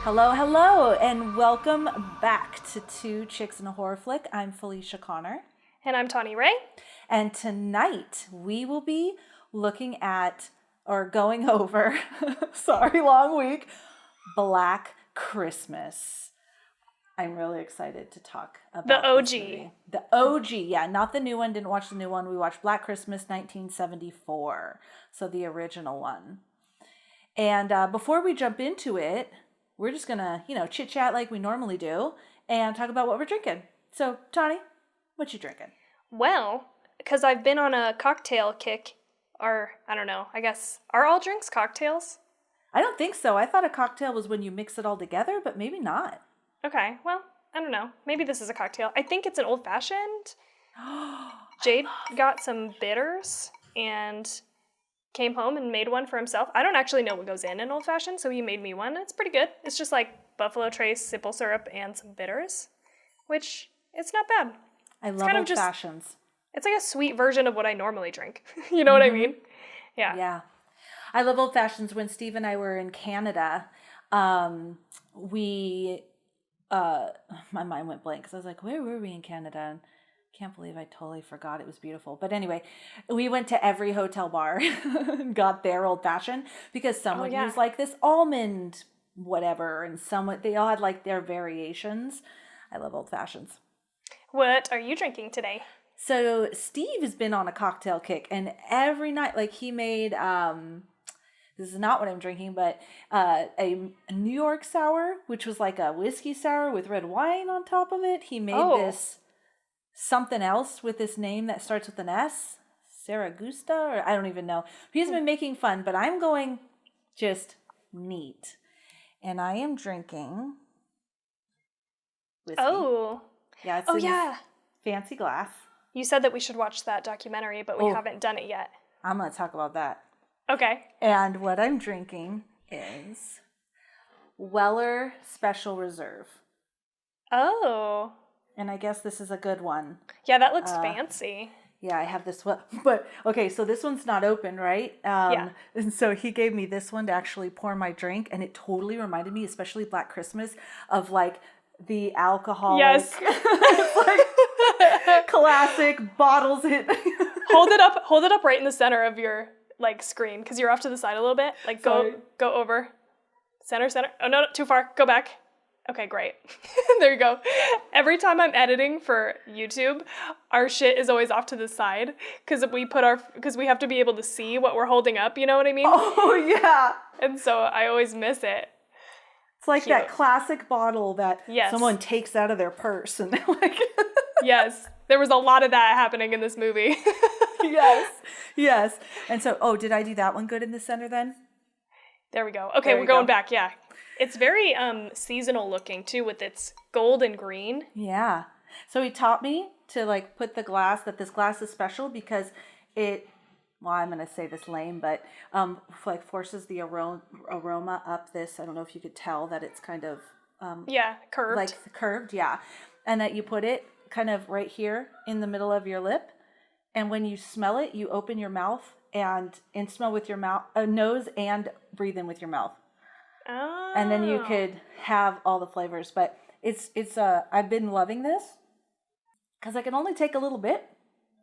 Hello, hello, and welcome back to Two Chicks in a Horror Flick. I'm Felicia Connor. And I'm Tawny Ray. And tonight we will be looking at, or going over, sorry, long week, Black Christmas. I'm really excited to talk about the OG. This movie. The OG, yeah, not the new one. Didn't watch the new one. We watched Black Christmas 1974, so the original one. And before we jump into it, we're just gonna, chit chat like we normally do and talk about what we're drinking. So, Tawny, what you drinking? Well, because I've been on a cocktail kick, or I don't know, I guess, are all drinks cocktails? I don't think so. I thought a cocktail was when you mix it all together, but maybe not. Okay, well, I don't know. Maybe this is a cocktail. I think it's an old-fashioned. Jade got some bitters and came home and made one for himself. I don't actually know what goes in an old-fashioned, so he made me one. It's pretty good. It's just like Buffalo Trace, simple syrup, and some bitters, which it's not bad. I love old-fashions. It's like a sweet version of what I normally drink. You know what I mean? Yeah. Yeah. I love old-fashions. When Steve and I were in Canada, my mind went blank because I was like, where were we in Canada? And can't believe I totally forgot. It was beautiful. But anyway, we went to every hotel bar and got their old fashioned because some would use like this almond whatever, and they all had like their variations. I love old fashions. What are you drinking today? So Steve has been on a cocktail kick, and every night, like he made, this is not what I'm drinking, but a New York sour, which was like a whiskey sour with red wine on top of it. He made this something else with this name that starts with an S, Saragusta, or I don't even know. He's been making fun, but I'm going just neat. And I am drinking whiskey. Oh. Yeah, it's in this fancy glass. You said that we should watch that documentary, but we haven't done it yet. I'm going to talk about that. Okay. And what I'm drinking is Weller Special Reserve. Oh. And I guess this is a good one. Yeah, that looks fancy. Yeah, I have this one. But, okay, so this one's not open, right? Yeah. And so he gave me this one to actually pour my drink, and it totally reminded me, especially Black Christmas, of, like, the alcoholic. Yes. Like, classic bottles. Hold it up right in the center of your, like, screen, because you're off to the side a little bit. Like, go over. Center. Oh, no, too far. Go back. Okay, great. There you go. Every time I'm editing for YouTube, our shit is always off to the side because we have to be able to see what we're holding up, you know what I mean? Oh, yeah. And so I always miss it. It's like that classic bottle that someone takes out of their purse and like Yes. There was a lot of that happening in this movie. Yes. And so, did I do that one good in the center then? There we go. Okay, we're going back, yeah. It's very seasonal looking, too, with its gold and green. Yeah. So he taught me to, like, put this glass is special because I'm going to say this lame, but, like, forces the aroma up this. I don't know if you could tell that it's kind of... curved. Like, curved, yeah. And that you put it kind of right here in the middle of your lip. And when you smell it, you open your mouth and smell with your nose and breathe in with your mouth. Oh. And then you could have all the flavors. But I've been loving this because I can only take a little bit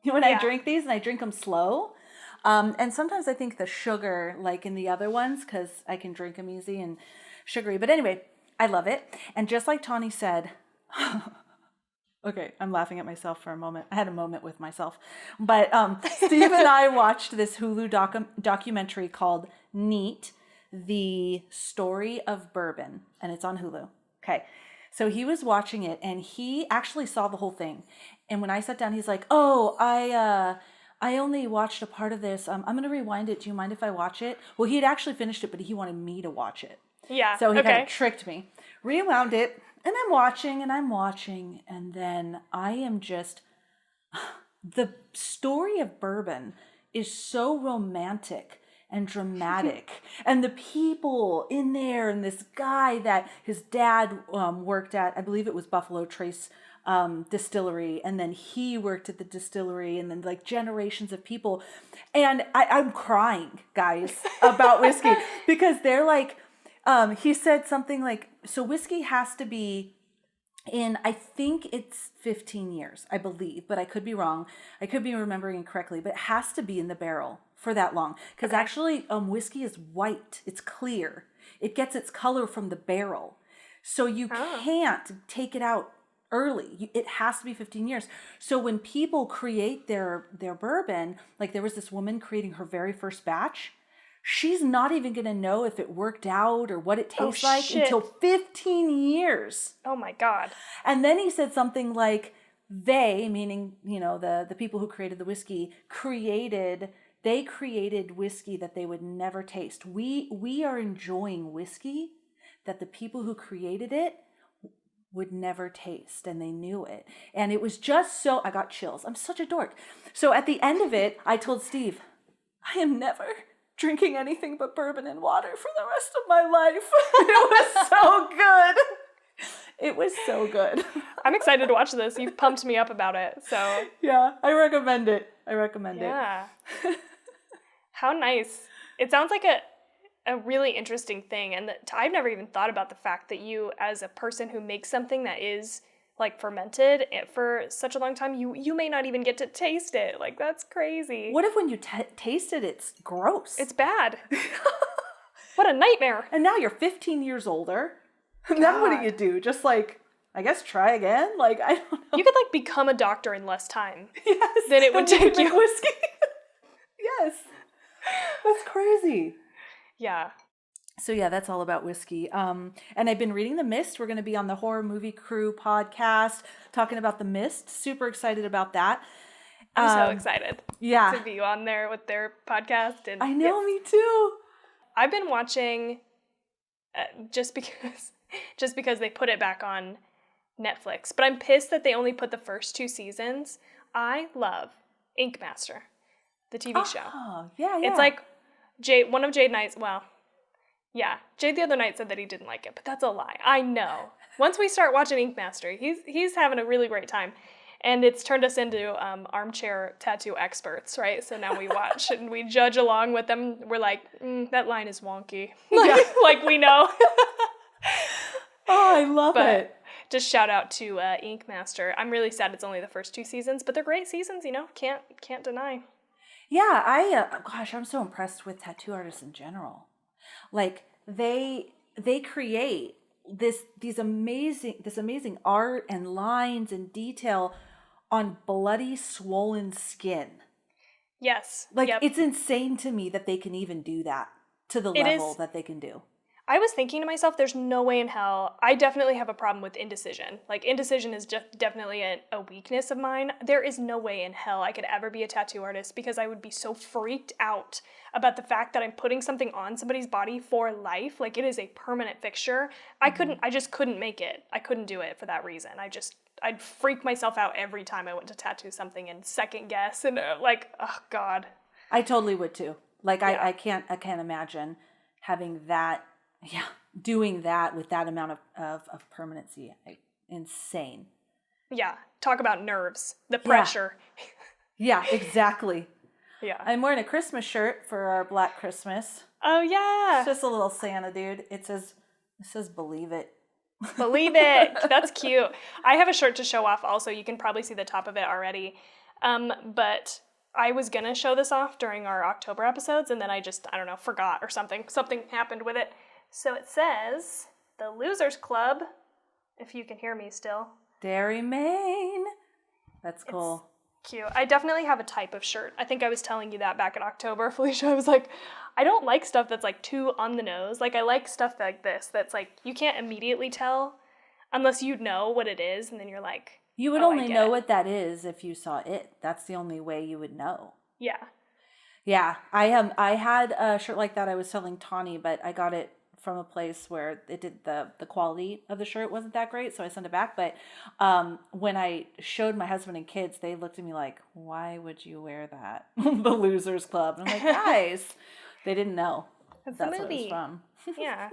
when I drink these, and I drink them slow. And sometimes I think the sugar, like in the other ones, because I can drink them easy and sugary. But anyway, I love it. And just like Tawny said, okay, I'm laughing at myself for a moment. I had a moment with myself. But Steve and I watched this Hulu documentary called Neat, The Story of Bourbon, and it's on Hulu. Okay, so he was watching it, and he actually saw the whole thing. And when I sat down, he's like, I only watched a part of this. I'm going to rewind it. Do you mind if I watch it? Well, he had actually finished it, but he wanted me to watch it. Yeah, so he kind of tricked me. Rewound it, and I'm watching, and then I am just... The story of bourbon is so romantic and dramatic. And the people in there, and this guy that his dad worked at, I believe it was Buffalo Trace distillery, and then he worked at the distillery, and then like generations of people. And I'm crying, guys, about whiskey because they're like, He said something like, so whiskey has to be in, I think it's 15 years, I believe, but I could be wrong. I could be remembering incorrectly, but it has to be in the barrel for that long. Because actually, whiskey is white. It's clear. It gets its color from the barrel. So you can't take it out early. It has to be 15 years. So when people create their bourbon, like there was this woman creating her very first batch, she's not even going to know if it worked out or what it tastes like until 15 years. Oh my God. And then he said something like they, meaning, the people who created the whiskey, created whiskey that they would never taste. We are enjoying whiskey that the people who created it would never taste, and they knew it. And it was just so, I got chills. I'm such a dork. So at the end of it, I told Steve, I am never drinking anything but bourbon and water for the rest of my life. It was so good. It was so good. I'm excited to watch this. You've pumped me up about it. So yeah, I recommend it. Yeah. How nice. It sounds like a really interesting thing. And I've never even thought about the fact that you, as a person who makes something that is like fermented for such a long time, you may not even get to taste it. Like, that's crazy. What if when you taste it, it's gross? It's bad. What a nightmare. And now you're 15 years older. And then what do? Just like, I guess try again? Like, I don't know. You could like become a doctor in less time. Yes. Than it would take you. Whiskey. Yes. That's crazy. Yeah. So yeah, that's all about whiskey. And I've been reading The Mist. We're going to be on the Horror Movie Crew podcast talking about The Mist. Super excited about that. I'm so excited. Yeah. To be on there with their podcast. And I know, me too. I've been watching just because they put it back on Netflix. But I'm pissed that they only put the first 2 seasons. I love Ink Master, the TV show. Oh, yeah. It's like one of Jade Knight's, Jade the other night said that he didn't like it, but that's a lie. I know. Once we start watching Ink Master, he's having a really great time. And it's turned us into armchair tattoo experts, right? So now we watch and we judge along with them. We're like, that line is wonky. Like we know. Oh, I love it. Just shout out to Ink Master. I'm really sad it's only the first 2 seasons, but they're great seasons, can't deny. Yeah, I'm so impressed with tattoo artists in general. Like they create this amazing art and lines and detail on bloody swollen skin. Yes. Like it's insane to me that they can even do that to the level that they can do. I was thinking to myself, there's no way in hell. I definitely have a problem with indecision. Like, indecision is just definitely a weakness of mine. There is no way in hell I could ever be a tattoo artist because I would be so freaked out about the fact that I'm putting something on somebody's body for life. Like, it is a permanent fixture. I just couldn't make it. I couldn't do it for that reason. I'd freak myself out every time I went to tattoo something and second guess and oh God. I totally would too. Like, I can't imagine having that. Yeah, doing that with that amount of permanency. Insane. Yeah, talk about nerves, the pressure. Yeah, exactly. Yeah. I'm wearing a Christmas shirt for our Black Christmas. Oh, yeah. It's just a little Santa dude. It says believe it. Believe it. That's cute. I have a shirt to show off also. You can probably see the top of it already. But I was going to show this off during our October episodes, and then I don't know, forgot or something. Something happened with it. So it says, the Losers Club, if you can hear me still. Dairy Maine. That's cool. It's cute. I definitely have a type of shirt. I think I was telling you that back in October, Felicia. I was like, I don't like stuff that's like too on the nose. Like, I like stuff like this that's like, you can't immediately tell unless you know what it is, and then you're like, you would only know what that is if you saw it. That's the only way you would know. Yeah. Yeah. I had a shirt like that I was selling Tawny, but I got it from a place where it did the quality of the shirt wasn't that great, so I sent it back. But when I showed my husband and kids, they looked at me like, why would you wear that? The Losers Club. And I'm like, guys, they didn't know. That's the movie. What it was from. Yeah.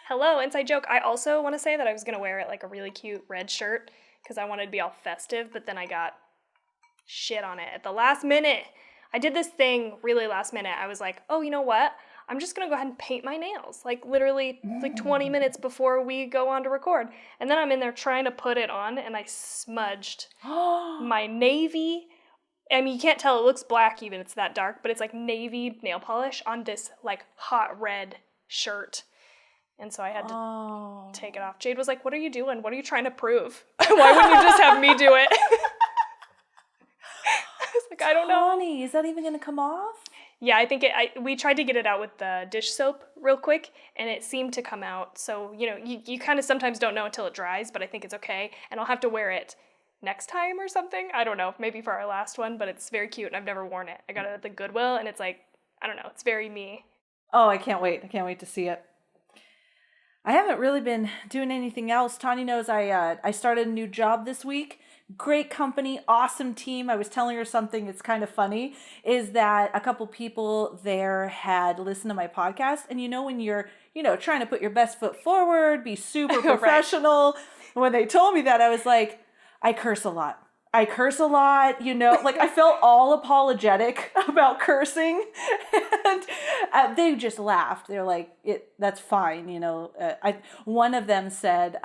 Hello, inside joke. I also want to say that I was going to wear it like a really cute red shirt because I wanted to be all festive, but then I got shit on it at the last minute. I did this thing really last minute. I was like, oh, you know what? I'm just going to go ahead and paint my nails, like literally like 20 minutes before we go on to record. And then I'm in there trying to put it on, and I smudged my navy. I mean, you can't tell, it looks black even, it's that dark, but it's like navy nail polish on this like hot red shirt. And so I had to take it off. Jade was like, what are you doing? What are you trying to prove? Why wouldn't you just have me do it? I was like, I don't know. Tawny, is that even going to come off? Yeah, I think we tried to get it out with the dish soap real quick, and it seemed to come out. So, you know, you kind of sometimes don't know until it dries, but I think it's okay. And I'll have to wear it next time or something. I don't know, maybe for our last one, but it's very cute, and I've never worn it. I got it at the Goodwill, and it's like, I don't know, it's very me. Oh, I can't wait. I can't wait to see it. I haven't really been doing anything else. Tawny knows I started a new job this week. Great company, awesome team. I was telling her something, it's kind of funny, is that a couple people there had listened to my podcast. And you know, when you're, you know, trying to put your best foot forward, be super professional. Right. When they told me that, I was like, I curse a lot, you know, like I felt all apologetic about cursing, and they just laughed. They're like, that's fine. You know, one of them said,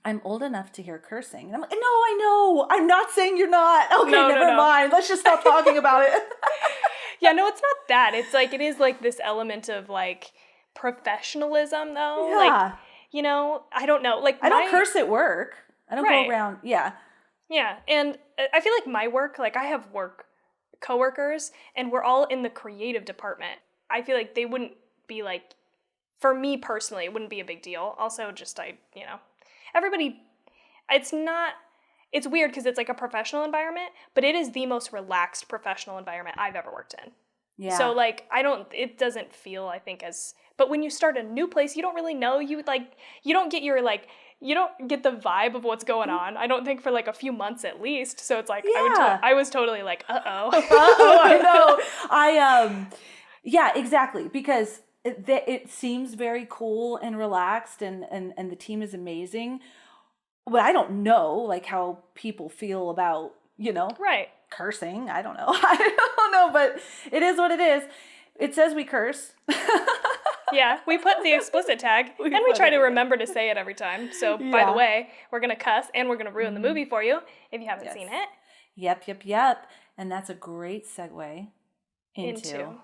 I'm old enough to hear cursing. And I'm like, no, I know. I'm not saying you're not. Okay, never mind. Let's just stop talking about it. Yeah, no, it's not that. It's like, it is like this element of like professionalism though. Yeah. Like, you know, I don't know. Like I don't curse at work. I don't go around. Yeah. Yeah. And I feel like my work, like I have coworkers, and we're all in the creative department. I feel like they wouldn't be like, for me personally, it wouldn't be a big deal. Also, just you know, everybody, it's weird because it's like a professional environment, but it is the most relaxed professional environment I've ever worked in. Yeah. So like, it doesn't feel, I think, but when you start a new place, you don't really know, you don't get the vibe of what's going on. I don't think for like a few months at least. So it's like, yeah. I was totally like, uh-oh. I know. Yeah, exactly. Because it seems very cool and relaxed, and the team is amazing. But I don't know like how people feel about, you know, cursing. I don't know. I don't know, but it is what it is. It says we curse. Yeah, we put the explicit tag, and we try to remember to say it every time. So, by the way, we're going to cuss, and we're going to ruin the movie for you if you haven't seen it. Yep. And that's a great segue into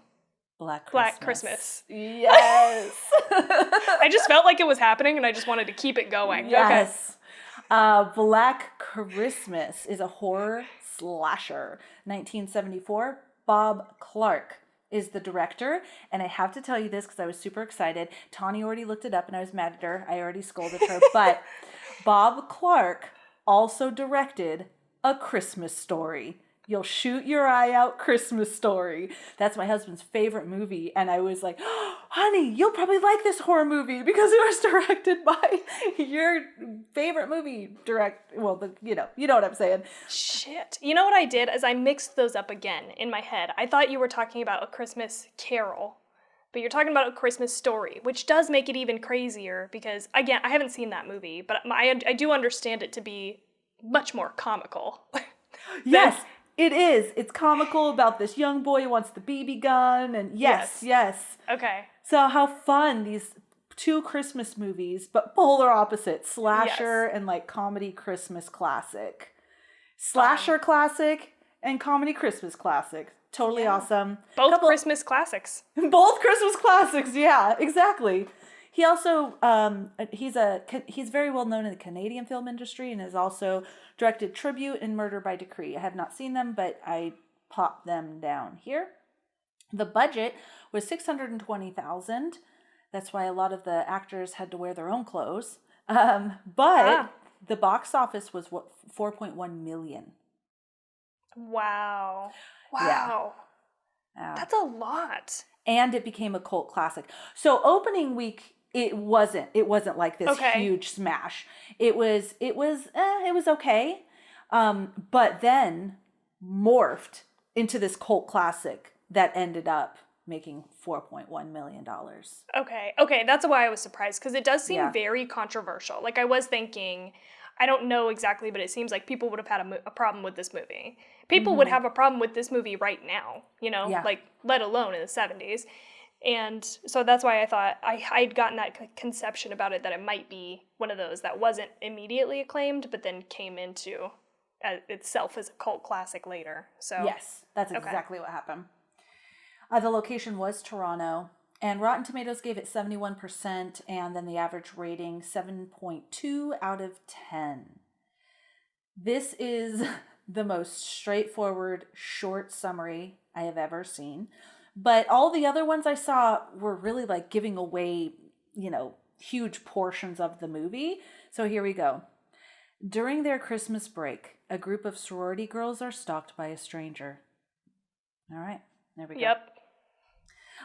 Black Christmas. Yes. I just felt like it was happening, and I just wanted to keep it going. Yes. Okay. Black Christmas is a horror slasher. 1974, Bob Clark is the director, and I have to tell you this because I was super excited. Tawny already looked it up, and I was mad at her. I already scolded her, but Bob Clark also directed A Christmas Story. You'll shoot your eye out, Christmas Story. That's my husband's favorite movie, and I was like, oh, honey, you'll probably like this horror movie because it was directed by your favorite movie you know what I'm saying. Shit. You know what I did is I mixed those up again in my head. I thought you were talking about A Christmas Carol, but you're talking about A Christmas Story, which does make it even crazier because, again, I haven't seen that movie, but I do understand it to be much more comical. Yes. It is. It's comical about this young boy who wants the BB gun, and yes. Okay. So how fun, these two Christmas movies, but polar opposites, slasher and like comedy Christmas classic. Slasher classic and comedy Christmas classic. Totally awesome. Both Christmas classics. Both Christmas classics, yeah, exactly. He also, he's very well known in the Canadian film industry and has also directed Tribute and Murder by Decree. I have not seen them, but I popped them down here. The budget was $620,000. That's why a lot of the actors had to wear their own clothes. But the box office was 4.1 million. Wow. Yeah. That's a lot. And it became a cult classic. So opening week, it wasn't like this huge smash. It was okay. But then morphed into this cult classic that ended up making $4.1 million. Okay, that's why I was surprised, because it does seem very controversial. Like, I was thinking, I don't know exactly, but it seems like people would have had a problem with this movie. People would have a problem with this movie right now, you know, like, let alone in the 70s. And so that's why I thought I'd gotten that conception about it, that it might be one of those that wasn't immediately acclaimed, but then came into itself as a cult classic later. So yes, that's exactly what happened. The location was Toronto, and Rotten Tomatoes gave it 71%, and then the average rating 7.2 out of 10. This is the most straightforward, short summary I have ever seen. But all the other ones I saw were really like giving away, huge portions of the movie. So here we go. During their Christmas break, a group of sorority girls are stalked by a stranger. All right, there we go. Yep.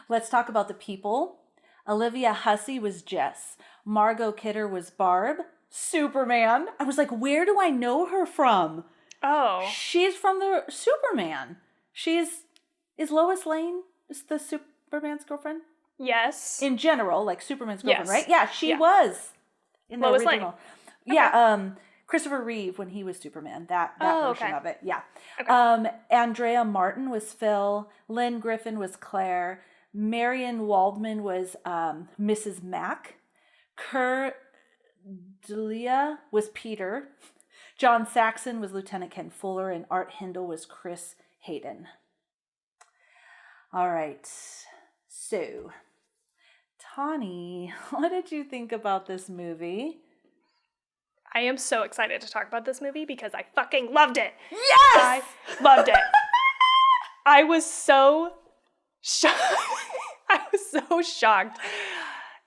Let's talk about the people. Olivia Hussey was Jess. Margot Kidder was Barb. Superman. I was like, where do I know her from? Oh. She's from the Superman. Is Lois Lane is the Superman's girlfriend? Yes. In general, like Superman's girlfriend, Yes. right? Yeah, she was in the Lois original. Lane. Yeah, Christopher Reeve when he was Superman, that version of it. Yeah. Okay. Andrea Martin was Phil. Lynn Griffin was Claire. Marion Waldman was Mrs. Mack. Kerr Delia was Peter. John Saxon was Lieutenant Ken Fuller, and Art Hindle was Chris Hayden. All right. So, Tawny, what did you think about this movie? I am so excited to talk about this movie because I fucking loved it. Yes! I loved it. I was so shocked. I was so shocked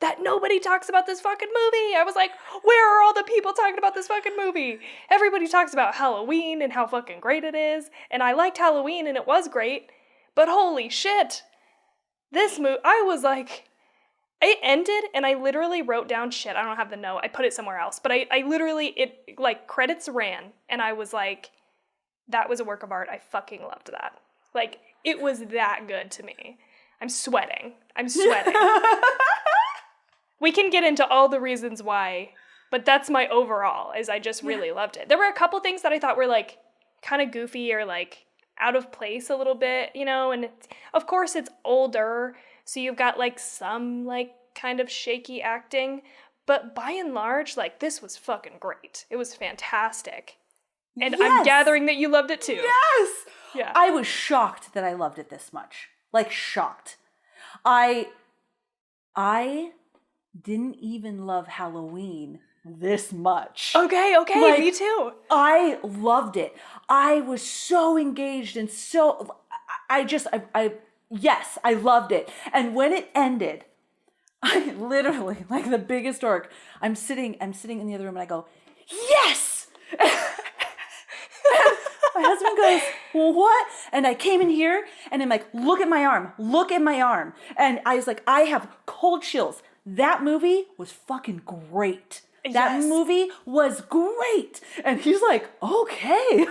that nobody talks about this fucking movie. I was like, where are all the people talking about this fucking movie? Everybody talks about Halloween and how fucking great it is. And I liked Halloween and it was great. But holy shit. This movie, I was like, it ended and I literally wrote down shit. I don't have the note. I put it somewhere else. But I literally, credits ran. And I was like, that was a work of art. I fucking loved that. Like, it was that good to me. I'm sweating. We can get into all the reasons why, but that's my overall, is I just really loved it. There were a couple things that I thought were, like, kind of goofy or, like, out of place a little bit, and of course it's older, so you've got, like, some, like, kind of shaky acting, but by and large, like, this was fucking great. It was fantastic. And yes! I'm gathering that you loved it too. Yes! Yeah. I was shocked that I loved it this much. Like, shocked. I didn't even love Halloween this much. Okay, like, me too. I loved it. I was so engaged and so, yes, I loved it. And when it ended, I literally, like the biggest dork, I'm sitting in the other room and I go, yes! My husband goes, well, what? And I came in here and I'm like, look at my arm. And I was like, I have cold chills. That movie was fucking great. Yes. That movie was great. And he's like, okay.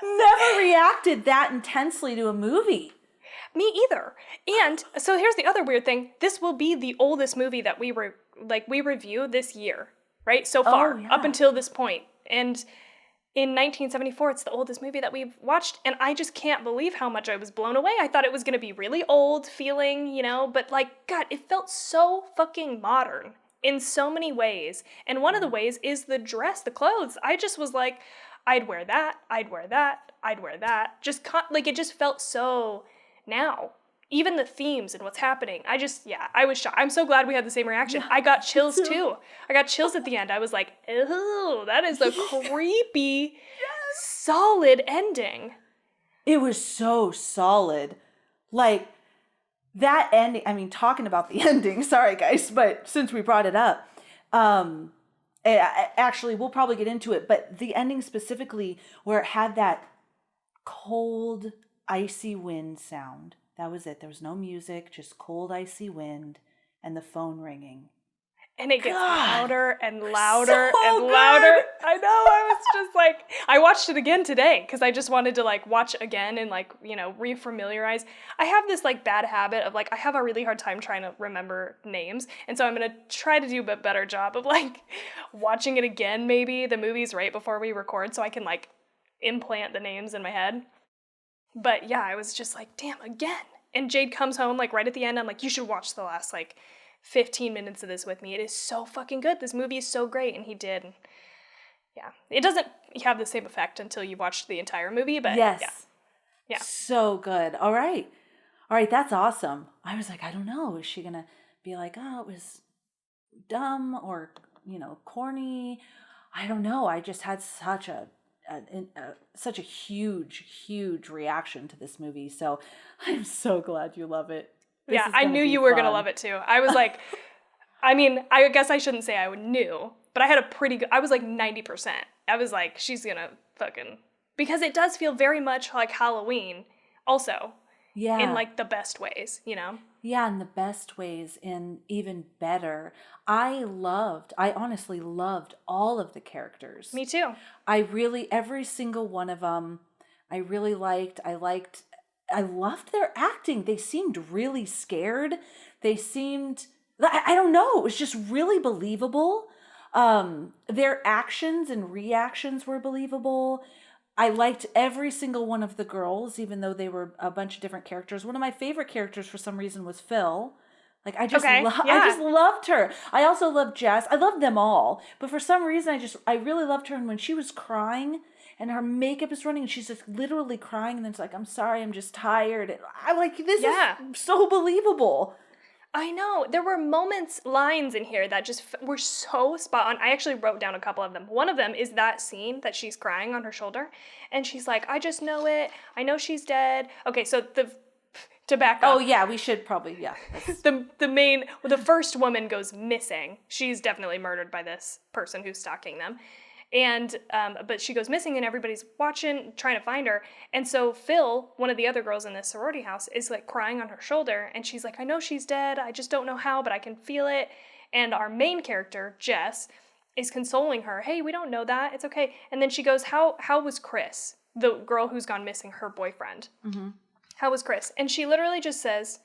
Never reacted that intensely to a movie. Me either. And so here's the other weird thing. This will be the oldest movie that we review this year, right? So far, up until this point. And in 1974, it's the oldest movie that we've watched, and I just can't believe how much I was blown away. I thought it was going to be really old feeling, but like, God, it felt so fucking modern in so many ways. And one of the ways is the dress, the clothes. I just was like, I'd wear that. Just it just felt so now. Even the themes and what's happening. I was shocked. I'm so glad we had the same reaction. Yeah, I got chills too. I got chills at the end. I was like, ew, that is a creepy, solid ending. It was so solid. Like, that ending, I mean, talking about the ending, sorry guys, but since we brought it up, actually, we'll probably get into it, but the ending specifically where it had that cold, icy wind sound. That was it. There was no music, just cold, icy wind and the phone ringing. And it gets louder and louder and louder. I know. I was just like, I watched it again today because I just wanted to like watch again and like, refamiliarize. I have this like bad habit of like, I have a really hard time trying to remember names. And so I'm going to try to do a better job of like watching it again, maybe the movies right before we record so I can like implant the names in my head. But yeah, I was just like, damn, again. And Jade comes home, like, right at the end. I'm like, you should watch the last, like, 15 minutes of this with me. It is so fucking good. This movie is so great. And he did. And yeah. It doesn't have the same effect until you watch the entire movie, but yes. Yeah. So good. All right. That's awesome. I was like, I don't know. Is she going to be like, oh, it was dumb or, corny? I don't know. I just had such a huge reaction to this movie. So I'm so glad you love it. I knew you were going to love it too. I was like, I mean, I guess I shouldn't say I knew, but I had a pretty good, I was like 90%. I was like, she's going to fucking, because it does feel very much like Halloween also. Yeah. In like the best ways, Yeah, in the best ways, and even better. I honestly loved all of the characters. Me too. Every single one of them, I really liked. I loved their acting. They seemed really scared. They seemed, I don't know, it was just really believable. Their actions and reactions were believable. I liked every single one of the girls, even though they were a bunch of different characters. One of my favorite characters for some reason was Phil. Like, I just loved her. I also loved Jess. I loved them all. But for some reason, I really loved her. And when she was crying and her makeup is running and she's just literally crying and then it's like, I'm sorry, I'm just tired. And I'm like, this is so believable. I know. There were lines in here that just were so spot on. I actually wrote down a couple of them. One of them is that scene that she's crying on her shoulder. And she's like, I just know it. I know she's dead. Okay, so to back up. Oh, yeah, we should probably, yeah. The first woman goes missing. She's definitely murdered by this person who's stalking them. And, but she goes missing and everybody's watching, trying to find her. And so Phil, one of the other girls in this sorority house, is like crying on her shoulder. And she's like, I know she's dead. I just don't know how, but I can feel it. And our main character, Jess, is consoling her. Hey, we don't know that. It's okay. And then she goes, how was Chris, the girl who's gone missing, her boyfriend? Mm-hmm. How was Chris? And she literally just says,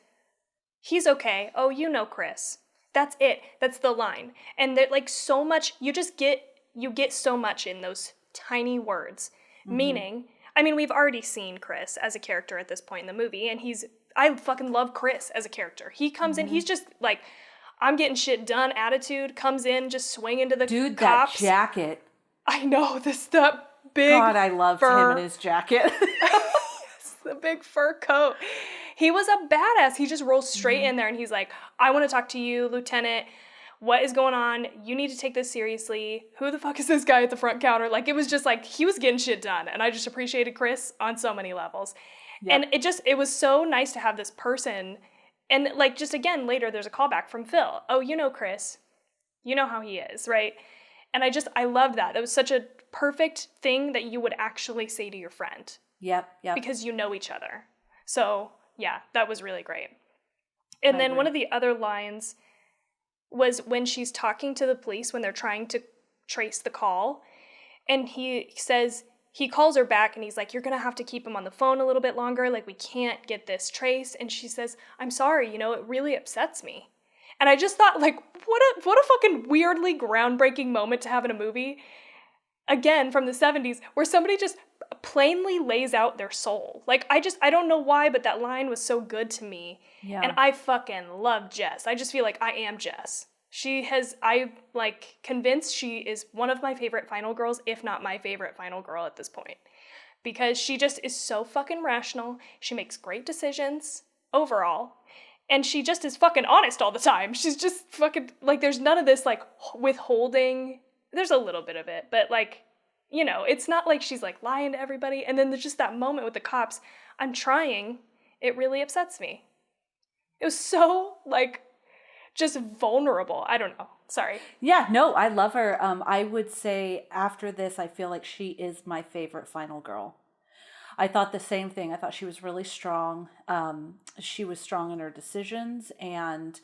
he's okay. Oh, you know Chris. That's it. That's the line. And they're like so much, you get so much in those tiny words. Mm-hmm. Meaning, I mean, we've already seen Chris as a character at this point in the movie, and I fucking love Chris as a character. He comes in, he's just like, I'm getting shit done attitude, comes in, just swing into the cops. That jacket. I know, that big God, I loved him and his jacket. The big fur coat. He was a badass. He just rolls straight in there, and he's like, I want to talk to you, Lieutenant. What is going on? You need to take this seriously. Who the fuck is this guy at the front counter? Like, it was just like, he was getting shit done. And I just appreciated Chris on so many levels. Yep. And it was so nice to have this person. And like, just again, later there's a callback from Phil. Oh, you know Chris. You know how he is, right? And I loved that. That was such a perfect thing that you would actually say to your friend. Yep. Because you know each other. So, yeah, that was really great. And then one of the other lines was when she's talking to the police when they're trying to trace the call. And he calls her back and he's like, you're going to have to keep him on the phone a little bit longer. Like, we can't get this traced. And she says, I'm sorry, it really upsets me. And I just thought, like, what a fucking weirdly groundbreaking moment to have in a movie, again, from the 70s, where somebody just plainly lays out their soul. Like, I don't know why, but that line was so good to me. Yeah. And I fucking love Jess. I just feel like I am Jess. I'm like convinced she is one of my favorite final girls, if not my favorite final girl at this point. Because she just is so fucking rational. She makes great decisions overall. And she just is fucking honest all the time. She's just fucking, like, there's none of this, like, withholding. There's a little bit of it, but, like, it's not like she's, like, lying to everybody. And then there's just that moment with the cops. I'm trying. It really upsets me. It was so, like, just vulnerable. I don't know. Sorry. Yeah, no, I love her. I would say after this, I feel like she is my favorite final girl. I thought the same thing. I thought she was really strong. She was strong in her decisions, and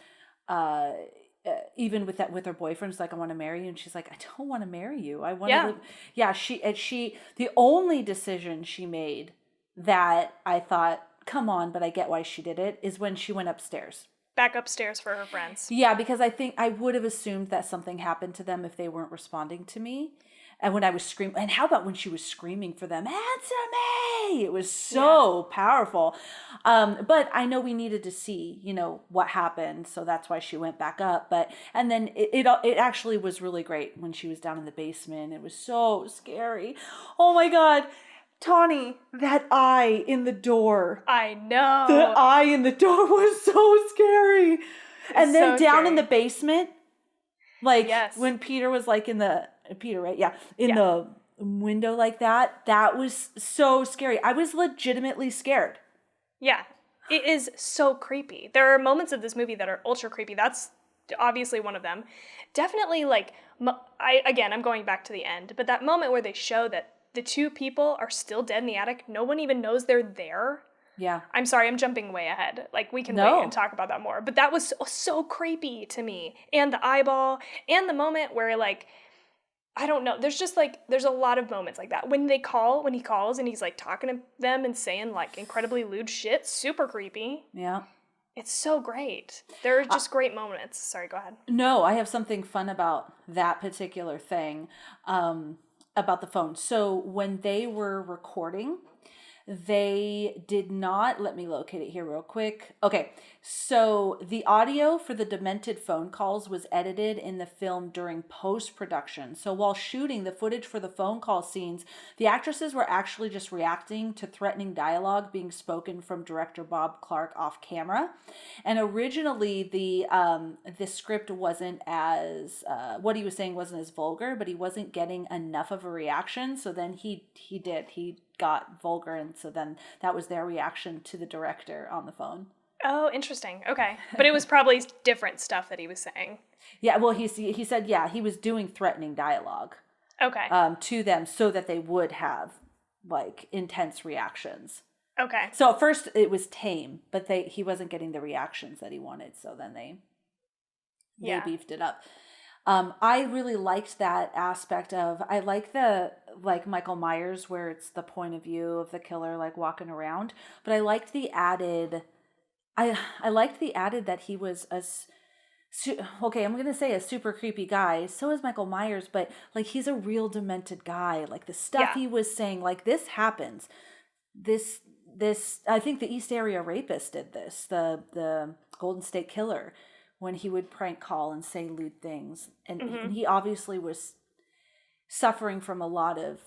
even with her boyfriend, she's like, I want to marry you, and she's like, I don't want to marry you. I want to live. Yeah, she the only decision she made that I thought, come on, but I get why she did it, is when she went upstairs. back upstairs for her friends. Yeah, because I think I would have assumed that something happened to them if they weren't responding to me. And when I was screaming, and how about when she was screaming for them, answer me! It was so powerful. But I know we needed to see, what happened. So that's why she went back up. And then it actually was really great when she was down in the basement. It was so scary. Oh my God. Tawny, that eye in the door. I know. The eye in the door was so scary. And then so down scary. in the basement, like Yes. when Peter was like in the the window like that was so scary. I was legitimately scared. Yeah, it is so creepy. There are moments of this movie that are ultra creepy. That's obviously one of them. Definitely like, I'm going back to the end, but that moment where they show that the two people are still dead in the attic, no one even knows they're there. Yeah. I'm sorry, I'm jumping way ahead. Like, we can wait and talk about that more. But that was so creepy to me. And the eyeball, and the moment where, like, I don't know, there's a lot of moments like that. When he calls and he's, like, talking to them and saying, like, incredibly lewd shit, super creepy. Yeah. It's so great. There are just great moments. Sorry, go ahead. No, I have something fun about that particular thing, about the phone. So when they were recording, they did not, let me locate it here real quick. Okay, so the audio for the demented phone calls was edited in the film during post-production. So while shooting the footage for the phone call scenes, the actresses were actually just reacting to threatening dialogue being spoken from director Bob Clark off camera. And originally the script wasn't as, what he was saying wasn't as vulgar, but he wasn't getting enough of a reaction. So then he got vulgar, and so then that was their reaction to the director on the phone. Oh, interesting. Okay. But it was probably different stuff that he was saying. Yeah, well, he said, he was doing threatening dialogue. Okay. To them so that they would have, like, intense reactions. Okay. So at first it was tame, but he wasn't getting the reactions that he wanted, so then they beefed it up. I really liked that aspect of, I like the, like, Michael Myers, where it's the point of view of the killer, like, walking around. But I liked the added, I liked the added that he was I'm going to say a super creepy guy. So is Michael Myers, but, like, he's a real demented guy. Like, the stuff he was saying, like, this happens. This, I think the East Area Rapist did this, the Golden State Killer, when he would prank call and say lewd things. And he obviously was suffering from a lot of,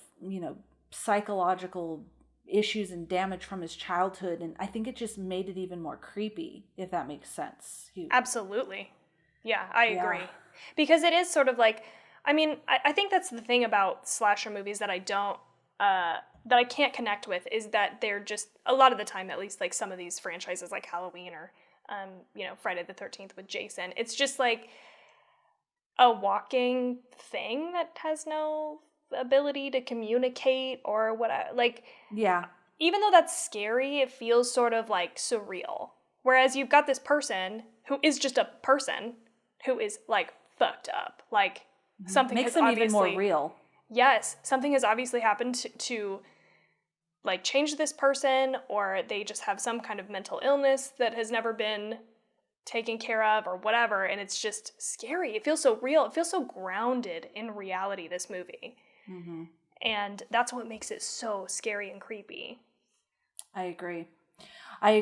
psychological issues and damage from his childhood. And I think it just made it even more creepy, if that makes sense. Absolutely. Yeah, I agree. Because it is sort of like, I think that's the thing about slasher movies that I don't, that I can't connect with, is that they're just, a lot of the time at least, like some of these franchises like Halloween or Friday the 13th with Jason. It's just like a walking thing that has no ability to communicate or what. Even though that's scary, it feels sort of like surreal. Whereas you've got this person who is just a person who is like fucked up. Like something makes them even more real. Yes, something has obviously happened to like change this person, or they just have some kind of mental illness that has never been taken care of or whatever, and it's just scary. It feels so real. It feels so grounded in reality, this movie. Mm-hmm. And that's what makes it so scary and creepy. I agree. I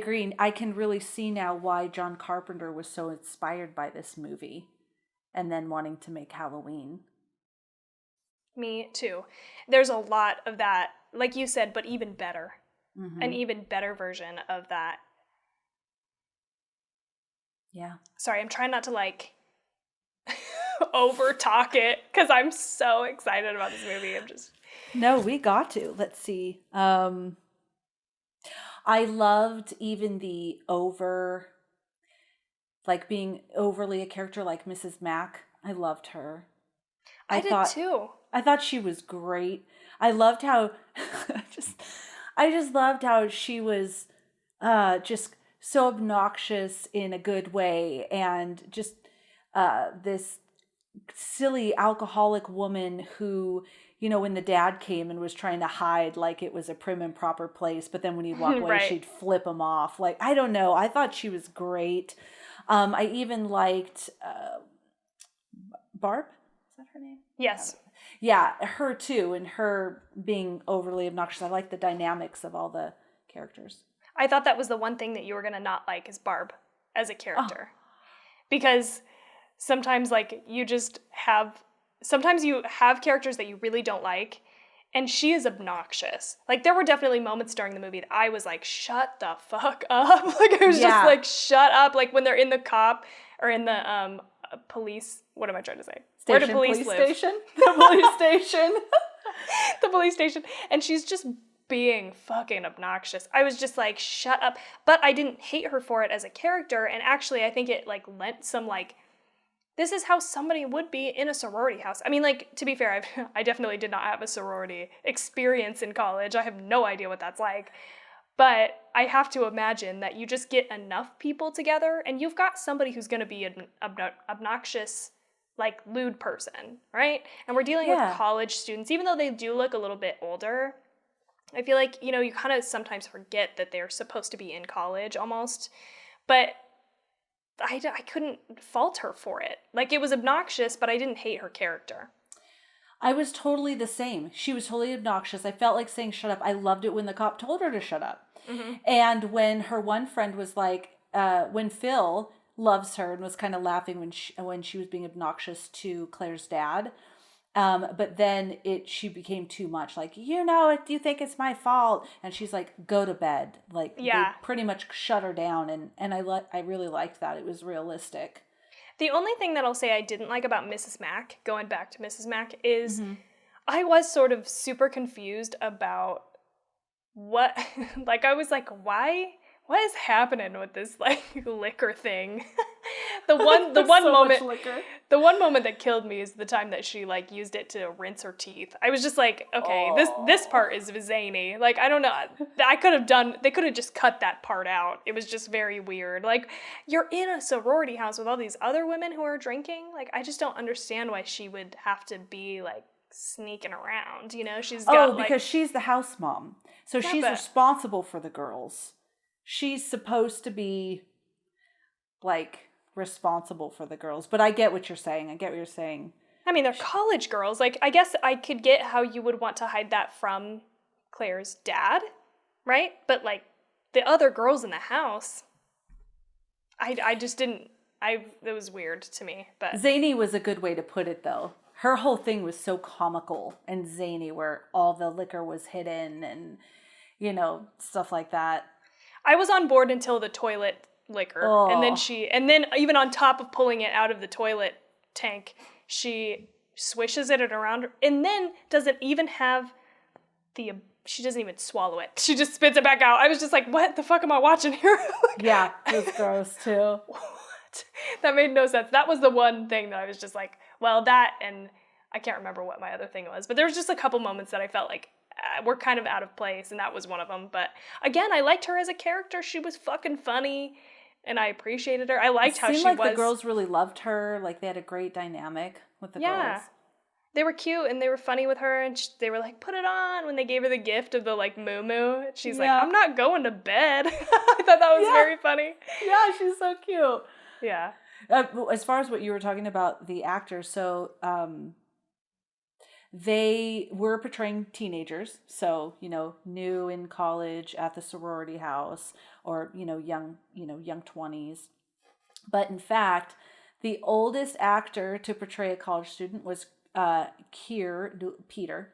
can really see now why John Carpenter was so inspired by this movie and then wanting to make Halloween. Me too. There's a lot of that, like you said, but even better. Mm-hmm. An even better version of that. Yeah. Sorry, I'm trying not to like over talk it because I'm so excited about this movie. No, we got to. Let's see. I loved even the being overly a character like Mrs. Mack. I loved her. I did too. I thought she was great. I loved how I just loved how she was just so obnoxious in a good way, and just this silly alcoholic woman who, when the dad came and was trying to hide like it was a prim and proper place, but then when he'd walk away, Right. she'd flip him off. Like, I don't know. I thought she was great. I even liked Barb. Is that her name? Yes. Yeah, her too, and her being overly obnoxious. I like the dynamics of all the characters. I thought that was the one thing that you were going to not like is Barb as a character. Because sometimes sometimes you have characters that you really don't like, and she is obnoxious. Like, there were definitely moments during the movie that I was like, shut the fuck up. Like, I was just like, shut up. Like, when they're in the cop or in the police, what am I trying to say? Where do police live? Station? The police station. The police station. And she's just being fucking obnoxious. I was just like, shut up. But I didn't hate her for it as a character, and actually I think it like lent some like, this is how somebody would be in a sorority house. I mean, like, to be fair, I definitely did not have a sorority experience in college. I have no idea what that's like. But I have to imagine that you just get enough people together and you've got somebody who's going to be an obnoxious, like, lewd person, right? And we're dealing with college students, even though they do look a little bit older. I feel like, you kind of sometimes forget that they're supposed to be in college almost. But I couldn't fault her for it. Like, it was obnoxious, but I didn't hate her character. I was totally the same. She was totally obnoxious. I felt like saying shut up. I loved it when the cop told her to shut up. Mm-hmm. And when her one friend was like, when Phil loves her and was kind of laughing when she was being obnoxious to Claire's dad. But then she became too much. Like, do you think it's my fault? And she's like, go to bed. Like, they pretty much shut her down. And I really liked that. It was realistic. The only thing that I'll say I didn't like about Mrs. Mack, going back to Mrs. Mack, is I was sort of super confused about what, like, I was like, what is happening with this, like, liquor thing? The one moment that killed me is the time that she, like, used it to rinse her teeth. I was just like, okay, this part is zany. Like, I don't know. They could have just cut that part out. It was just very weird. Like, you're in a sorority house with all these other women who are drinking. Like, I just don't understand why she would have to be, like, sneaking around, She's got, because she's the house mom. So she's responsible for the girls. She's supposed to be, like, responsible for the girls. But I get what you're saying. I mean, they're college girls. Like, I guess I could get how you would want to hide that from Claire's dad, right? But, like, the other girls in the house, I just didn't, it was weird to me. But zany was a good way to put it, though. Her whole thing was so comical and zany, where all the liquor was hidden and, stuff like that. I was on board until the toilet liquor. Oh. And then even on top of pulling it out of the toilet tank, she swishes it around, and then doesn't even have she doesn't even swallow it. She just spits it back out. I was just like, what the fuck am I watching here? Yeah, it was gross too. What? That made no sense. That was the one thing that I was just like, well, that, and I can't remember what my other thing was, but there was just a couple moments that I felt like were kind of out of place, and that was one of them. But again, I liked her as a character. She was fucking funny, and I appreciated her. I liked how she was. It seemed like the girls really loved her. Like, they had a great dynamic with the girls. They were cute, and they were funny with her, and they were like, put it on, when they gave her the gift of the, like, moo-moo. She's like, I'm not going to bed. I thought that was very funny. Yeah, she's so cute. Yeah. As far as what you were talking about, the actors, so they were portraying teenagers, so, new in college at the sorority house, or, young 20s. But in fact, the oldest actor to portray a college student was Peter,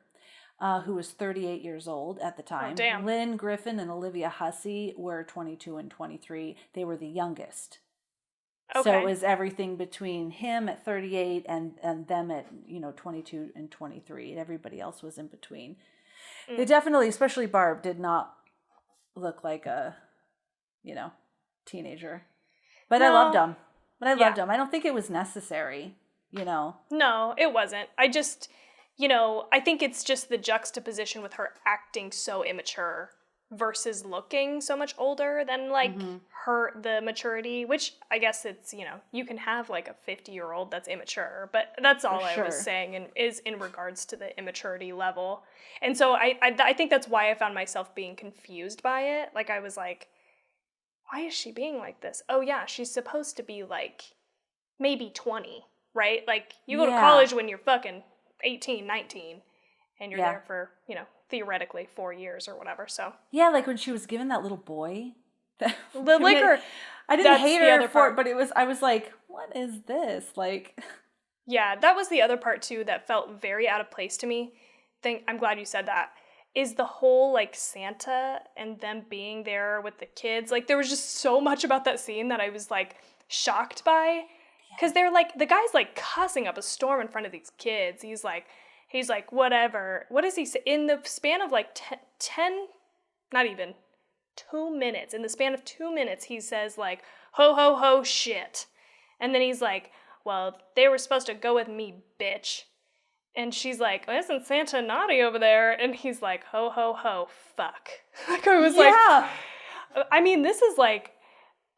who was 38 years old at the time. Oh, damn. Lynn Griffin and Olivia Hussey were 22 and 23. They were the youngest. Okay. So it was everything between him at 38 and them at 22 and 23. And everybody else was in between. They definitely, especially Barb, did not look like a teenager. But I loved him. I don't think it was necessary. No, it wasn't. I just, I think it's just the juxtaposition with her acting so immature versus looking so much older than, like, the maturity, which I guess it's, you can have like a 50-year-old that's immature, but that's all I was saying, and is in regards to the immaturity level. And so I think that's why I found myself being confused by it. Like, I was like, why is she being like this? Oh yeah, she's supposed to be like maybe 20, right? Like, you go to college when you're fucking 18, 19, and you're there for, theoretically 4 years or whatever. So yeah, like when she was given that little boy the liquor, I didn't hate her for it, but I was like, what is this? Like, yeah, that was the other part too that felt very out of place to me. I'm glad you said that. Is the whole like Santa and them being there with the kids. Like, there was just so much about that scene that I was like shocked by, because they're like, the guy's like cussing up a storm in front of these kids. He's like whatever. What does he say? In the span of like 10, not even 2 minutes. In the span of 2 minutes, he says like, ho, ho, ho, shit. And then he's like, well, they were supposed to go with me, bitch. And she's like, oh, isn't Santa naughty over there? And he's like, ho, ho, ho, fuck. Like, I was like, I mean, this is like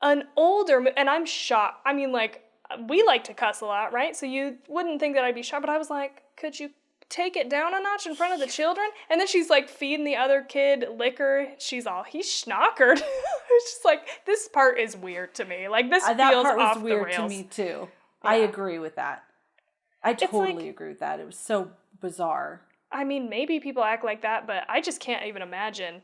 an older, and I'm shocked. I mean, like, we like to cuss a lot, right? So you wouldn't think that I'd be shocked, but I was like, could you take it down a notch in front of the children? And then she's like feeding the other kid liquor. She's all, he's schnockered. It's just like, this part is weird to me. Like, this feels off the rails. That part was weird to me too. Yeah. I agree with that. I totally agree with that. It was so bizarre. I mean, maybe people act like that, but I just can't even imagine.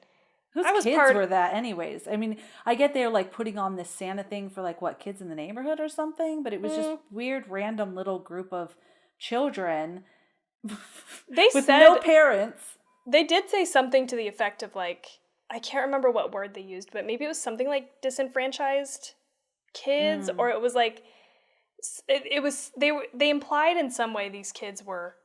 Whose kids were that anyways? I mean, I get they're like putting on this Santa thing for like, what, kids in the neighborhood or something? But it was just weird, random little group of children with no parents. They did say something to the effect of like, I can't remember what word they used, but maybe it was something like disenfranchised kids, or it was like, it was, they implied in some way these kids were,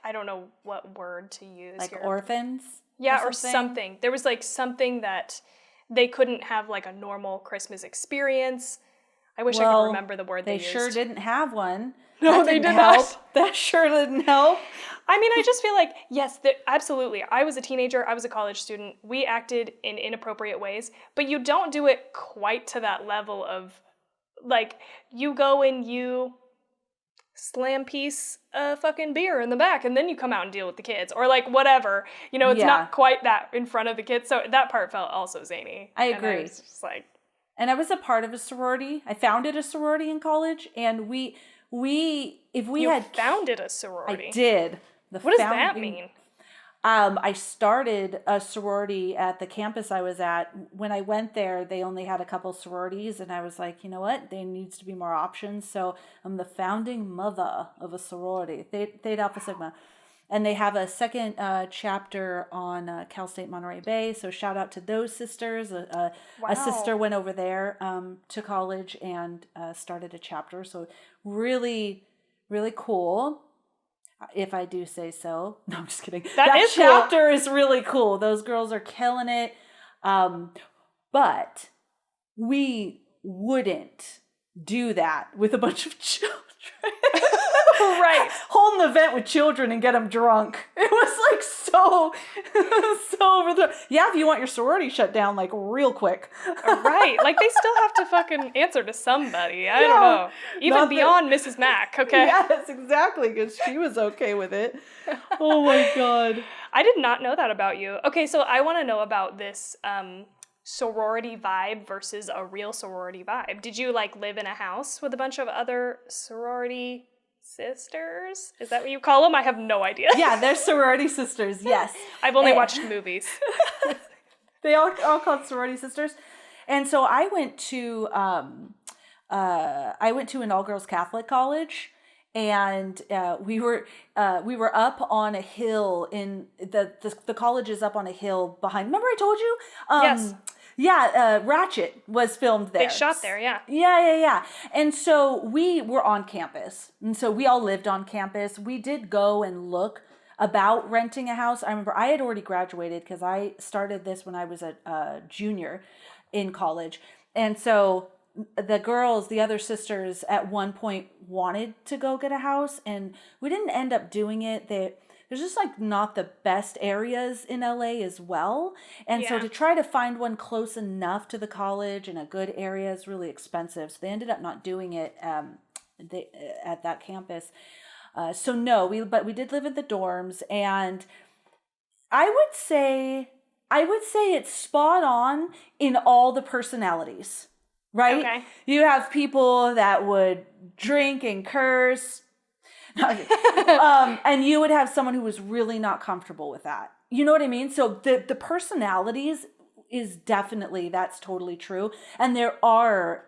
I don't know what word to use like here. Orphans? Yeah, or something. There was like something that they couldn't have like a normal Christmas experience. I wish I could remember the word they used. They sure didn't have one. No, they did not. That sure didn't help. I mean, I just feel like, yes, absolutely. I was a teenager. I was a college student. We acted in inappropriate ways, but you don't do it quite to that level of, like, you go and you slam piece a fucking beer in the back, and then you come out and deal with the kids, or like whatever. It's not quite that in front of the kids. So that part felt also zany. I agree. And I was just like, and I was a part of a sorority. I founded a sorority in college, and you founded a sorority. I did. What does that mean? I started a sorority at the campus I was at. When I went there, they only had a couple sororities, and I was like, you know what? There needs to be more options. So I'm the founding mother of a sorority, Theta Alpha Sigma. And they have a second chapter on Cal State Monterey Bay. So shout out to those sisters. A sister went over there to college and started a chapter. So really, really cool. If I do say so. No, I'm just kidding. That chapter is really cool. Those girls are killing it. But we wouldn't do that with a bunch of children. Right. Hold an event with children and get them drunk. It was like so over the... Yeah, if you want your sorority shut down, like, real quick. Right. Like, they still have to fucking answer to somebody. I don't know. Even beyond Mrs. Mack, okay? Yes, exactly, because she was okay with it. Oh, my God. I did not know that about you. Okay, so I want to know about this sorority vibe versus a real sorority vibe. Did you, like, live in a house with a bunch of other sorority sisters? Is that what you call them? I have no idea. Yeah, they're sorority sisters, yes. I've only watched movies. They all called sorority sisters. And so I went to an all-girls Catholic college, and we were up on a hill in the college is up on a hill behind. Remember I told you? Yes. Yeah, Ratchet was filmed there. They shot there, yeah. Yeah. And so we were on campus. And so we all lived on campus. We did go and look about renting a house. I remember I had already graduated because I started this when I was a junior in college. And so the other sisters at one point wanted to go get a house, and we didn't end up doing it. There's there's just like not the best areas in LA as well. And so Yeah. to try to find one close enough to the college in a good area is really expensive. So they ended up not doing it at that campus. So no, but we did live in the dorms, and I would say it's spot on in all the personalities, right? Okay. You have people that would drink and curse, and you would have someone who was really not comfortable with that. You know what I mean? So the personalities is definitely, that's totally true. And there are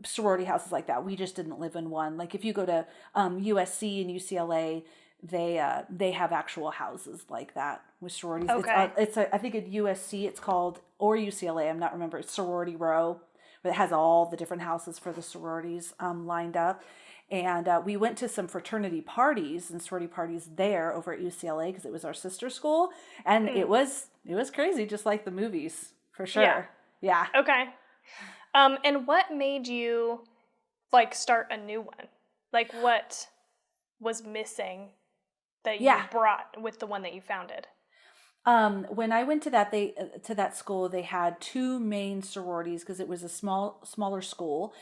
sorority houses like that. We just didn't live in one. Like if you go to USC and UCLA, they have actual houses like that with sororities. Okay. I think at USC it's called, or UCLA, I'm not remember, it's Sorority Row, where it has all the different houses for the sororities lined up. And we went to some fraternity parties and sorority parties there over at UCLA because it was our sister school, and it was crazy, just like the movies, for sure. Yeah. Okay. And what made you like start a new one? Like what was missing that you brought with the one that you founded? When I went to that school, they had two main sororities because it was a smaller school.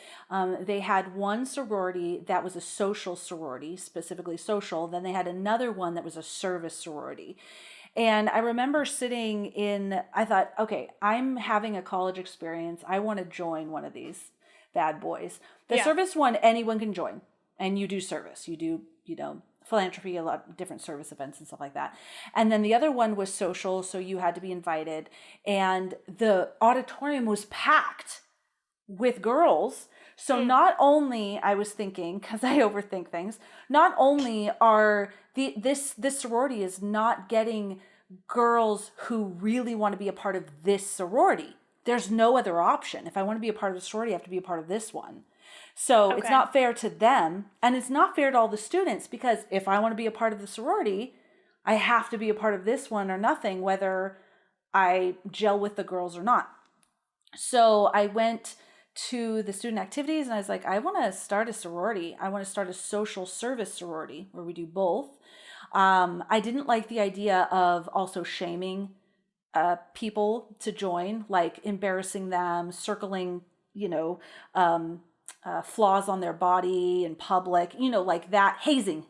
They had one sorority that was a social sorority, specifically social. Then they had another one that was a service sorority. And I remember I thought, okay, I'm having a college experience. I want to join one of these bad boys. The service one, anyone can join, and you do service. You do, philanthropy, a lot of different service events and stuff like that. And then the other one was social, so you had to be invited. And the auditorium was packed with girls. So not only, I was thinking, because I overthink things, not only are this sorority is not getting girls who really want to be a part of this sorority. There's no other option. If I want to be a part of the sorority, I have to be a part of this one. So it's not fair to them, and it's not fair to all the students, because if I want to be a part of the sorority, I have to be a part of this one or nothing, whether I gel with the girls or not. So I went to the student activities and I was like, I want to start a sorority. I want to start a social service sorority where we do both. I didn't like the idea of also shaming people to join, like embarrassing them, circling, flaws on their body in public, like that hazing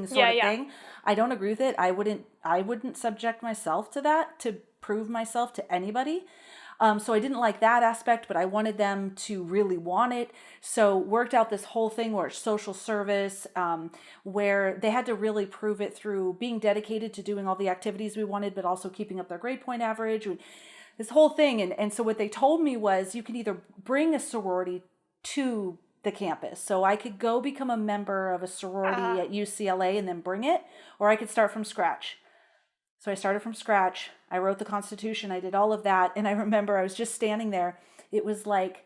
sort of thing. I don't agree with it. I wouldn't subject myself to that to prove myself to anybody. So I didn't like that aspect, but I wanted them to really want it. So worked out this whole thing where it's social service, where they had to really prove it through being dedicated to doing all the activities we wanted, but also keeping up their grade point average, this whole thing. And so what they told me was you can either bring a sorority to the campus. So I could go become a member of a sorority at UCLA and then bring it, or I could start from scratch. So I started from scratch. I wrote the Constitution. I did all of that. And I remember I was just standing there. It was like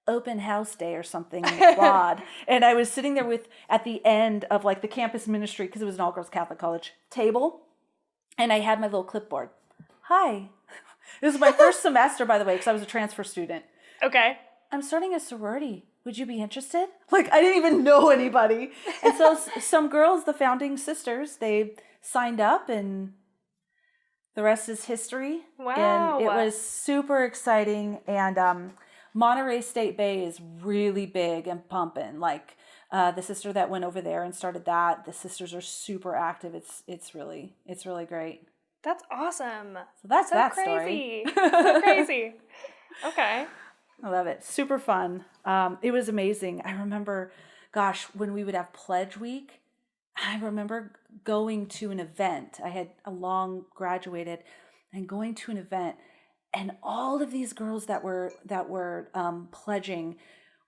open house day or something odd. And I was sitting there at the end of like the campus ministry, because it was an all-girls Catholic college, table. And I had my little clipboard. Hi. This was my first semester, by the way, because I was a transfer student. Okay. I'm starting a sorority. Would you be interested? Like, I didn't even know anybody. And so some girls, the founding sisters, they signed up, and the rest is history. Wow. And it was super exciting. And Monterey State Bay is really big and pumping. Like the sister that went over there and started that, the sisters are super active. It's really great. That's awesome. So that's so that crazy. story. So crazy. Okay. I love it. Super fun. It was amazing. I remember, gosh, when we would have pledge week, I remember going to an event. I had long graduated and going to an event, and all of these girls that were pledging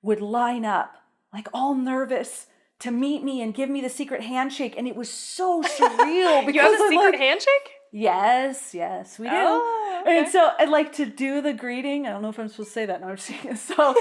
would line up, like all nervous, to meet me and give me the secret handshake. And it was so surreal. Because you have a secret handshake? Yes, we do. Oh, okay. And so, and like to do the greeting, I don't know if I'm supposed to say that. No, I'm just kidding. So,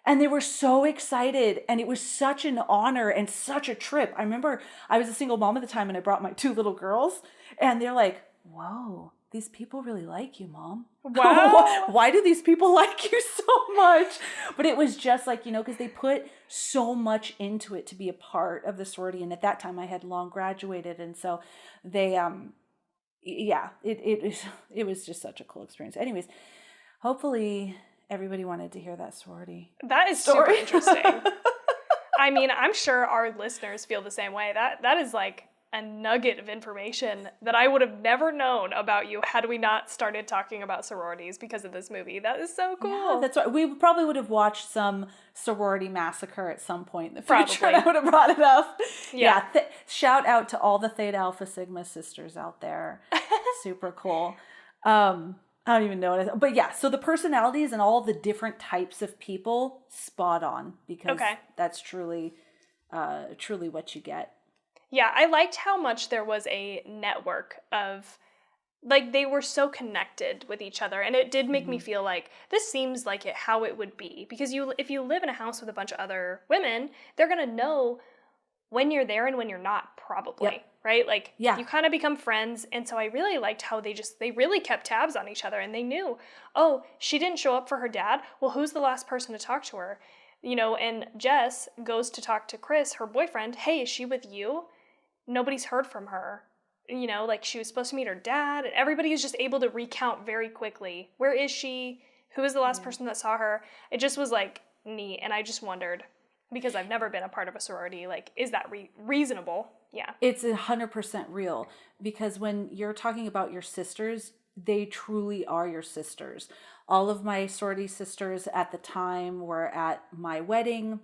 and they were so excited, and it was such an honor and such a trip. I remember I was a single mom at the time, and I brought my two little girls, and they're like, whoa, these people really like you, Mom. Wow. Why do these people like you so much? But it was just like, because they put so much into it to be a part of the sorority. And at that time I had long graduated. And so they, it was just such a cool experience. Anyways, hopefully everybody wanted to hear that sorority. That is super interesting. I mean, I'm sure our listeners feel the same way. That is like a nugget of information that I would have never known about you had we not started talking about sororities because of this movie. That is so cool. Yeah, that's right. We probably would have watched some sorority massacre at some point in the future. And I would have brought it up. Yeah. Shout out to all the Theta Alpha Sigma sisters out there. Super cool. I don't even know what but yeah, so the personalities and all the different types of people, spot on, because that's truly what you get. Yeah, I liked how much there was a network of, like, they were so connected with each other, and it did make me feel like this seems like how it would be, because if you live in a house with a bunch of other women, they're gonna know when you're there and when you're not, probably, right? Like, you kind of become friends, and so I really liked how they really kept tabs on each other, and they knew, oh, she didn't show up for her dad, well, who's the last person to talk to her? And Jess goes to talk to Chris, her boyfriend, hey, is she with you? Nobody's heard from her. Like, she was supposed to meet her dad. Everybody is just able to recount very quickly. Where is she? Who is the last person that saw her? It just was, like, neat. And I just wondered, because I've never been a part of a sorority, like, is that reasonable? Yeah. It's 100% real. Because when you're talking about your sisters, they truly are your sisters. All of my sorority sisters at the time were at my wedding.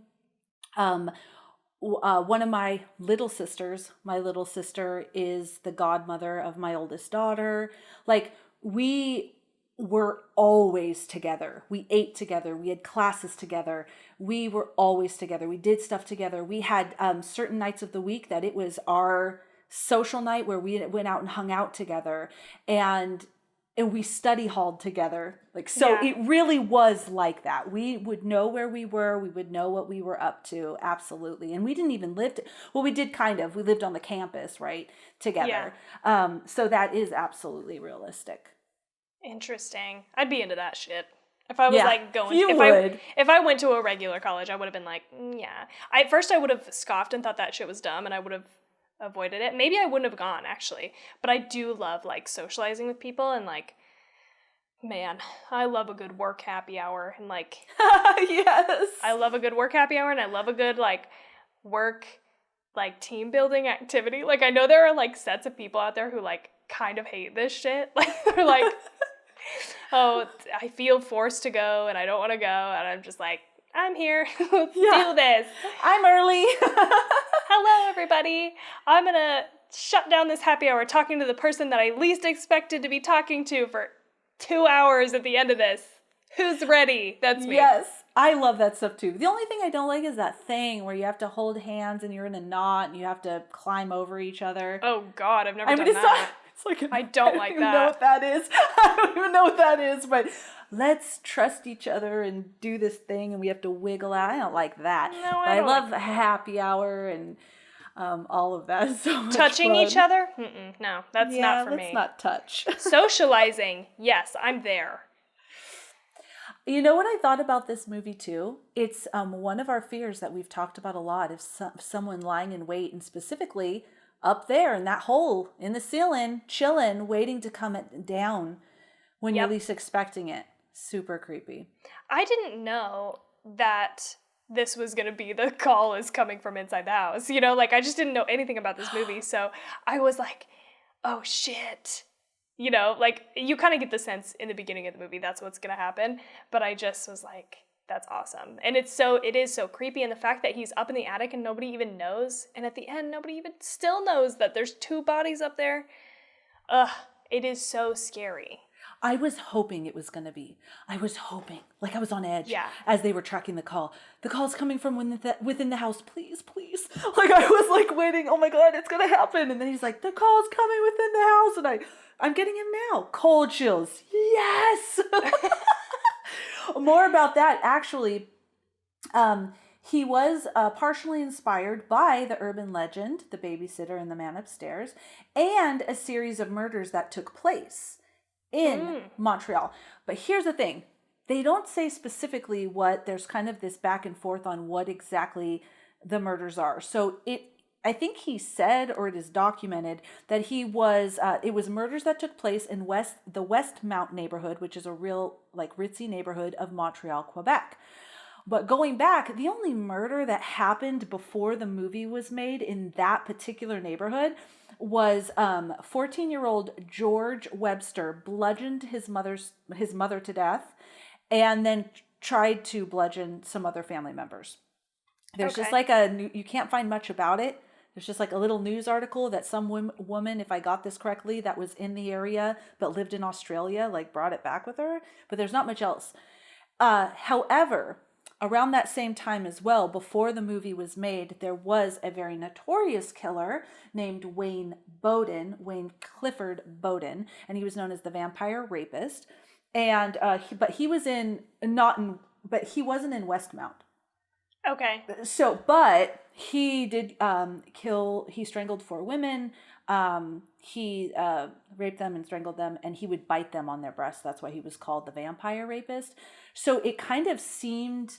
One of my little sister is the godmother of my oldest daughter. Like, we were always together. We ate together. We had classes together. We were always together. We did stuff together. We had certain nights of the week that it was our social night where we went out and hung out together. And we study halled together. Like, so it really was like that. We would know where we were. We would know what we were up to. Absolutely. And we didn't even live, we did kind of, we lived on the campus, right? Together. Yeah. So that is absolutely realistic. Interesting. I'd be into that shit. If I was if I went to a regular college, I would have been like, yeah. At first I would have scoffed and thought that shit was dumb, and I would have avoided it. Maybe I wouldn't have gone, actually. But I do love, like, socializing with people, and, like, man, I love a good work happy hour, and, like, yes, I love a good work happy hour, and I love a good, like, work, like, team building activity. Like, I know there are, like, sets of people out there who, like, kind of hate this shit. Like, they're like, oh, I feel forced to go, and I don't want to go, and I'm just like, I'm here. Let's do this. I'm early. Hello, everybody. I'm going to shut down this happy hour talking to the person that I least expected to be talking to for 2 hours at the end of this. Who's ready? That's me. Yes. I love that stuff too. The only thing I don't like is that thing where you have to hold hands and you're in a knot and you have to climb over each other. Oh, God. I've never done that. I don't like that. I don't even know what that is. I don't even know what that is, but let's trust each other and do this thing and we have to wiggle out. I don't like that. No, I love like happy hour and all of that. So much touching fun. each other? No, that's not for me. Let's not touch. Socializing. Yes, I'm there. You know what I thought about this movie too? It's one of our fears that we've talked about a lot of someone lying in wait, and specifically up there in that hole in the ceiling, chilling, waiting to come down when you're least expecting it. Super creepy. I didn't know that this was going to be the call is coming from inside the house. Like, I just didn't know anything about this movie. So I was like, oh, shit. Like, you kind of get the sense in the beginning of the movie that's what's going to happen. But I just was like, that's awesome. And it is so creepy. And the fact that he's up in the attic and nobody even knows. And at the end, nobody even still knows that there's 2 bodies up there. It is so scary. I was hoping it was going to be. I was hoping. Like, I was on edge as they were tracking the call. The call's coming from within the house. Please, please. Like, I was, like, waiting. Oh, my God, it's going to happen. And then he's like, the call's coming within the house. And I'm getting him now. Cold chills. Yes. More about that, actually. He was partially inspired by the urban legend, The Babysitter and the Man Upstairs, and a series of murders that took place in Montreal. But here's the thing. They don't say specifically there's kind of this back and forth on what exactly the murders are. So I think he said, or it is documented, that it was murders that took place in the Westmount neighborhood, which is a real like ritzy neighborhood of Montreal, Quebec. But going back, the only murder that happened before the movie was made in that particular neighborhood was 14-year-old George Webster bludgeoned his mother to death and then tried to bludgeon some other family members. There's just like you can't find much about it. There's just like a little news article that some woman, if I got this correctly, that was in the area but lived in Australia, like brought it back with her. But there's not much else. However, around that same time as well, before the movie was made, there was a very notorious killer named Wayne Clifford Bowden, and he was known as the vampire rapist. And he wasn't in Westmount. Okay. So, but he did he strangled 4 women. He raped them and strangled them, and he would bite them on their breasts. That's why he was called the vampire rapist. So it kind of seemed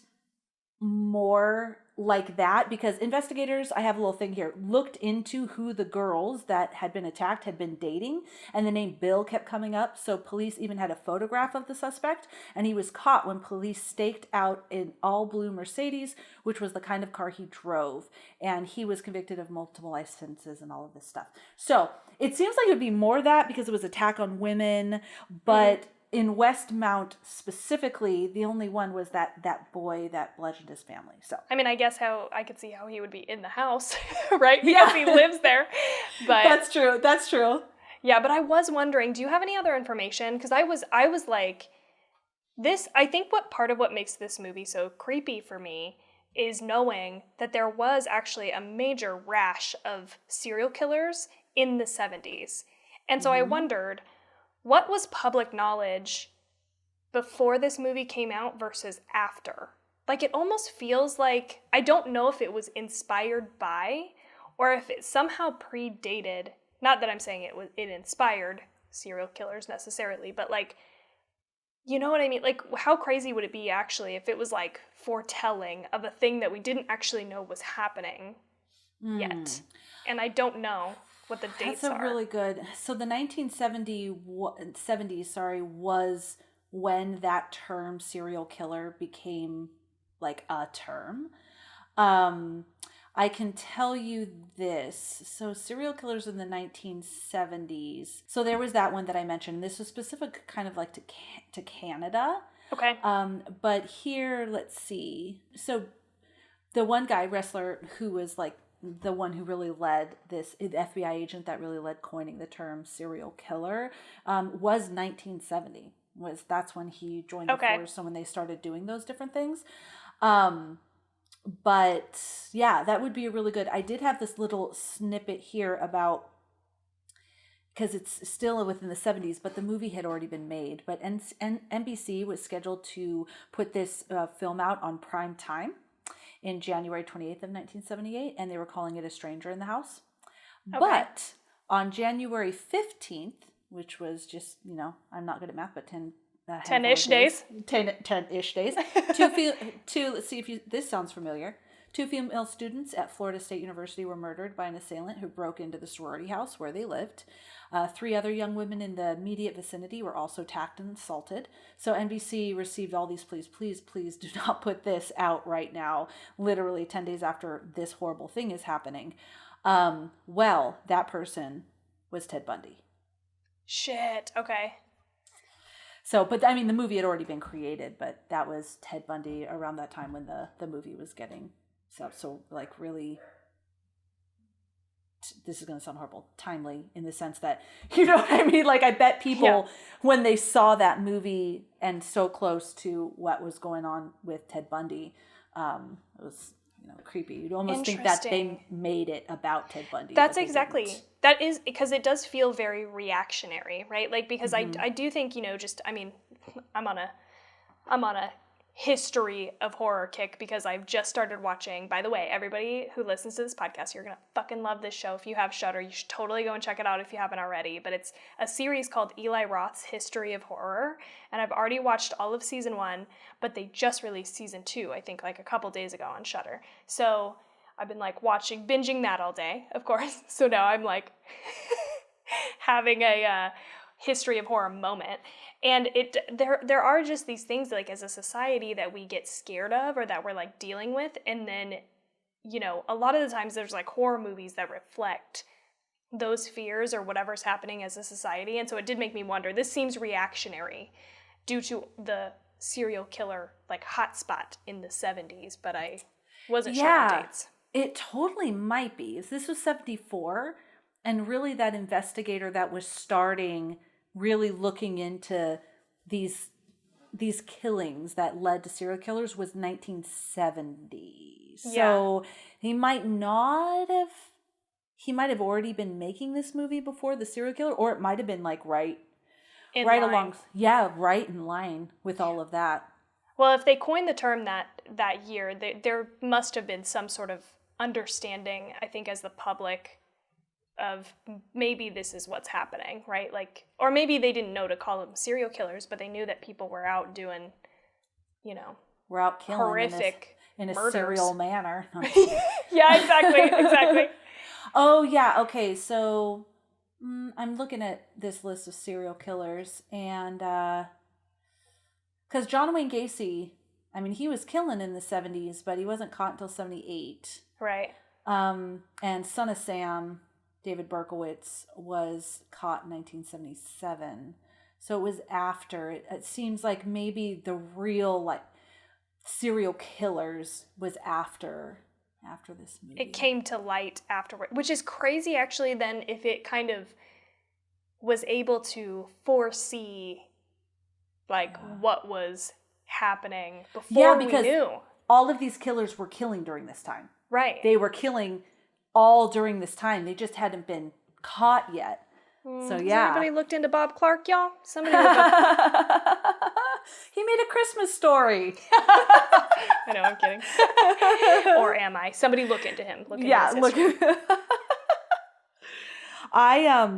more like that because investigators, I have a little thing here, looked into who the girls that had been attacked had been dating, and the name Bill kept coming up. So police even had a photograph of the suspect, and he was caught when police staked out an all blue Mercedes, which was the kind of car he drove, and he was convicted of multiple licenses and all of this stuff. So it seems like it would be more that because it was attack on women, but in Westmount specifically, the only one was that boy that bludgeoned his family. So I mean, I guess I could see how he would be in the house, right? Because he lives there. But That's true. Yeah, but I was wondering, do you have any other information? Because I was like, this. I think part of what makes this movie so creepy for me is knowing that there was actually a major rash of serial killers in the 70s, and so I wondered, what was public knowledge before this movie came out versus after? Like, it almost feels like, I don't know if it was inspired by, or if it somehow predated, not that I'm saying it inspired serial killers necessarily, but like, you know what I mean? Like, how crazy would it be actually if it was like foretelling of a thing that we didn't actually know was happening yet? And I don't know what the dates are. That's a really good. So the 1970s, was when that term serial killer became like a term. I can tell you this. So serial killers in the 1970s. So there was that one that I mentioned. This was specific kind of like to Canada. Okay. But here, let's see. So the one guy, wrestler, who was like the one who really led this, the FBI agent that really led coining the term serial killer, was 1970. That's when he joined the force. So when they started doing those different things. But yeah, that would be really good. I did have this little snippet here about, because it's still within the 70s, but the movie had already been made. But NBC was scheduled to put this film out on prime time in January 28th of 1978, and they were calling it A Stranger in the House. Okay. But on January 15th, which was just, I'm not good at math, but 10-ish days. 10-ish days. Let's see if this sounds familiar. 2 female students at Florida State University were murdered by an assailant who broke into the sorority house where they lived. 3 other young women in the immediate vicinity were also attacked and assaulted. So NBC received all these pleas. Please do not put this out right now, literally 10 days after this horrible thing is happening. Well, that person was Ted Bundy. Shit, okay. So, but I mean, the movie had already been created, but that was Ted Bundy around that time when the movie was getting set. So like really, this is going to sound horrible, timely in the sense that, you know what I mean? Like, I bet people, when they saw that movie and so close to what was going on with Ted Bundy, it was, creepy. You'd almost think that they made it about Ted Bundy. That's exactly. That is, because it does feel very reactionary, right? Like, because I do think, I'm on a history of horror kick because I've just started watching. By the way, everybody who listens to this podcast, you're going to fucking love this show. If you have Shudder, you should totally go and check it out if you haven't already. But it's a series called Eli Roth's History of Horror. And I've already watched all of season 1, but they just released season 2, I think like a couple days ago on Shudder. So I've been like binging that all day, of course. So now I'm like having a history of horror moment. And there are just these things like as a society that we get scared of or that we're like dealing with. And then, you know, a lot of the times there's like horror movies that reflect those fears or whatever's happening as a society. And so it did make me wonder, this seems reactionary due to the serial killer like hotspot in the 70s, but I wasn't sure on dates. It totally might be. This was 74, and really that investigator that was starting really looking into these killings that led to serial killers was 1970. So he might have already been making this movie before the serial killer, or it might have been like right in line with all of that. Well, if they coined the term that year, there must have been some sort of understanding, I think, as the public of maybe this is what's happening, right? Like, or maybe they didn't know to call them serial killers, but they knew that people were out doing, you know, we're out killing horrific in a murders. serial manner. Yeah, exactly. Oh yeah, okay. So I'm looking at this list of serial killers, and because John Wayne Gacy, I mean, he was killing in the 70s, but he wasn't caught until 78. Right. And Son of Sam, David Berkowitz, was caught in 1977. So it was after. It seems like maybe the real like serial killers was after this movie. It came to light afterward, which is crazy actually then if it kind of was able to foresee like what was happening before we knew. All of these killers were killing during this time. Right. They were killing all during this time. They just hadn't been caught yet. So Has anybody looked into Bob Clark, y'all? Somebody look up. He made a Christmas Story. I know, I'm kidding. Or am I? Somebody look into him. Look into his history. I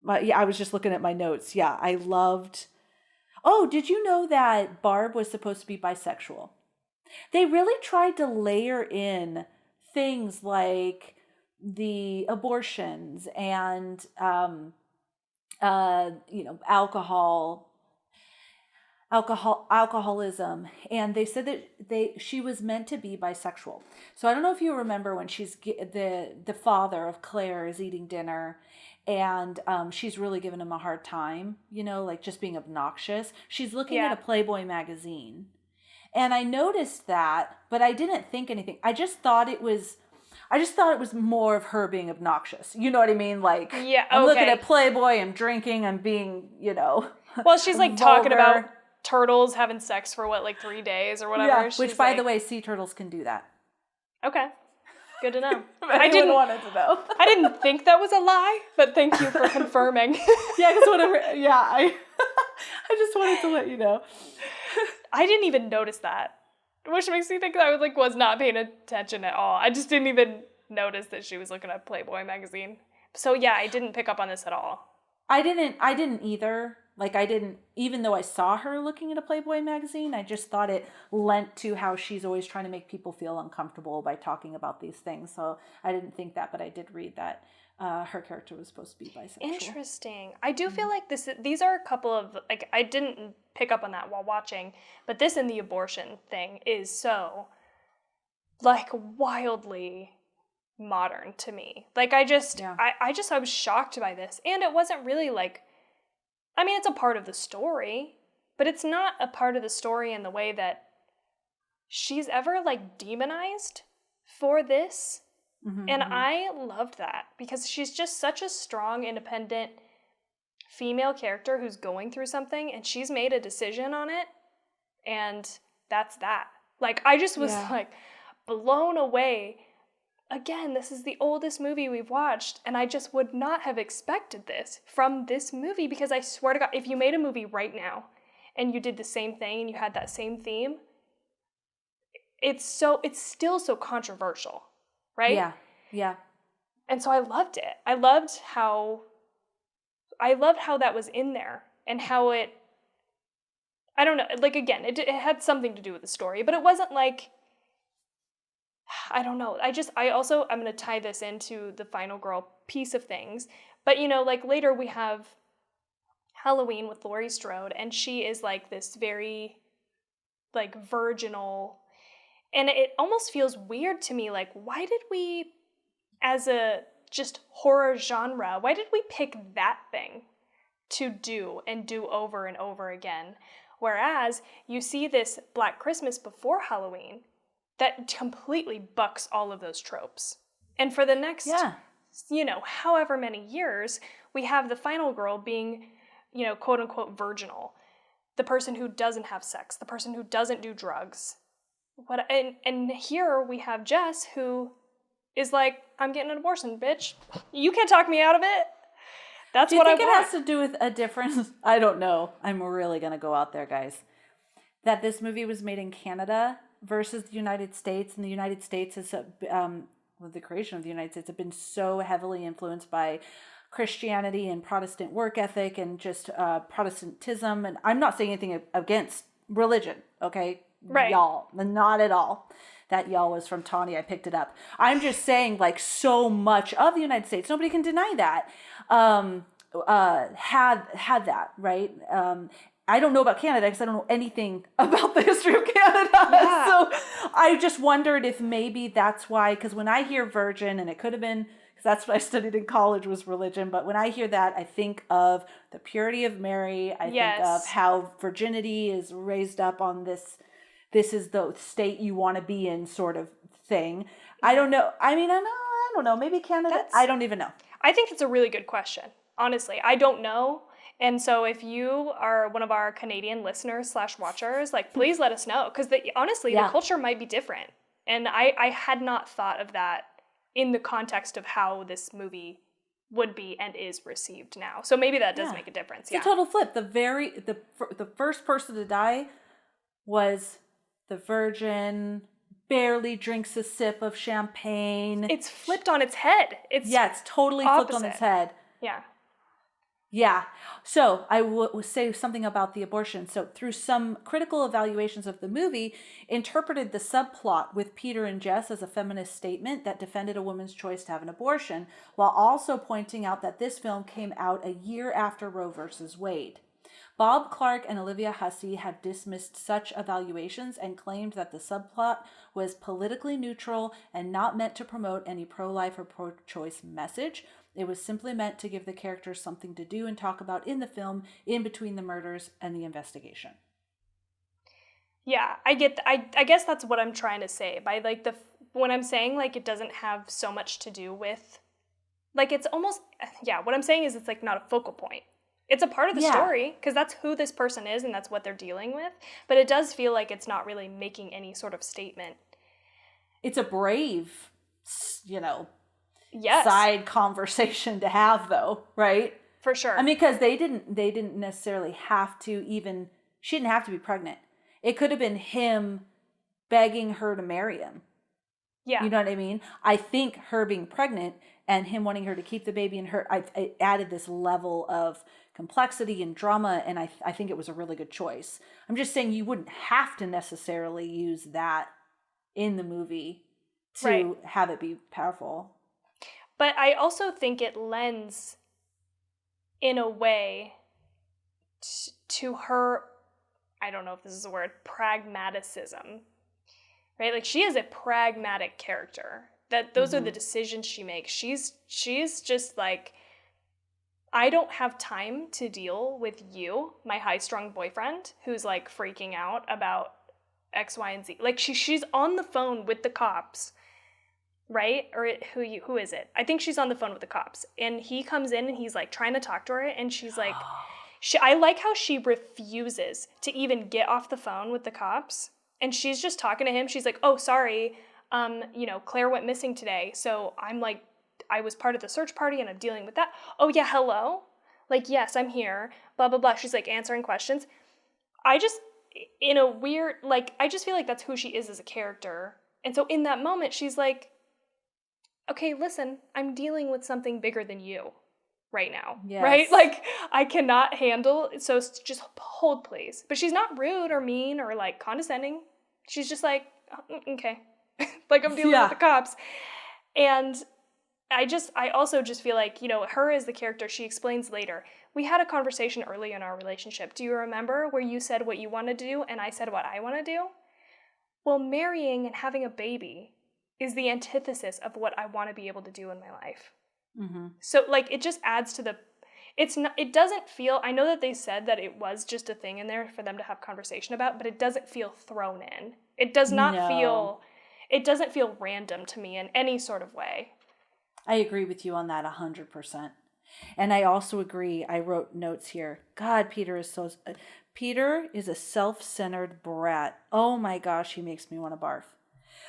was just looking at my notes. Yeah, I loved. Oh, did you know that Barb was supposed to be bisexual? They really tried to layer in things like the abortions and alcoholism, and they said that she was meant to be bisexual. So I don't know if you remember when she's the father of Claire is eating dinner, and she's really giving him a hard time, you know, like just being obnoxious. She's looking at a Playboy magazine. And I noticed that, but I didn't think anything. I just thought it was more of her being obnoxious. You know what I mean? Like, I'm looking at Playboy, I'm drinking, I'm being, you know. Well, she's like talking about turtles having sex for like 3 days or whatever. Yeah, which by the way, sea turtles can do that. Okay. Good to know. I didn't want to know. I didn't think that was a lie, but thank you for confirming. Yeah, because whatever. Yeah, I just wanted to let you know. I didn't even notice that, which makes me think that I was not paying attention at all. I just didn't even notice that she was looking at Playboy magazine. So yeah, I didn't pick up on this at all. I didn't either. Like even though I saw her looking at a Playboy magazine, I just thought it lent to how she's always trying to make people feel uncomfortable by talking about these things. So I didn't think that, but I did read that her character was supposed to be bisexual. Interesting. I do feel like these are a couple of, like, I didn't pick up on that while watching, but this and the abortion thing is so, like, wildly modern to me. Like, I was shocked by this. And it wasn't really like, I mean, it's a part of the story, but it's not a part of the story in the way that she's ever, like, demonized for this. Mm-hmm, and I loved that because she's just such a strong, independent female character who's going through something, and she's made a decision on it, and that's that. Like, I just was, like, blown away. Again, this is the oldest movie we've watched, and I just would not have expected this from this movie, because I swear to God, if you made a movie right now and you did the same thing and you had that same theme, it's still so controversial, right? Yeah. Yeah. And so I loved it. I loved how that was in there, and how it, I don't know, like, again, it had something to do with the story, but it wasn't like, I don't know. I'm going to tie this into the final girl piece of things. But, like, later we have Halloween with Laurie Strode, and she is like this very, like, virginal, and it almost feels weird to me, like, why did we, as a just horror genre, why did we pick that thing to do over and over again? Whereas you see this Black Christmas before Halloween that completely bucks all of those tropes. And for the next, however many years, we have the final girl being, quote unquote virginal, the person who doesn't have sex, the person who doesn't do drugs. And here we have Jess, who is like, I'm getting an abortion, bitch. You can't talk me out of it. That's what I want. Do you think it has to do with a difference? I don't know. I'm really going to go out there, guys. That this movie was made in Canada versus the United States. And the United States is, with the creation of the United States, have been so heavily influenced by Christianity and Protestant work ethic and just Protestantism. And I'm not saying anything against religion, okay? Right. Y'all, not at all. That y'all was from Tawny. I picked it up. I'm just saying, like, so much of the United States, nobody can deny that, had that, right? I don't know about Canada because I don't know anything about the history of Canada. Yeah. So I just wondered if maybe that's why, because when I hear virgin, and it could have been, because that's what I studied in college was religion, but when I hear that, I think of the purity of Mary. I think of how virginity is raised up on this is the state you want to be in sort of thing. I don't know. I mean, I don't know. Maybe Canada. I don't even know. I think it's a really good question. Honestly, I don't know. And so if you are one of our Canadian listeners / watchers, like, please let us know. Because honestly, the culture might be different. And I had not thought of that in the context of how this movie would be and is received now. So maybe that does make a difference. It's a total flip. The first person to die was the virgin, barely drinks a sip of champagne. It's flipped on its head. It's totally flipped on its head. Yeah. Yeah. So I will say something about the abortion. So through some critical evaluations of the movie, interpreted the subplot with Peter and Jess as a feminist statement that defended a woman's choice to have an abortion, while also pointing out that this film came out a year after Roe versus Wade. Bob Clark and Olivia Hussey have dismissed such evaluations and claimed that the subplot was politically neutral and not meant to promote any pro-life or pro-choice message. It was simply meant to give the characters something to do and talk about in the film in between the murders and the investigation. Yeah, I get. I guess that's what I'm trying to say by, like, when I'm saying, like, it doesn't have so much to do with, like, it's almost, what I'm saying is it's, like, not a focal point. It's a part of the story, because that's who this person is and that's what they're dealing with. But it does feel like it's not really making any sort of statement. It's a brave, side conversation to have, though, right? For sure. I mean, because they didn't necessarily have to even, she didn't have to be pregnant. It could have been him begging her to marry him. Yeah. You know what I mean? I think her being pregnant and him wanting her to keep the baby in her, I added this level of complexity and drama, and I think it was a really good choice. I'm just saying you wouldn't have to necessarily use that in the movie to have it be powerful. But I also think it lends, in a way, to her, I don't know if this is a word, pragmaticism. Right? Like, she is a pragmatic character. That those are the decisions she makes. She's just like, I don't have time to deal with you, my high-strung boyfriend, who's, like, freaking out about X, Y, and Z. Like, she's on the phone with the cops, right? Or who is it? I think she's on the phone with the cops. And he comes in and he's, like, trying to talk to her, and she's like, I like how she refuses to even get off the phone with the cops. And she's just talking to him. She's like, oh, sorry, Claire went missing today. So I'm like, I was part of the search party and I'm dealing with that. Oh, yeah, hello? Like, yes, I'm here, blah, blah, blah. She's, like, answering questions. I just, in a weird, like, I just feel like that's who she is as a character. And so in that moment, she's like, okay, listen, I'm dealing with something bigger than you right now, right? Like, I cannot handle, so just hold, please. But she's not rude or mean or, like, condescending. She's just like, oh, okay. Like, I'm dealing with the cops. And I also just feel like, you know, her as the character, she explains later, we had a conversation early in our relationship. Do you remember where you said what you wanted to do and I said what I want to do? Well, marrying and having a baby is the antithesis of what I want to be able to do in my life. Mm-hmm. So, like, it just adds to the, it's not, it doesn't feel, I know that they said that it was just a thing in there for them to have conversation about, but it doesn't feel thrown in. It does not feel, it doesn't feel random to me in any sort of way. I agree with you on that 100%. And I also agree, I wrote notes here. God, Peter is a self-centered brat. Oh my gosh, he makes me want to barf.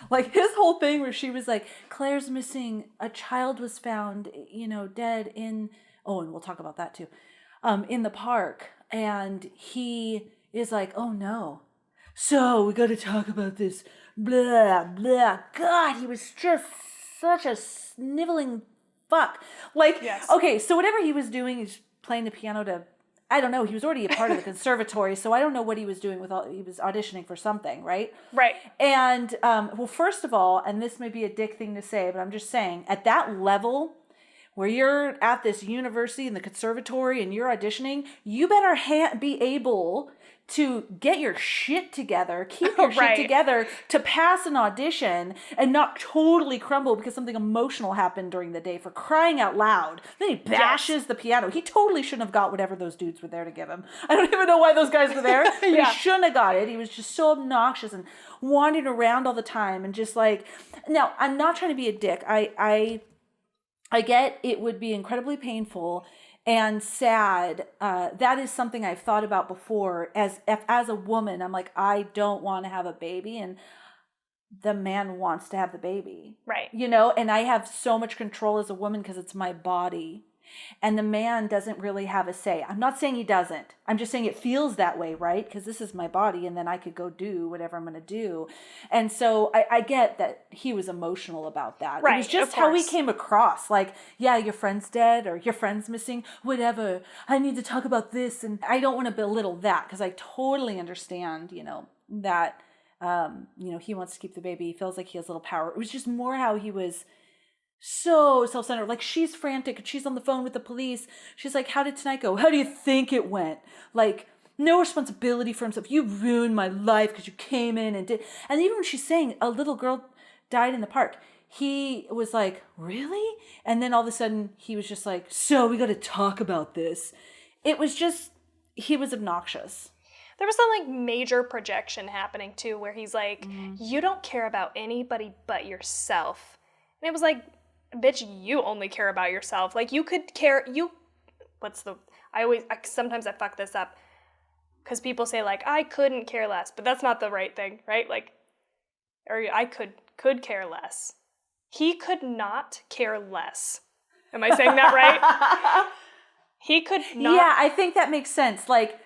Like his whole thing where she was like, Claire's missing, a child was found, you know, dead in, and we'll talk about that too, in the park. And he is like, oh no. So we got to talk about this, blah, blah. God, he was just such a sniveling fuck. Like, okay, so whatever he was doing, he's playing the piano to, I don't know, he was already a part of the conservatory, so I don't know what he was doing he was auditioning for something, right? Right. And, well, first of all, and this may be a dick thing to say, but I'm just saying, at that level, where you're at this university in the conservatory and you're auditioning, you better be able to get your shit together, keep your shit together to pass an audition and not totally crumble because something emotional happened during the day, for crying out loud. Then he bashes the piano. He totally shouldn't have got whatever those dudes were there to give him. I don't even know why those guys were there, but he shouldn't have got it. He was just so obnoxious and wandering around all the time and just like, now, I'm not trying to be a dick. I get it would be incredibly painful and sad. That is something I've thought about before. As a woman, I'm like, I don't want to have a baby, and the man wants to have the baby. Right. You know, and I have so much control as a woman because it's my body. And the man doesn't really have a say. I'm not saying he doesn't. I'm just saying it feels that way, right? Because this is my body, and then I could go do whatever I'm going to do. And so I get that he was emotional about that. Right, it was just how he came across. Like, yeah, your friend's dead or your friend's missing, whatever. I need to talk about this. And I don't want to belittle that because I totally understand, you know, that, you know, he wants to keep the baby. He feels like he has a little power. It was just more how he was so self-centered. Like, she's frantic and she's on the phone with the police. She's like, how did tonight go? How do you think it went? Like, no responsibility for himself. You ruined my life because you came in and did. And even when she's saying a little girl died in the park, he was like, really? And then all of a sudden he was just like, so we got to talk about this. It was just, he was obnoxious. There was some like major projection happening too, where he's like, you don't care about anybody but yourself. And it was like, bitch, you only care about yourself. Like, you could care, sometimes I fuck this up, because people say, like, I couldn't care less, but that's not the right thing, right? Like, or I could care less. He could not care less. Am I saying that right? He could not. Yeah, I think that makes sense. Like,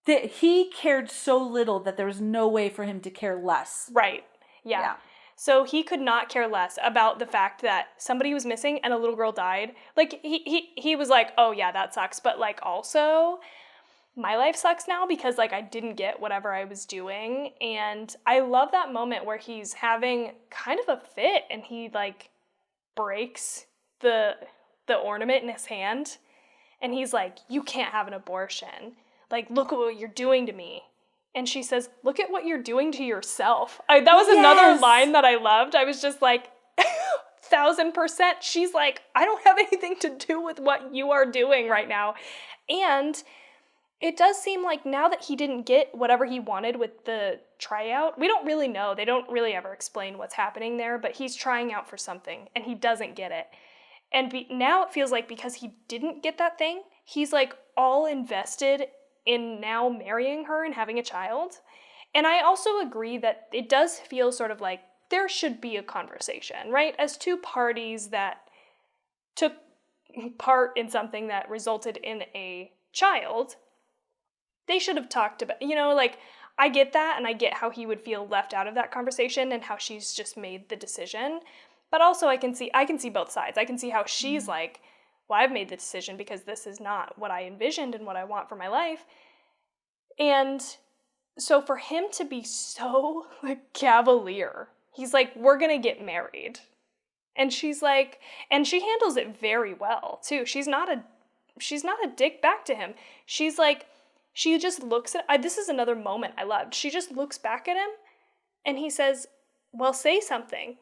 that he cared so little that there was no way for him to care less. Right, yeah. So he could not care less about the fact that somebody was missing and a little girl died. Like, he was like, oh yeah, that sucks. But like, also, my life sucks now because like I didn't get whatever I was doing. And I love that moment where he's having kind of a fit and he like breaks the ornament in his hand. And he's like, you can't have an abortion. Like, look at what you're doing to me. And she says, look at what you're doing to yourself. That was another line that I loved. I was just like, 1000%. She's like, I don't have anything to do with what you are doing right now. And it does seem like now that he didn't get whatever he wanted with the tryout, we don't really know. They don't really ever explain what's happening there, but he's trying out for something and he doesn't get it. And now it feels like because he didn't get that thing, he's like all invested in now marrying her and having a child. And I also agree that it does feel sort of like there should be a conversation, right? As two parties that took part in something that resulted in a child, they should have talked about, like, I get that, and I get how he would feel left out of that conversation and how she's just made the decision. But also I can see both sides. I can see how she's like, well, I've made the decision because this is not what I envisioned and what I want for my life. And so for him to be so like cavalier, he's like, we're going to get married. And she's like, and she handles it very well too. She's not a dick back to him. She's like, she just looks at, this is another moment I loved. She just looks back at him and he says, well, say something.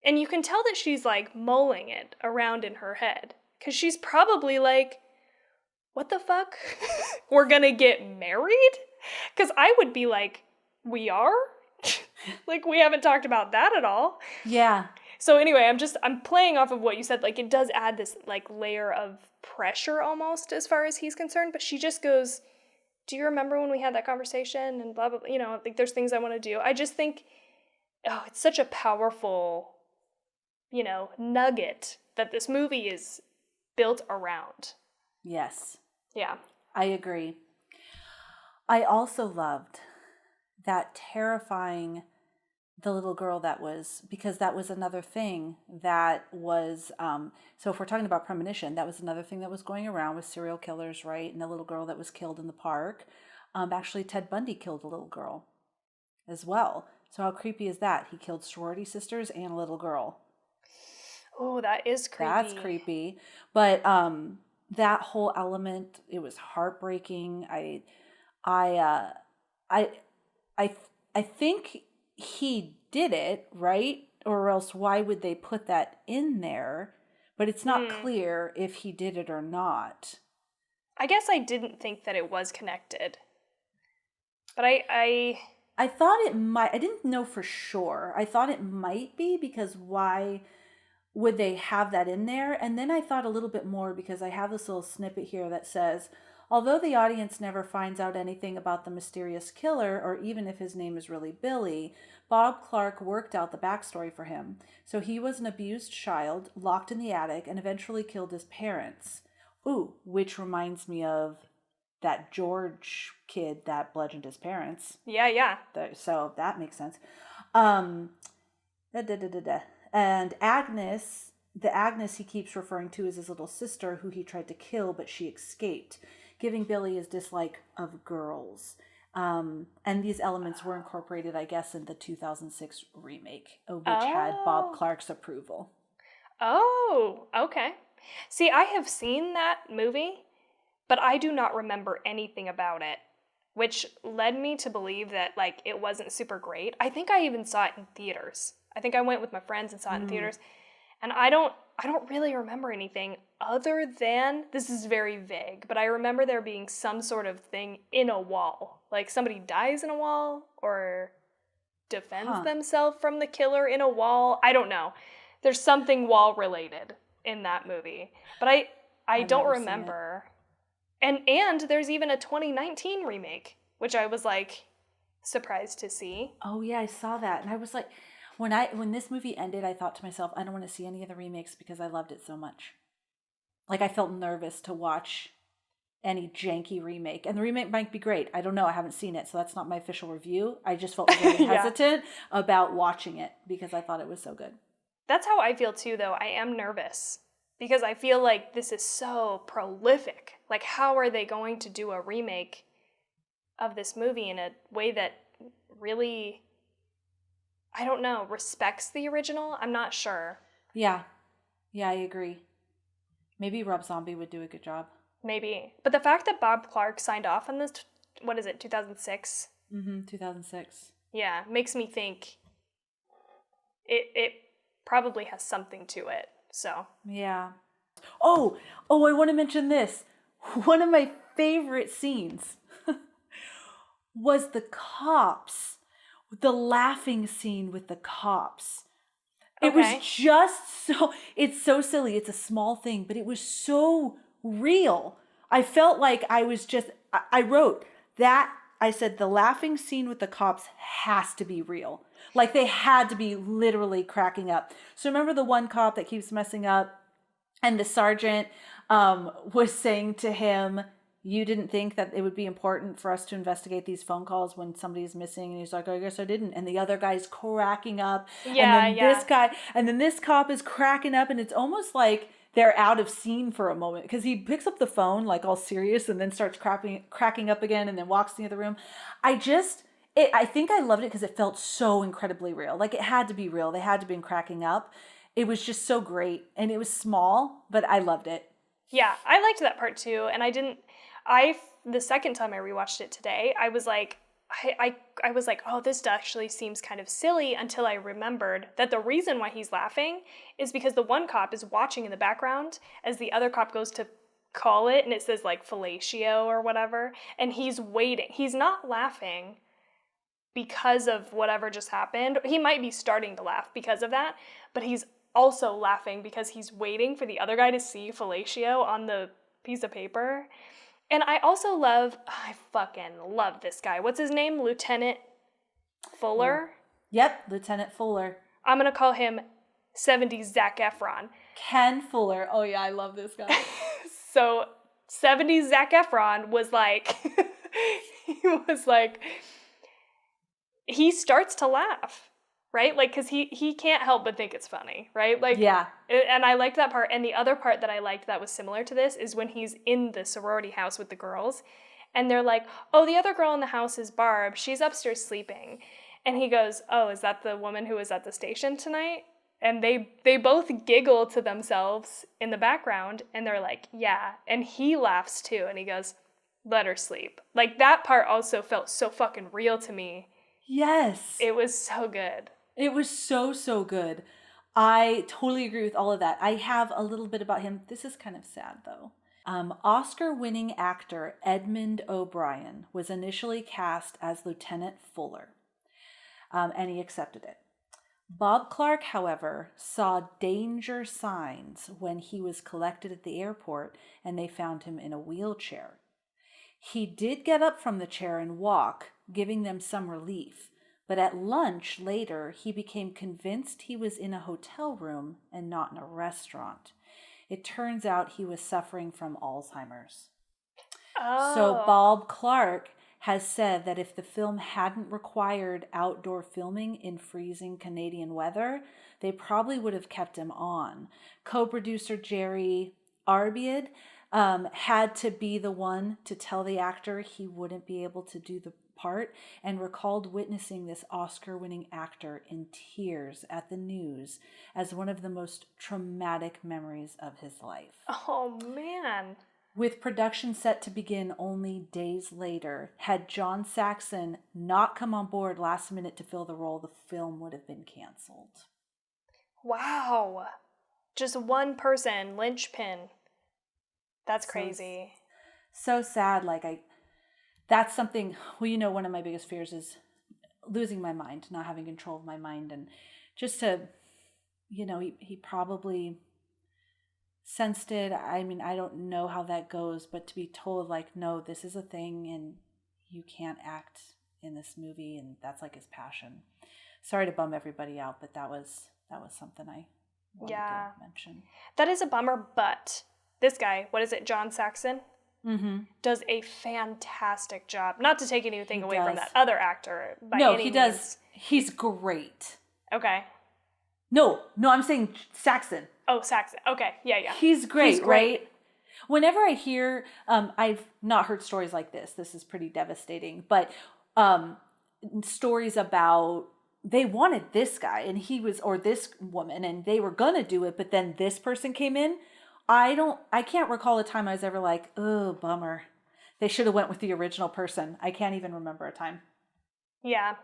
And you can tell that she's like mulling it around in her head. Cause she's probably like, what the fuck? We're gonna get married? Cause I would be like, we are? Like, we haven't talked about that at all. Yeah. So anyway, I'm playing off of what you said. Like, it does add this like layer of pressure almost as far as he's concerned. But she just goes, do you remember when we had that conversation and blah, blah, blah, like there's things I want to do. I just think, it's such a powerful, nugget that this movie is built around. Yes. Yeah. I agree. I also loved that terrifying the little girl because that was another thing that was, so if we're talking about premonition, that was another thing that was going around with serial killers, right? And the little girl that was killed in the park. Actually, Ted Bundy killed a little girl as well. So how creepy is that? He killed sorority sisters and a little girl. Oh, that is creepy. That's creepy. But that whole element, it was heartbreaking. I think he did it, right? Or else why would they put that in there? But it's not clear if he did it or not. I guess I didn't think that it was connected. But I thought it might. I didn't know for sure. I thought it might be because why would they have that in there? And then I thought a little bit more because I have this little snippet here that says, although the audience never finds out anything about the mysterious killer, or even if his name is really Billy, Bob Clark worked out the backstory for him. So he was an abused child, locked in the attic, and eventually killed his parents. Ooh, which reminds me of that George kid that bludgeoned his parents. Yeah. So that makes sense. And Agnes, the Agnes he keeps referring to is his little sister who he tried to kill, but she escaped, giving Billy his dislike of girls. And these elements were incorporated, I guess, in the 2006 remake, which had Bob Clark's approval. Oh, okay. See, I have seen that movie, but I do not remember anything about it, which led me to believe that, like, it wasn't super great. I think I even saw it in theaters. I think I went with my friends and saw it in theaters. And I don't really remember anything other than, this is very vague, but I remember there being some sort of thing in a wall. Like somebody dies in a wall or defends themselves from the killer in a wall. I don't know. There's something wall related in that movie. But I don't remember. And there's even a 2019 remake, which I was like surprised to see. Oh yeah, I saw that. And I was like, when this movie ended, I thought to myself, I don't want to see any of the remakes because I loved it so much. Like, I felt nervous to watch any janky remake. And the remake might be great. I don't know. I haven't seen it, so that's not my official review. I just felt very hesitant about watching it because I thought it was so good. That's how I feel too, though. I am nervous because I feel like this is so prolific. Like, how are they going to do a remake of this movie in a way that really, I don't know, respects the original? I'm not sure. Yeah, I agree. Maybe Rob Zombie would do a good job. Maybe. But the fact that Bob Clark signed off on this, 2006? 2006. Yeah, makes me think it probably has something to it, so. Yeah. Oh, I want to mention this. One of my favorite scenes was the cops. The laughing scene with the cops. It was just so, it's so silly. It's a small thing, but it was so real. I felt like I was just, I wrote that, I said the laughing scene with the cops has to be real. Like they had to be literally cracking up. So remember the one cop that keeps messing up and the sergeant was saying to him, you didn't think that it would be important for us to investigate these phone calls when somebody is missing. And he's like, I guess I didn't. And the other guy's cracking up. Yeah, and then this cop is cracking up. And it's almost like they're out of scene for a moment because he picks up the phone like all serious and then starts cracking up again and then walks to the other room. I think I loved it because it felt so incredibly real. Like it had to be real. They had to be cracking up. It was just so great. And it was small, but I loved it. Yeah, I liked that part too. And the second time I rewatched it today, I was like, I was like, oh, this actually seems kind of silly until I remembered that the reason why he's laughing is because the one cop is watching in the background as the other cop goes to call it and it says like fellatio or whatever. And he's waiting. He's not laughing because of whatever just happened. He might be starting to laugh because of that, but he's also laughing because he's waiting for the other guy to see fellatio on the piece of paper. And I fucking love this guy. What's his name? Lieutenant Fuller? Yep, Lieutenant Fuller. I'm going to call him 70s Zac Efron. Ken Fuller. Oh yeah, I love this guy. So 70s Zac Efron was like, he starts to laugh, right? Like, because he can't help but think it's funny, right? Like, yeah. And I liked that part. And the other part that I liked that was similar to this is when he's in the sorority house with the girls. And they're like, oh, the other girl in the house is Barb. She's upstairs sleeping. And he goes, oh, is that the woman who was at the station tonight? And they both giggle to themselves in the background. And they're like, yeah. And he laughs too. And he goes, let her sleep. Like, that part also felt so fucking real to me. Yes. It was so good. It was so, so good. I totally agree with all of that. I have a little bit about him. This is kind of sad, though. Oscar-winning actor Edmund O'Brien was initially cast as Lieutenant Fuller, and he accepted it. Bob Clark, however, saw danger signs when he was collected at the airport, and they found him in a wheelchair. He did get up from the chair and walk, giving them some relief. But at lunch later, he became convinced he was in a hotel room and not in a restaurant. It turns out he was suffering from Alzheimer's. Oh. So Bob Clark has said that if the film hadn't required outdoor filming in freezing Canadian weather, they probably would have kept him on. Co-producer Jerry Arbiad had to be the one to tell the actor he wouldn't be able to do the part, and recalled witnessing this Oscar-winning actor in tears at the news as one of the most traumatic memories of his life. Oh, man. With production set to begin only days later, had John Saxon not come on board last minute to fill the role, the film would have been canceled. Wow. Just one person, linchpin. That's crazy. So sad. That's something, well, one of my biggest fears is losing my mind, not having control of my mind. And just to, he probably sensed it. I mean, I don't know how that goes, but to be told no, this is a thing and you can't act in this movie. And that's his passion. Sorry to bum everybody out, but that was something I wanted to mention. That is a bummer, but this guy, what is it, John Saxon? Mm-hmm. Does a fantastic job. Not to take anything away from that other actor. He does. He's great. Okay. No, I'm saying Saxon. Oh, Saxon. Okay, yeah. He's great, right? Whenever I hear, I've not heard stories like this. This is pretty devastating. But stories about they wanted this guy and or this woman and they were gonna do it, but then this person came in. I can't recall a time I was ever like, oh, bummer. They should have went with the original person. I can't even remember a time. Yeah.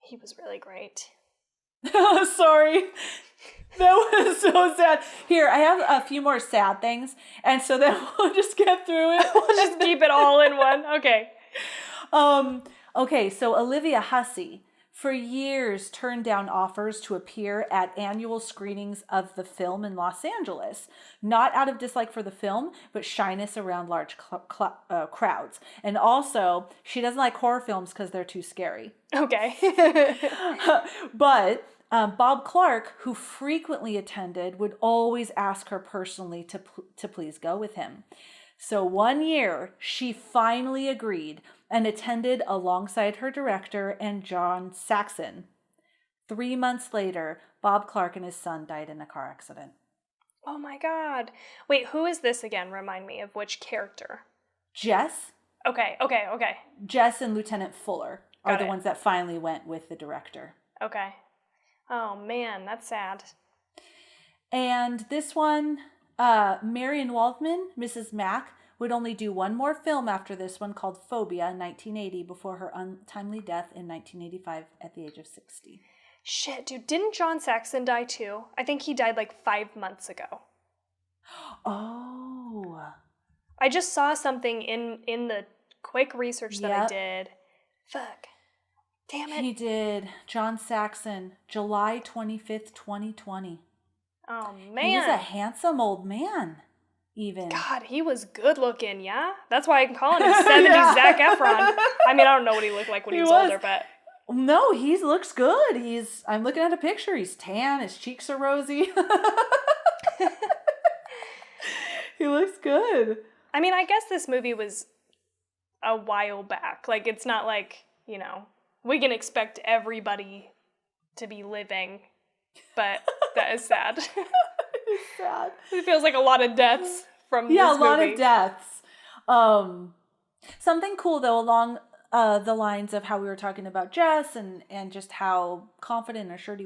He was really great. Sorry. That was so sad. Here, I have a few more sad things, and so then we'll just get through it. We'll just keep it all in one. Okay. Okay, so Olivia Hussey for years turned down offers to appear at annual screenings of the film in Los Angeles, not out of dislike for the film, but shyness around large crowds. And also, she doesn't like horror films because they're too scary. Okay. But Bob Clark, who frequently attended, would always ask her personally to please go with him. So one year, she finally agreed and attended alongside her director and John Saxon. 3 months later, Bob Clark and his son died in a car accident. Oh my God. Wait, who is this again? Remind me of which character. Jess. Okay. Jess and Lieutenant Fuller are Got the it. ones that finally went with the director. Okay. Oh man, that's sad. And this one, Marion Waldman, Mrs. Mack, would only do one more film after this one called Phobia in 1980 before her untimely death in 1985 at the age of 60. Shit, dude, didn't John Saxon die too? I think he died like 5 months ago. Oh. I just saw something in the quick research that I did. Fuck. Damn it. He did. John Saxon, July 25th, 2020. Oh, man. He was a handsome old man, even. God, he was good looking, yeah? That's why I'm calling him 70s Zac Efron. I mean, I don't know what he looked like when he was older, but... No, he looks good. I'm looking at a picture. He's tan. His cheeks are rosy. He looks good. I mean, I guess this movie was a while back. Like, it's not like, we can expect everybody to be living, but that is sad. It's sad. It feels like a lot of deaths from this movie. Yeah, a lot of deaths. Something cool, though, along the lines of how we were talking about Jess and just how confident and assured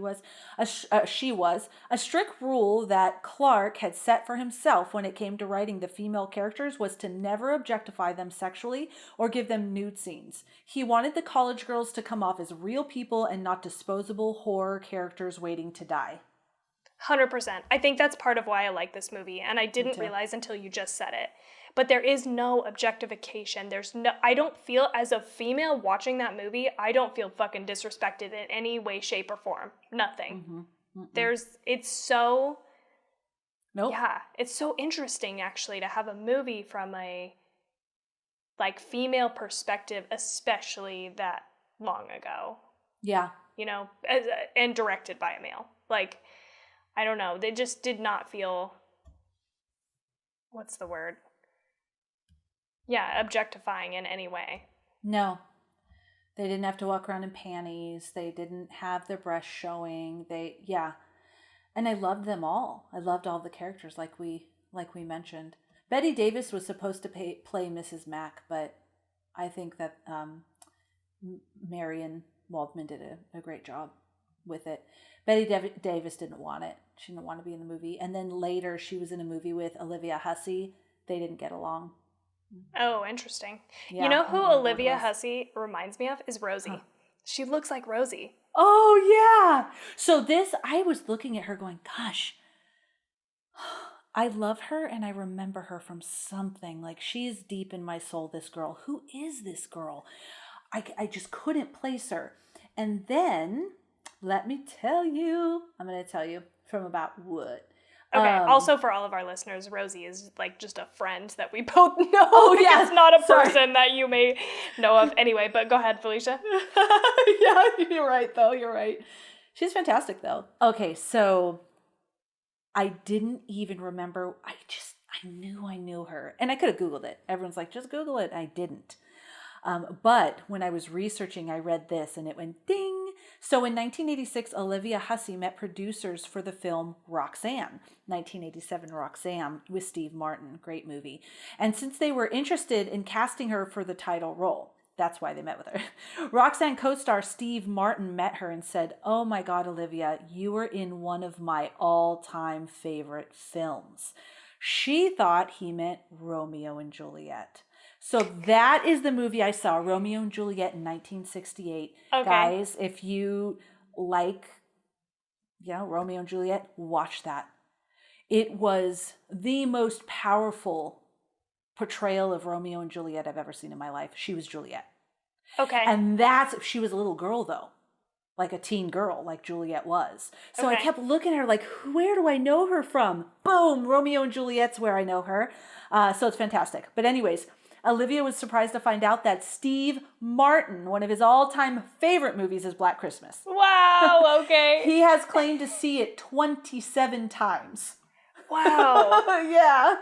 she was. A strict rule that Clark had set for himself when it came to writing the female characters was to never objectify them sexually or give them nude scenes. He wanted the college girls to come off as real people and not disposable horror characters waiting to die. 100%. I think that's part of why I like this movie, and I didn't realize until you just said it. But there is no objectification. I don't feel, as a female watching that movie, I don't feel fucking disrespected in any way, shape, or form. Nothing. It's so... Nope. Yeah, it's so interesting, actually, to have a movie from a, female perspective, especially that long ago. Yeah. And directed by a male. I don't know. They just did not feel... What's the word? Yeah, objectifying in any way. No. They didn't have to walk around in panties. They didn't have their breasts showing. And I loved them all. I loved all the characters like we mentioned. Bette Davis was supposed to play Mrs. Mack, but I think that Marion Waldman did a great job with it. Bette Davis didn't want it. She didn't want to be in the movie. And then later she was in a movie with Olivia Hussey. They didn't get along. Oh, interesting. Yeah, you know who Olivia Hussey reminds me of is Rosie. Huh. She looks like Rosie. Oh, yeah. So I was looking at her going, gosh, I love her and I remember her from something. She is deep in my soul, this girl. Who is this girl? I just couldn't place her. And then, let me tell you, I'm going to tell you from about what? Okay, also for all of our listeners, Rosie is just a friend that we both know. Oh, yeah. It's not a person that you may know of. Anyway, but go ahead, Felicia. Yeah, you're right, though. You're right. She's fantastic, though. Okay, so I didn't even remember. I knew I knew her. And I could have Googled it. Everyone's like, just Google it. I didn't. But when I was researching, I read this and it went ding. So in 1986, Olivia Hussey met producers for the film Roxanne, 1987 Roxanne with Steve Martin. Great movie. And since they were interested in casting her for the title role, that's why they met with her. Roxanne co-star Steve Martin met her and said, "Oh my God, Olivia, you were in one of my all-time favorite films." She thought he meant Romeo and Juliet. So that is the movie I saw, Romeo and Juliet in 1968. Okay. Guys, if you like, Romeo and Juliet, watch that. It was the most powerful portrayal of Romeo and Juliet I've ever seen in my life. She was Juliet. Okay. And she was a little girl though, like a teen girl, like Juliet was. So I kept looking at her like, where do I know her from? Boom, Romeo and Juliet's where I know her. So it's fantastic. But anyways, Olivia was surprised to find out that Steve Martin, one of his all-time favorite movies, is Black Christmas. Wow, okay. He has claimed to see it 27 times. Wow. Yeah.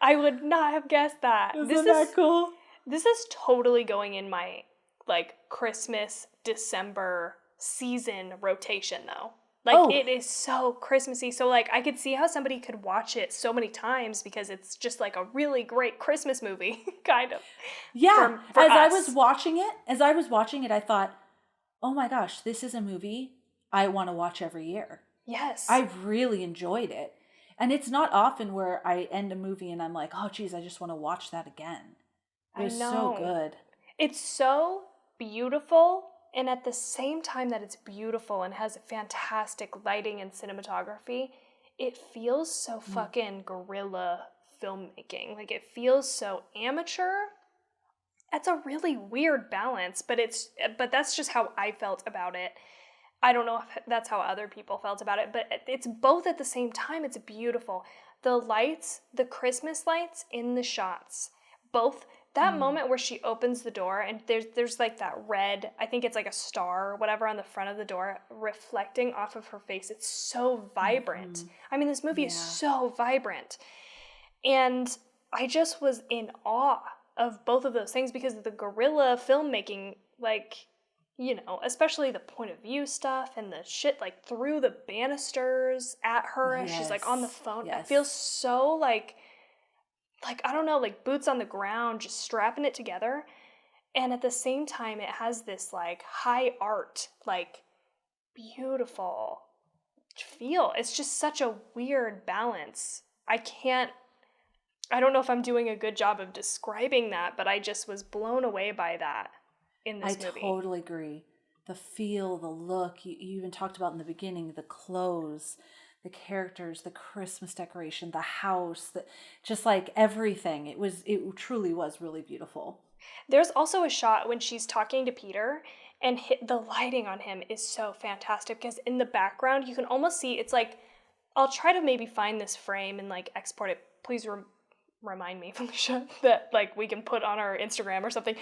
I would not have guessed that. Isn't that cool? This is totally going in my, like, Christmas, December season rotation, though. Like, it is so Christmassy. So, like, I could see how somebody could watch it so many times because it's just, like, a really great Christmas movie, kind of. Yeah. For as us. I was watching it, I thought, oh my gosh, this is a movie I want to watch every year. Yes. I really enjoyed it. And it's not often where I end a movie and I'm like, oh, geez, I just want to watch that again. It was so good. It's so beautiful. And at the same time that it's beautiful and has fantastic lighting and cinematography, it feels so fucking guerrilla filmmaking. Like, it feels so amateur. That's a really weird balance, but that's just how I felt about it. I don't know if that's how other people felt about it, but it's both at the same time. It's beautiful. The lights, the Christmas lights in the shots, both. That moment where she opens the door and there's like that red, I think it's like a star or whatever on the front of the door reflecting off of her face. It's so vibrant. I mean, this movie is so vibrant. And I just was in awe of both of those things because of the guerrilla filmmaking, like, you know, especially the point of view stuff and the shit like through the banisters at her as she's like on the phone. It feels so like, I don't know, like boots on the ground, just strapping it together. And at the same time, it has this like high art, like beautiful feel. It's just such a weird balance. I don't know if I'm doing a good job of describing that, but I just was blown away by that in this movie. I totally agree. The feel, the look, you even talked about in the beginning, the clothes, the characters, the Christmas decoration, the house, just like everything. It truly was really beautiful. There's also a shot when she's talking to Peter and the lighting on him is so fantastic because in the background you can almost see, it's like, I'll try to maybe find this frame and like export it. Please remind me, Felicia, that like we can put on our Instagram or something.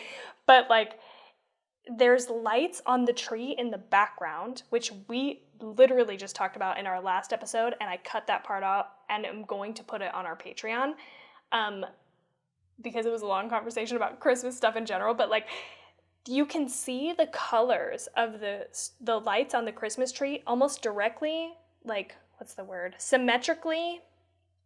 But like there's lights on the tree in the background, which we literally just talked about in our last episode, and I cut that part out and I'm going to put it on our Patreon because it was a long conversation about Christmas stuff in general. But like you can see the colors of the lights on the Christmas tree almost directly, like, what's the word? Symmetrically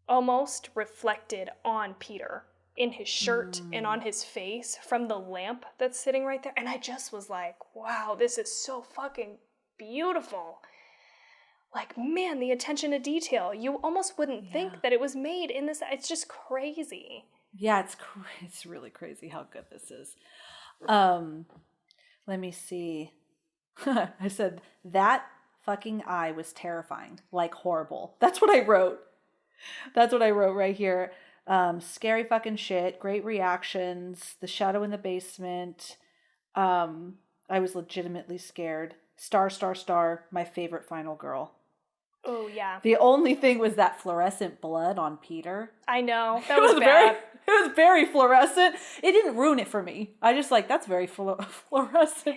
almost reflected on Peter in his shirt and on his face from the lamp that's sitting right there. And I just was like, wow, this is so fucking beautiful. Like, man, the attention to detail. You almost wouldn't think that it was made in this. It's just crazy. Yeah, it's really crazy how good this is. Let me see. I said, that fucking eye was terrifying. Like, horrible. That's what I wrote. That's what I wrote right here. Scary fucking shit. Great reactions. The shadow in the basement. I was legitimately scared. Star, star, star. My favorite final girl. Oh, yeah. The only thing was that fluorescent blood on Peter. I know. That was bad. It was very fluorescent. It didn't ruin it for me. I just like, that's very fluorescent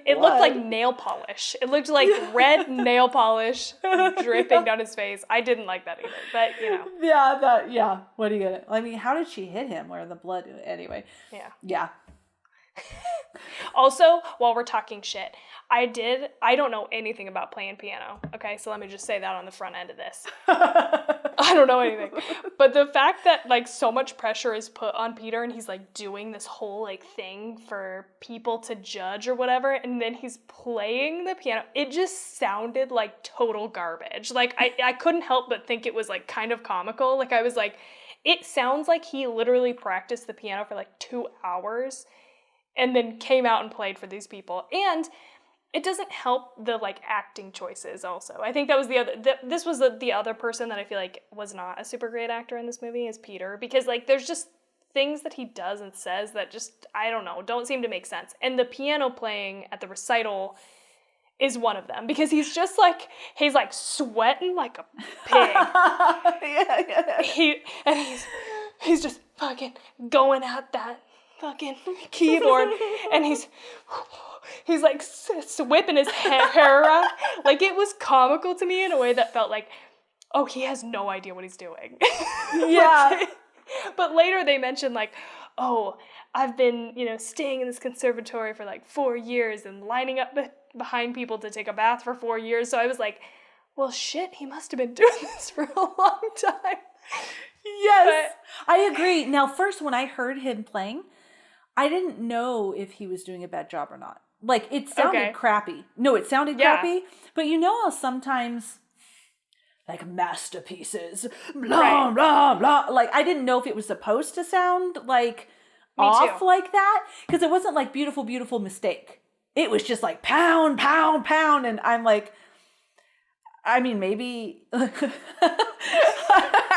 It blood. looked like nail polish. It looked like red nail polish dripping down his face. I didn't like that either, but you know. Yeah. What are you gonna, I mean, how did she hit him where the blood, anyway. Yeah. Also, while we're talking shit, I don't know anything about playing piano. Okay, so let me just say that on the front end of this. I don't know anything. But the fact that like so much pressure is put on Peter and he's like doing this whole like thing for people to judge or whatever, and then he's playing the piano, it just sounded like total garbage. Like I couldn't help but think it was like kind of comical. Like I was like, it sounds like he literally practiced the piano for like 2 hours and then came out and played for these people. And it doesn't help the like acting choices also. I think that was this was the other person that I feel like was not a super great actor in this movie is Peter, because like there's just things that he does and says that just, I don't know, don't seem to make sense. And the piano playing at the recital is one of them, because he's just like, he's like sweating like a pig. Yeah. He's just fucking going at that fucking keyboard, and he's like whipping his hair around. Like, it was comical to me in a way that felt like, oh, he has no idea what he's doing. Yeah. But later they mentioned, like, oh, I've been, staying in this conservatory for like 4 years and lining up behind people to take a bath for 4 years. So I was like, well, shit, he must have been doing this for a long time. Yes, I agree. Now, first, when I heard him playing, I didn't know if he was doing a bad job or not. Like, it sounded crappy. No, it sounded crappy. But you know how sometimes, like, masterpieces, blah, blah, blah. Like, I didn't know if it was supposed to sound, like, off like that. Because it wasn't, like, beautiful, beautiful mistake. It was just, like, pound, pound, pound. And I'm like, I mean, maybe I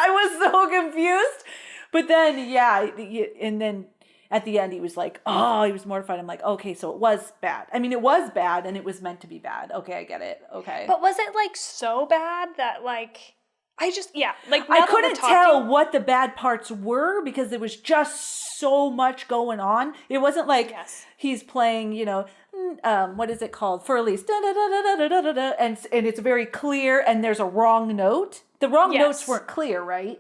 was so confused. But then, and then at the end, he was like, oh, he was mortified. I'm like, okay, so it was bad. I mean, it was bad, and it was meant to be bad. Okay, I get it. Okay. But was it, like, so bad that, like, I couldn't tell what the bad parts were because there was just so much going on. It wasn't like he's playing, what is it called? For Elise, and it's very clear, and there's a wrong note. The wrong notes weren't clear, right?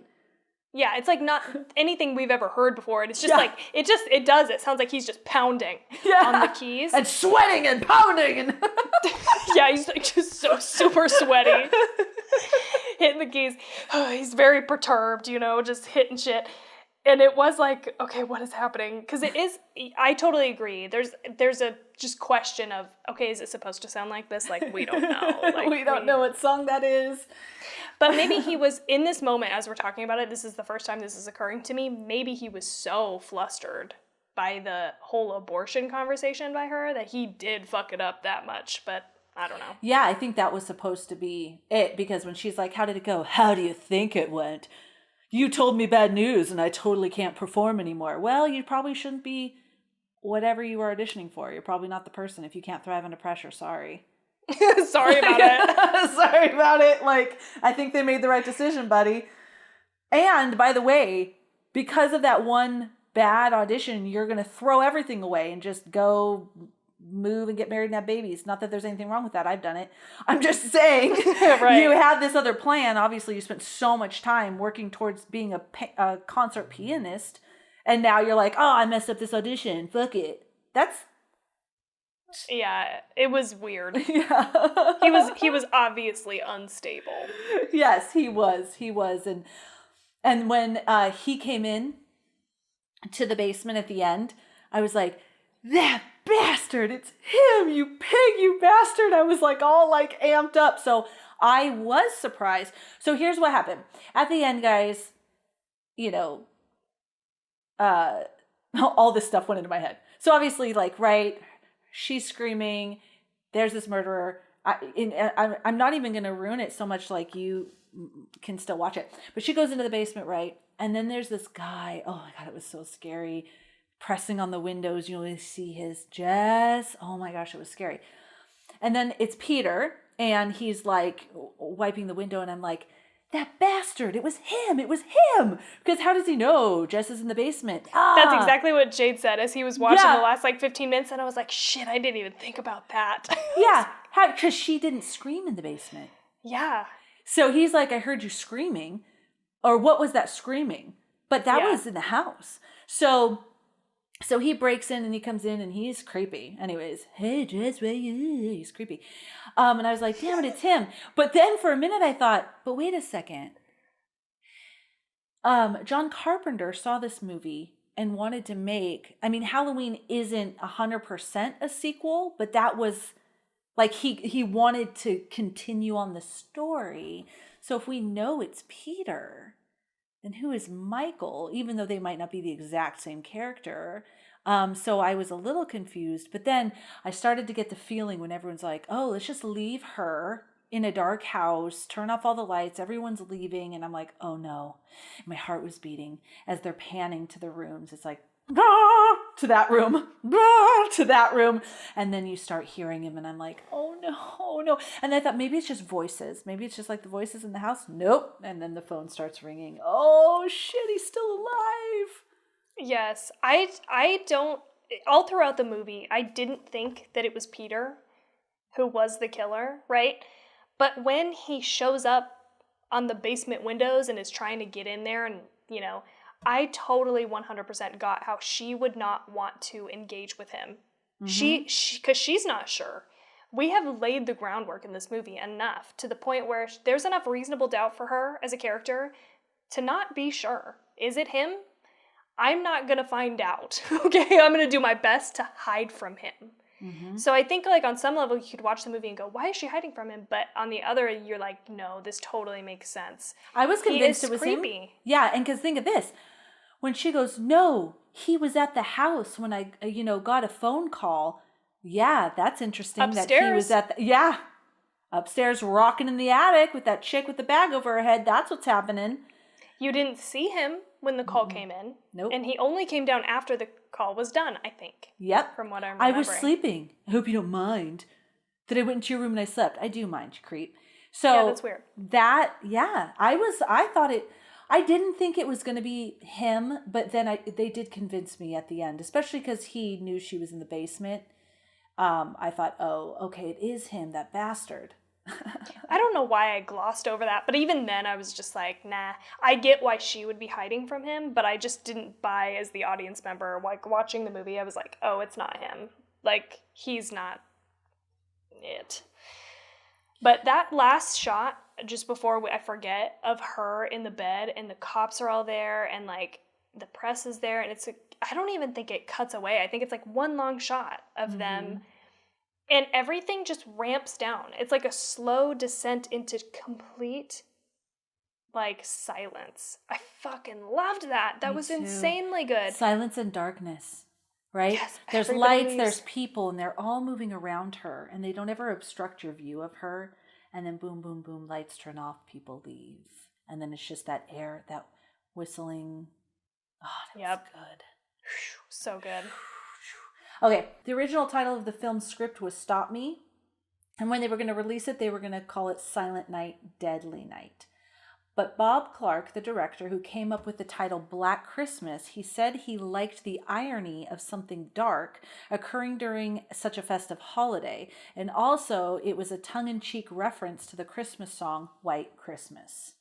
Yeah, it's like not anything we've ever heard before, and it's just like it does. It sounds like he's just pounding on the keys and sweating and pounding and he's like just so super sweaty, hitting the keys. He's very perturbed, just hitting shit. And it was like, okay, what is happening? Because it is, I totally agree. There's a just question of, okay, is it supposed to sound like this? Like, we don't know. Like, we don't know what song that is. But maybe he was, in this moment, as we're talking about it, this is the first time this is occurring to me, maybe he was so flustered by the whole abortion conversation by her that he did fuck it up that much. But I don't know. Yeah, I think that was supposed to be it. Because when she's like, how did it go? How do you think it went? You told me bad news and I totally can't perform anymore. Well, you probably shouldn't be whatever you were auditioning for. You're probably not the person if you can't thrive under pressure. Sorry. Sorry about it. Sorry about it. Like, I think they made the right decision, buddy. And by the way, because of that one bad audition, you're going to throw everything away and just go move and get married and have babies. Not that there's anything wrong with that. I've done it. I'm just saying you had this other plan. Obviously, you spent so much time working towards being a concert pianist. And now you're like, oh, I messed up this audition. Fuck it. Yeah, it was weird. Yeah. He was obviously unstable. Yes, he was. And when he came in to the basement at the end, I was like, that bastard, it's him, you pig, you bastard. I was like all like amped up. So I was surprised. So here's what happened. At the end, guys, all this stuff went into my head. So obviously, like, right, she's screaming, there's this murderer. I'm not even going to ruin it so much, like you can still watch it. But she goes into the basement, right? And then there's this guy. Oh my God, it was so scary. Pressing on the windows, you only see his chest. Oh my gosh, it was scary. And then it's Peter, and he's like wiping the window, and I'm like, that bastard, it was him. Because how does he know Jess is in the basement? That's exactly what Jade said as he was watching the last like 15 minutes, and I was like, shit, I didn't even think about that. Yeah, because she didn't scream in the basement. Yeah. So he's like, I heard you screaming, or what was that screaming? But that was in the house. So he breaks in and he comes in and he's creepy. Anyways, hey, Jess, where you? He's creepy. And I was like, damn it, it's him. But then for a minute I thought, but wait a second. John Carpenter saw this movie and wanted to make, Halloween isn't 100% a sequel, but that was like he wanted to continue on the story. So if we know it's Peter, then who is Michael, even though they might not be the exact same character? So I was a little confused, but then I started to get the feeling when everyone's like, oh, let's just leave her in a dark house, turn off all the lights, everyone's leaving, and I'm like, oh no. My heart was beating as they're panning to the rooms. It's like, ah, to that room, ah, to that room. And then you start hearing him, and I'm like, oh no. And I thought maybe it's just voices. Maybe it's just like the voices in the house. Nope. And then the phone starts ringing. Oh shit, he's still alive. Yes. I don't, all throughout the movie, I didn't think that it was Peter who was the killer, right? But when he shows up on the basement windows and is trying to get in there and, you know, I totally 100% got how she would not want to engage with him. She, because she's not sure. We have laid the groundwork in this movie enough to the point where there's enough reasonable doubt for her as a character to not be sure. Is it him? I'm not going to find out, okay? I'm going to do my best to hide from him. So I think, like, on some level, you could watch the movie and go, why is she hiding from him? But on the other, you're like, no, this totally makes sense. I was convinced it was creepy. him. Yeah, and because think of this. When she goes, no, he was at the house when I, got a phone call. Yeah, that's interesting. Upstairs. That he was at upstairs rocking in the attic with that chick with the bag over her head. That's what's happening. You didn't see him when the call came in. Nope. And he only came down after the call was done, I think. Yep. From what I'm I remembering. was sleeping. I hope you don't mind that I went into your room and I slept. I do mind, you creep. So yeah, that's weird. I didn't think it was going to be him, but then they did convince me at the end, especially because he knew she was in the basement. I thought, oh, okay, it is him, that bastard. I don't know why I glossed over that, but even then I was just like, nah. I get why she would be hiding from him, but I just didn't buy as the audience member. Like, watching the movie, I was like, oh, it's not him. Like, he's not it. But that last shot, just before I forget, of her in the bed and the cops are all there and, like, the press is there, and I don't even think it cuts away. I think it's like one long shot of them. And everything just ramps down. It's like a slow descent into complete, like, silence. I fucking loved that. That was insanely good. Silence and darkness, right? Yes. There's lights, there's people, and they're all moving around her, and they don't ever obstruct your view of her. And then boom, boom, boom, lights turn off, people leave. And then it's just that air, that whistling. Oh, that was good. So good. Okay, the original title of the film's script was Stop Me. And when they were going to release it, they were going to call it Silent Night, Deadly Night. But Bob Clark, the director who came up with the title Black Christmas, he said he liked the irony of something dark occurring during such a festive holiday. And also, it was a tongue-in-cheek reference to the Christmas song, White Christmas.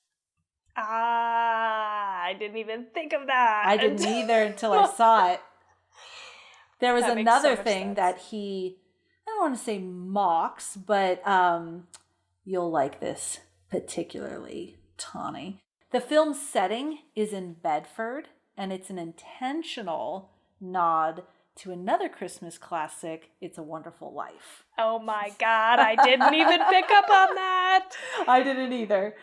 I didn't even think of that. I didn't either until I saw it. There was another thing sense. that he, I don't want to say mocks, but you'll like this particularly, Tawny. The film's setting is in Bedford, and it's an intentional nod to another Christmas classic, It's a Wonderful Life. Oh my God, I didn't even pick up on that. I didn't either.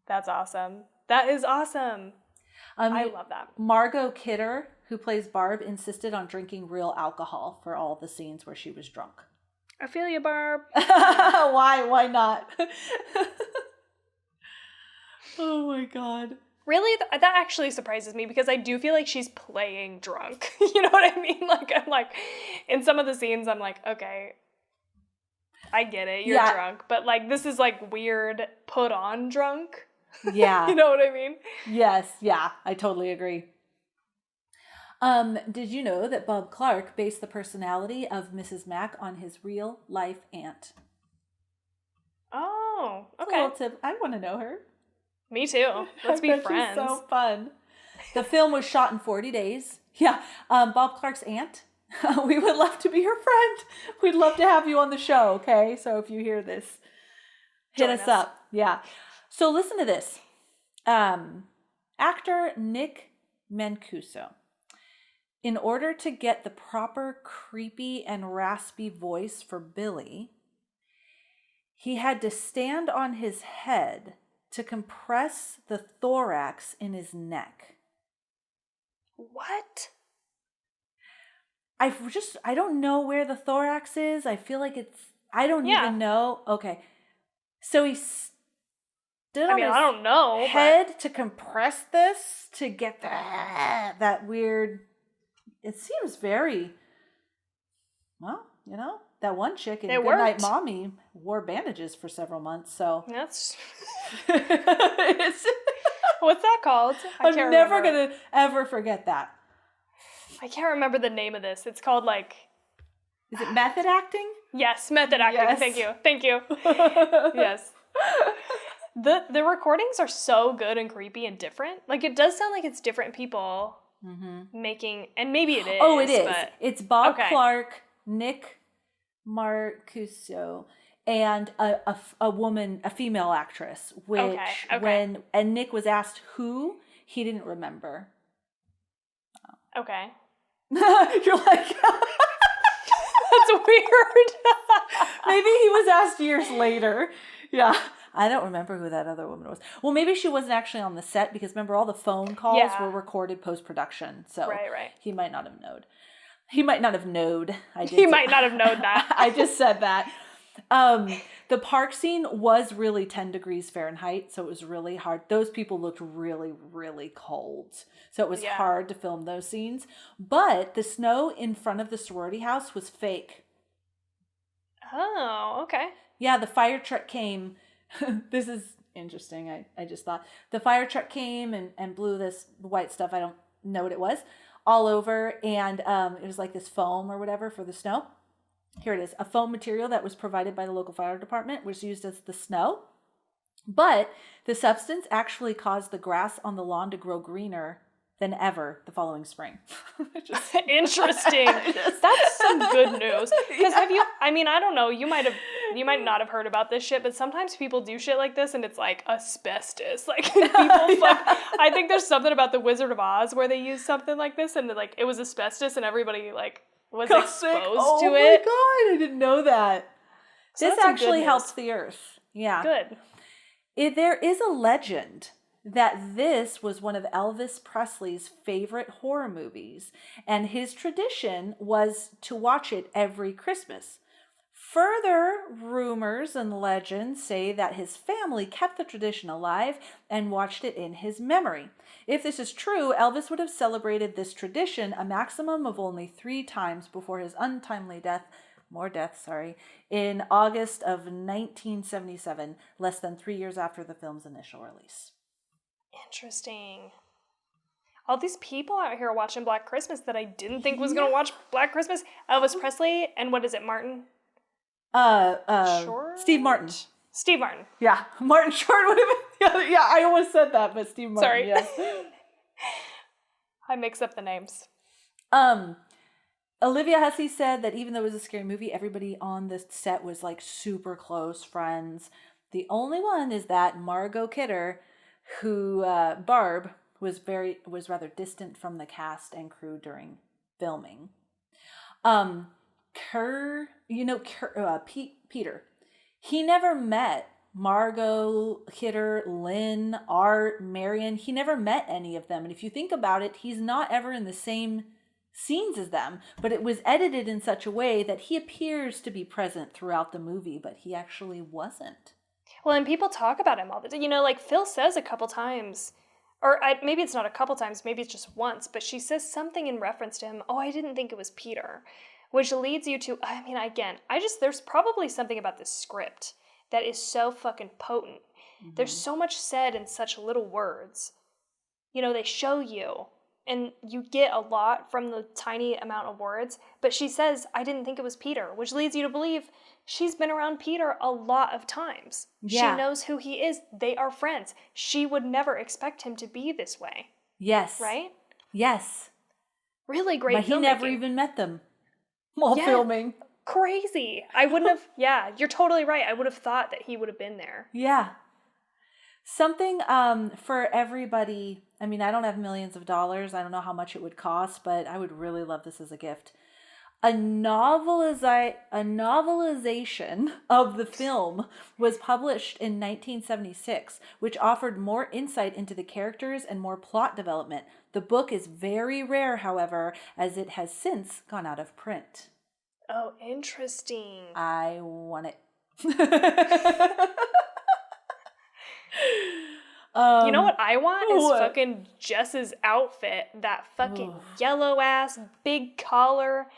That's awesome. That is awesome. I love that. Margot Kidder, who plays Barb, insisted on drinking real alcohol for all the scenes where she was drunk. I feel you, Barb. Why? Why not? Oh my God. Really? That actually surprises me because I do feel like she's playing drunk. You know what I mean? Like, I'm like, in some of the scenes, I'm like, okay, I get it. You're drunk. But, like, this is, like, weird put on drunk. Yeah. You know what I mean? Yes. Yeah. I totally agree. Did you know that Bob Clark based the personality of Mrs. Mack on his real life aunt? Oh, okay. A little tip. I want to know her. Me too. Let's be friends. She's so fun. The film was shot in 40 days. Yeah. Bob Clark's aunt. We would love to be her friend. We'd love to have you on the show. Okay. So if you hear this, hit us up. Yeah. So listen to this. Actor Nick Mancuso. In order to get the proper creepy and raspy voice for Billy, he had to stand on his head to compress the thorax in his neck. What? I don't know where the thorax is. I feel like I don't even know. Okay. So he stood on his I don't know, head to compress this to get that weird. It seems very, well, that one chick in Goodnight Mommy wore bandages for several months, so. That's. What's that called? I'm never going to ever forget that. I can't remember the name of this. It's called like... Is it method acting? Yes, method acting. Yes. Thank you. Yes. The recordings are so good and creepy and different. Like, it does sound like it's different people making, and maybe it is. Oh, it is. But, It's Bob Clark, Nick Marcuso, and a woman, a female actress, which and Nick was asked who, he didn't remember. Okay. You're like... That's weird. Maybe he was asked years later. Yeah. I don't remember who that other woman was. Well, maybe she wasn't actually on the set because remember all the phone calls were recorded post-production. So he might not have known. He might not have known. He might not have known that. I just said that. The park scene was really 10 degrees Fahrenheit, so it was really hard. Those people looked really, really cold. So it was hard to film those scenes. But the snow in front of the sorority house was fake. Oh, okay. Yeah, the fire truck came. This is interesting. I just thought. The fire truck came and blew this white stuff. I don't know what it was. All over. And it was like this foam or whatever for the snow. Here it is. A foam material that was provided by the local fire department was used as the snow. But the substance actually caused the grass on the lawn to grow greener than ever the following spring. Interesting. That's some good news. Because I don't know, you might not have heard about this shit, but sometimes people do shit like this and it's like asbestos. Like people I think there's something about the Wizard of Oz where they use something like this and like it was asbestos and everybody like was exposed to it. Oh my God, I didn't know that. So this actually helps the earth. Yeah. Good. There is a legend that this was one of Elvis Presley's favorite horror movies, and his tradition was to watch it every Christmas. Further rumors and legends say that his family kept the tradition alive and watched it in his memory. If this is true, Elvis would have celebrated this tradition a maximum of only 3 times before his untimely death, in August of 1977, less than 3 years after the film's initial release. Interesting. All these people out here watching Black Christmas that I didn't think was going to watch Black Christmas. Elvis Presley and what is it, Martin? Short? Steve Martin. Steve Martin. Yeah, Martin Short would have been the other. Yeah, I almost said that, but Steve Martin. Sorry. Yes. I mix up the names. Olivia Hussey said that even though it was a scary movie, everybody on the set was like super close friends. The only one is that Margot Kidder, who Barb was rather distant from the cast and crew during filming. Peter, he never met Margot Kidder, Lynn, Art, Marion. He never met any of them. And if you think about it, he's not ever in the same scenes as them, but it was edited in such a way that he appears to be present throughout the movie, but he actually wasn't. Well, and people talk about him all the time. You know, like Phil says a couple times, or maybe it's not a couple times, maybe it's just once, but she says something in reference to him. Oh, I didn't think it was Peter, which leads you to, there's probably something about this script that is so fucking potent. Mm-hmm. There's so much said in such little words. You know, they show you, and you get a lot from the tiny amount of words, but she says, I didn't think it was Peter, which leads you to believe she's been around Peter a lot of times. Yeah. She knows who he is. They are friends. She would never expect him to be this way. Yes. Right? Yes. Really great But he never even met them while filming. Crazy. I wouldn't have, you're totally right. I would have thought that he would have been there. Yeah. Something for everybody. I mean, I don't have millions of dollars. I don't know how much it would cost, but I would really love this as a gift. A novelization of the film was published in 1976, which offered more insight into the characters and more plot development. The book is very rare, however, as it has since gone out of print. Oh, interesting. I want it. You know what I want is fucking Jess's outfit. That fucking yellow ass big collar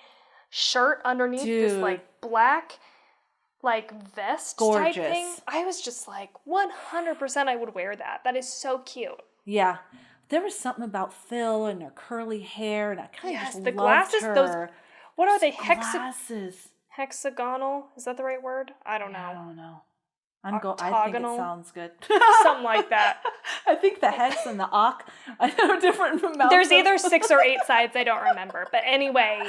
shirt underneath this like black like vest type thing. I was just like 100% I would wear that. That is so cute. Yeah. there was something about Phil and her curly hair, and I kind of just the loved glasses, her. those, what are they? Glasses. Hexagonal? Is that the right word? I don't know. I don't know. I think it Octagonal? sounds good. Something like that. I think the hex and the I know different amounts. There's either 6 or 8 sides, I don't remember. But anyway,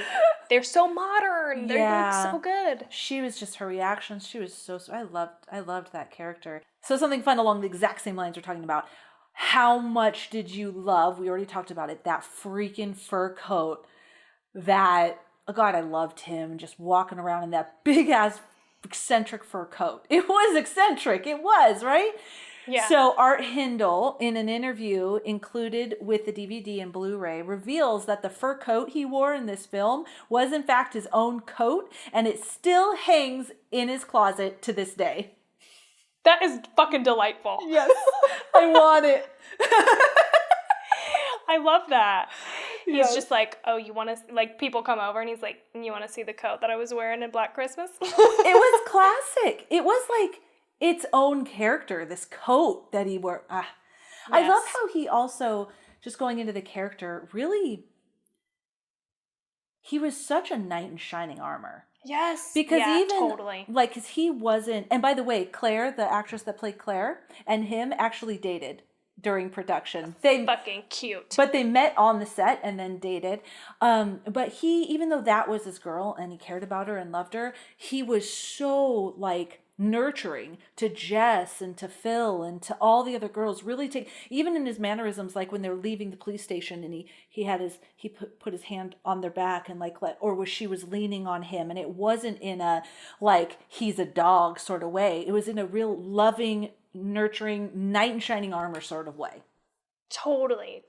they're so modern. They're like so good. She was just, her reactions, she was so I loved that character. So something fun along the exact same lines we're talking about. How much did you love, we already talked about it, that freaking fur coat that, oh God, I loved him just walking around in that big ass eccentric fur coat. It was eccentric. It was, right? Yeah. So Art Hindle, in an interview included with the DVD and Blu-ray, reveals that the fur coat he wore in this film was in fact his own coat, and it still hangs in his closet to this day. That is fucking delightful. Yes, I want it. I love that. Yes. He's just like, oh, you want to, like, people come over and he's like, you want to see the coat that I was wearing in Black Christmas? It was classic. It was like its own character, this coat that he wore. Yes. I love how he also, just going into the character, really, he was such a knight in shining armor. Yes. Because totally. Like, because he wasn't, and by the way, Claire, the actress that played Claire, and him actually dated during production. They fucking cute. But they met on the set and then dated. But he, even though that was his girl and he cared about her and loved her, he was so like nurturing to Jess and to Phil and to all the other girls. Really even in his mannerisms, like when they were leaving the police station and he put his hand on their back and she was leaning on him, and it wasn't in a like he's a dog sort of way. It was in a real loving, nurturing, knight in shining armor sort of way. Totally.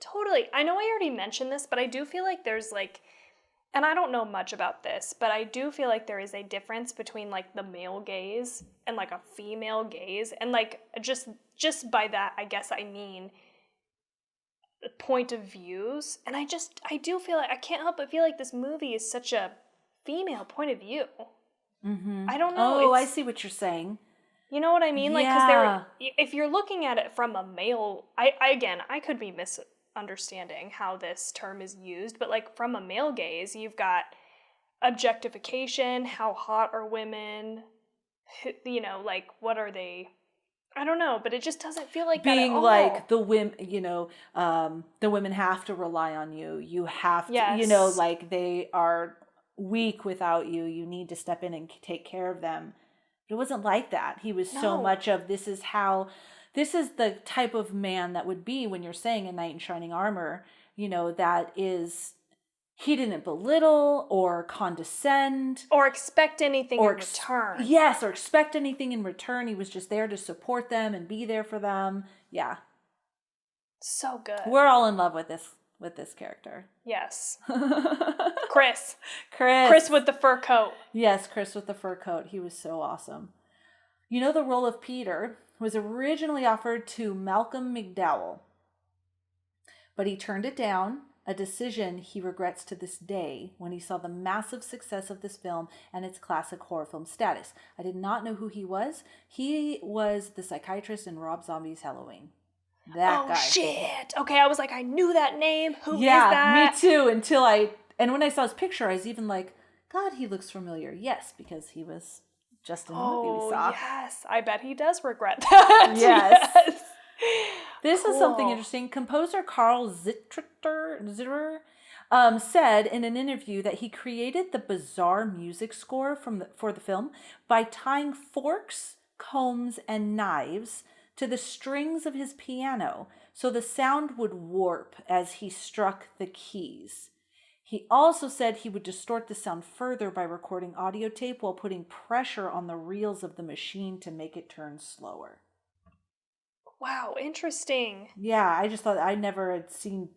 I know I already mentioned this, but I do feel like there's like, and I don't know much about this, but I do feel like there is a difference between like the male gaze and like a female gaze, and like just by that I guess I mean point of views. And I do feel like I can't help but feel like this movie is such a female point of view. Mm-hmm. I don't know. Oh, I see what you're saying. You know what I mean? Like, because if you're looking at it from a male, I could be misunderstanding how this term is used, but like from a male gaze, you've got objectification, how hot are women, you know, like what are they? I don't know, but it just doesn't feel like being that at all. Like the women, you know, the women have to rely on you. You have to, you know, like they are weak without you. You need to step in and take care of them. It wasn't like that. He was so much of this is the type of man that would be when you're saying a knight in shining armor, you know, that is, he didn't belittle or condescend. Or expect anything in return. Yes, or expect anything in return. He was just there to support them and be there for them. Yeah. So good. We're all in love with this character. Yes. Chris with the fur coat. Yes, Chris with the fur coat. He was so awesome. You know, the role of Peter was originally offered to Malcolm McDowell, but he turned it down, a decision he regrets to this day when he saw the massive success of this film and its classic horror film status. I did not know who he was. He was the psychiatrist in Rob Zombie's Halloween. That guy. Oh, shit. Okay, I was like, I knew that name. Who is that? Me too, and when I saw his picture, I was even like, God, he looks familiar. Yes, because he was just in the movie we saw. Yes. I bet he does regret that. Yes. This is something interesting. Composer Carl Zitterer said in an interview that he created the bizarre music score for the film by tying forks, combs, and knives to the strings of his piano so the sound would warp as he struck the keys. He also said he would distort the sound further by recording audio tape while putting pressure on the reels of the machine to make it turn slower. Wow, interesting. Yeah, I just thought I never had seen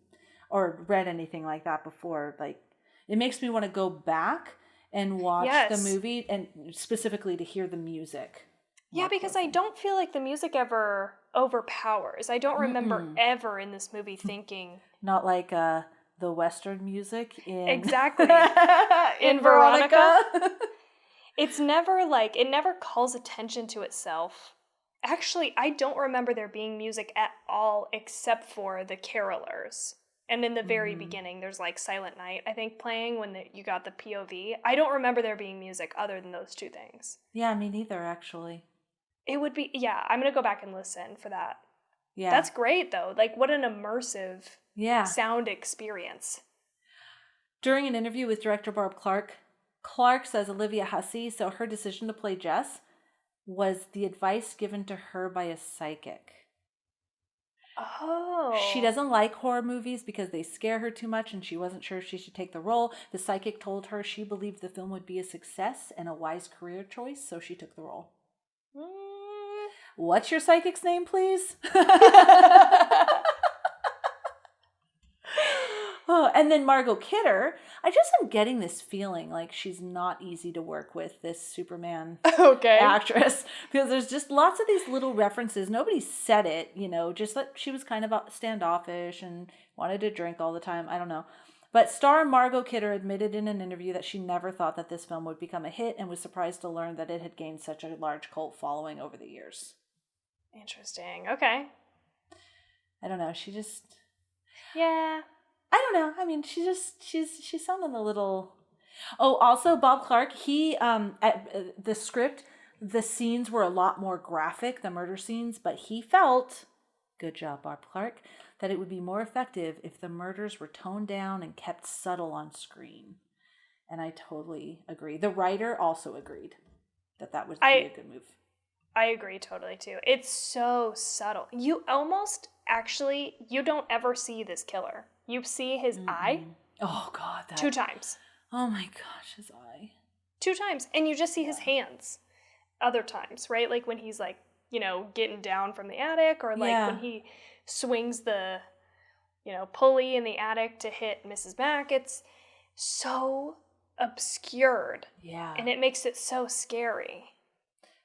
or read anything like that before. Like, it makes me want to go back and watch the movie, and specifically to hear the music. Yeah, because I don't feel like the music ever overpowers. I don't remember ever in this movie thinking... Not like the Western music in... Exactly. in Veronica. It's never like... It never calls attention to itself. Actually, I don't remember there being music at all except for the carolers. And in the very beginning, there's like Silent Night, I think, playing when you got the POV. I don't remember there being music other than those two things. Yeah, me neither, actually. It would be, yeah, I'm going to go back and listen for that. Yeah. That's great, though. Like, what an immersive sound experience. During an interview with director Barb Clark says Olivia Hussey, so her decision to play Jess was the advice given to her by a psychic. Oh. She doesn't like horror movies because they scare her too much and she wasn't sure if she should take the role. The psychic told her she believed the film would be a success and a wise career choice, so she took the role. What's your psychic's name, please? Oh, and then Margot Kidder, I just am getting this feeling like she's not easy to work with, this Superman actress, because there's just lots of these little references. Nobody said it, you know, just that she was kind of standoffish and wanted to drink all the time. I don't know. But star Margot Kidder admitted in an interview that she never thought that this film would become a hit and was surprised to learn that it had gained such a large cult following over the years. Interesting. Okay. I don't know. She just... Yeah. I don't know. I mean, she's sounding a little... Oh, also Bob Clark, he, the script, the scenes were a lot more graphic, the murder scenes, but he felt, good job, Bob Clark, that it would be more effective if the murders were toned down and kept subtle on screen. And I totally agree. The writer also agreed that would be a good move. I agree totally too. It's so subtle. You almost, actually, you don't ever see this killer. You see his eye. Oh, God. 2 times. Oh, my gosh, his eye. 2 times. And you just see his hands other times, right? Like when he's like, you know, getting down from the attic, or like when he swings the, you know, pulley in the attic to hit Mrs. Mack. It's so obscured. Yeah. And it makes it so scary.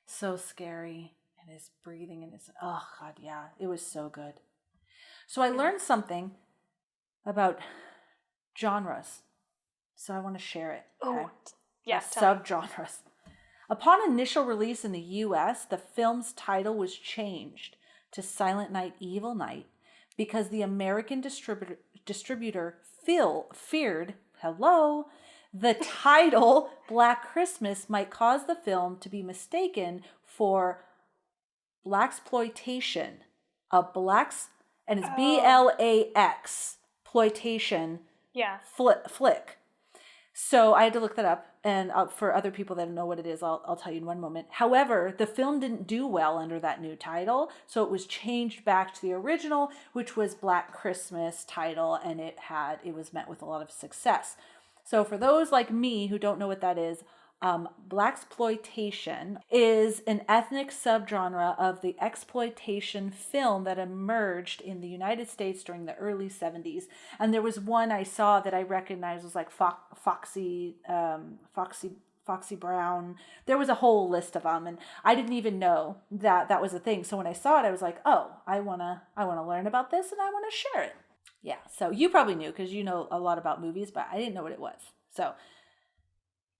So scary. And his breathing and his, oh, God, yeah. It was so good. So I learned something about genres. So I want to share it. Okay? Oh, yeah. Subgenres. Upon initial release in the U.S., the film's title was changed to Silent Night, Evil Night because the American distributor feared, the title Black Christmas might cause the film to be mistaken for blaxploitation, and it's BLAX ploitation flick. So I had to look that up, and for other people that don't know what it is, I'll tell you in one moment. However, the film didn't do well under that new title, so it was changed back to the original, which was Black Christmas title, and it was met with a lot of success. So for those like me who don't know what that is, blaxploitation is an ethnic subgenre of the exploitation film that emerged in the United States during the early 70s. And there was one I saw that I recognized was like Foxy Brown. There was a whole list of them, and I didn't even know that was a thing. So when I saw it, I was like, oh, I wanna learn about this and I wanna share it. Yeah, so you probably knew because you know a lot about movies, but I didn't know what it was. So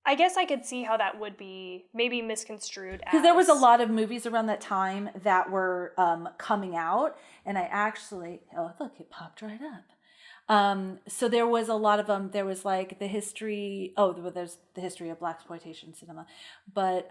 I guess I could see how that would be maybe misconstrued. Because there was a lot of movies around that time that were coming out, and I actually, oh look, it popped right up. So there was a lot of them. There was like there's the history of blaxploitation cinema, but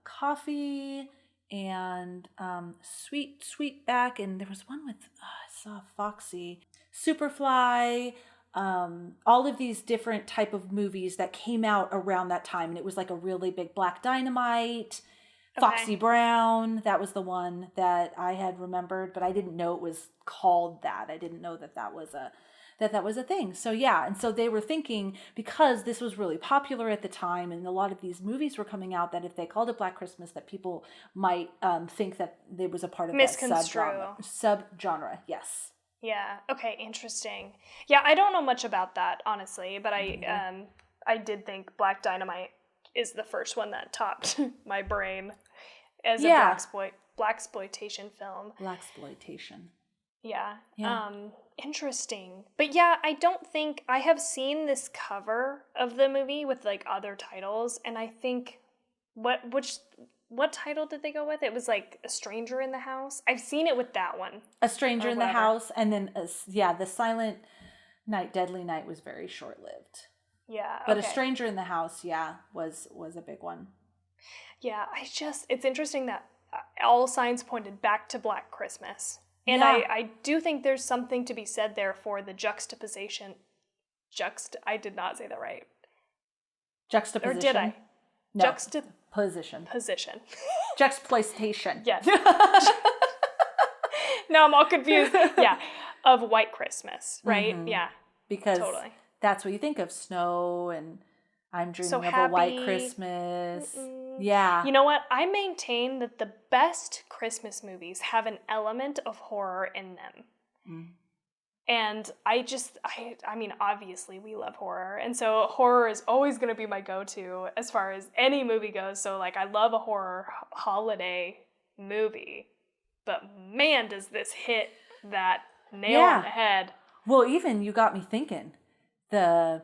Coffee and Sweetback, and there was one with I saw Foxy, Superfly. All of these different type of movies that came out around that time, and it was like a really big Black Dynamite, Foxy Brown. That was the one that I had remembered, but I didn't know it was called that. I didn't know that was a thing. So yeah, and so they were thinking, because this was really popular at the time, and a lot of these movies were coming out, that if they called it Black Christmas, that people might think that it was a part of that subgenre. Yes. Yeah. Okay. Interesting. Yeah, I don't know much about that, honestly, but I did think Black Dynamite is the first one that topped my brain as a blaxploitation film. Blaxploitation. Yeah. Interesting. But yeah, I don't think I have seen this cover of the movie with like other titles, and I think which what title did they go with? It was like A Stranger in the House. I've seen it with that one. A Stranger in the House, and then The Silent Night, Deadly Night was very short-lived. Yeah, but A Stranger in the House, was a big one. Yeah, it's interesting that all signs pointed back to Black Christmas. And I do think there's something to be said there for the juxtaposition. I did not say that right. Juxtaposition. Or did I? No. Position. Juxtaposition. Yes. Now I'm all confused. Yeah. Of White Christmas, right? Mm-hmm. Yeah. Because that's what you think of, snow and I'm dreaming of a white Christmas. Mm-mm. Yeah. You know what? I maintain that the best Christmas movies have an element of horror in them. Mm. And I mean, obviously we love horror. And so horror is always going to be my go-to as far as any movie goes. So like, I love a horror holiday movie. But man, does this hit that nail on the head. Well, even you got me thinking. The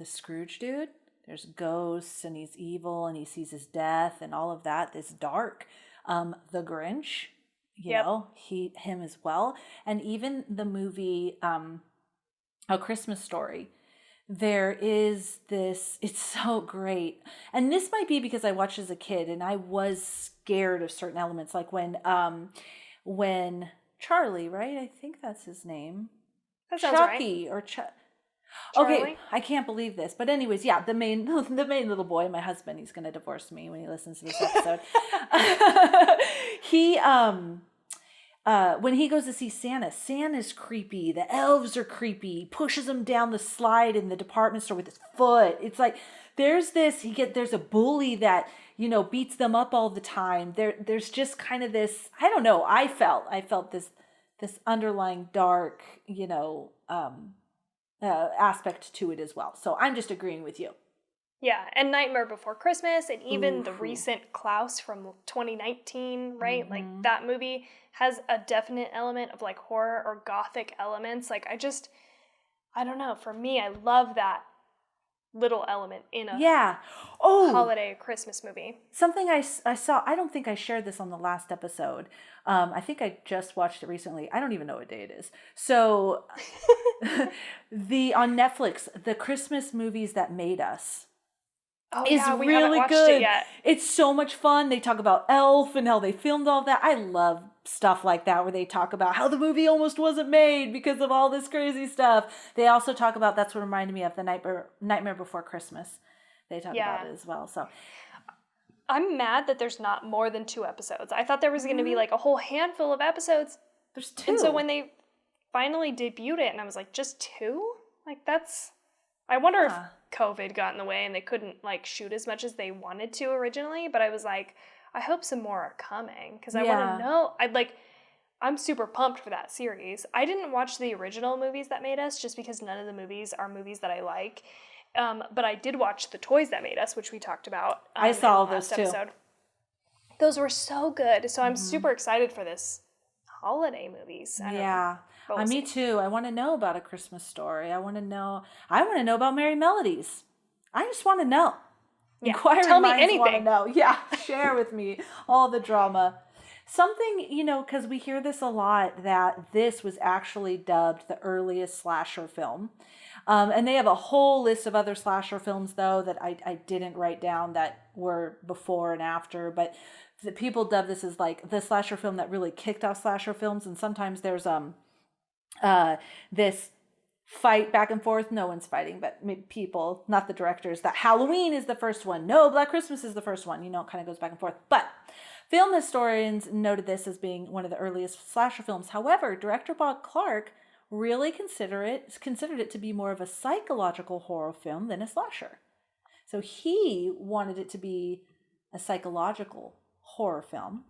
Scrooge dude, there's ghosts and he's evil and he sees his death and all of that. This dark. The Grinch, you know, him as well. And even the movie A Christmas Story, there is this, it's so great. And this might be because I watched as a kid and I was scared of certain elements, like when Charlie, right? I think that's his name. That sounds Chucky right. or Charlie? Okay, I can't believe this. But anyways, the main little boy, my husband, he's going to divorce me when he listens to this episode. He when he goes to see Santa's creepy. The elves are creepy. He pushes him down the slide in the department store with his foot. It's like there's a bully that, you know, beats them up all the time. There's just kind of this, I don't know, I felt this underlying dark, you know, aspect to it as well. So I'm just agreeing with you. Yeah, and Nightmare Before Christmas, and even the recent Klaus from 2019, right? Mm-hmm. Like, that movie has a definite element of, like, horror or gothic elements. Like, I don't know, for me, I love that little element in a holiday Christmas movie. Something I saw, I don't think I shared this on the last episode. I think I just watched it recently. I don't even know what day it is. So, on Netflix, the Christmas movies that made us. We really haven't watched it yet. It's so much fun. They talk about Elf and how they filmed all that. I love stuff like that where they talk about how the movie almost wasn't made because of all this crazy stuff. They also talk about, that's what reminded me of the Nightmare Before Christmas. They talk about it as well. So I'm mad that there's not more than 2 episodes. I thought there was going to be like a whole handful of episodes. There's 2. And so when they finally debuted it, and I was like, just 2? Like, that's... I wonder if COVID got in the way and they couldn't, like, shoot as much as they wanted to originally, but I was like, I hope some more are coming, because I want to know. I'm super pumped for that series. I didn't watch the original movies that made us, just because none of the movies are movies that I like, but I did watch The Toys That Made Us, which we talked about I saw those too. Episode. Those were so good, so I'm super excited for this holiday movies. Me too. I want to know about A Christmas Story. I want to know about Merry Melodies. I just want to know. Yeah. Inquiring Tell me minds anything. Want to know. Yeah, share with me all the drama. Something, you know, because we hear this a lot, that this was actually dubbed the earliest slasher film. And they have a whole list of other slasher films, though, that I didn't write down that were before and after. But the people dub this as like the slasher film that really kicked off slasher films. And sometimes there's this fight back and forth. No one's fighting, but people, not the directors, that Halloween is the first one. No, Black Christmas is the first one. You know, it kind of goes back and forth. But film historians noted this as being one of the earliest slasher films. However, director Bob Clark really considered it to be more of a psychological horror film than a slasher. So he wanted it to be a psychological horror film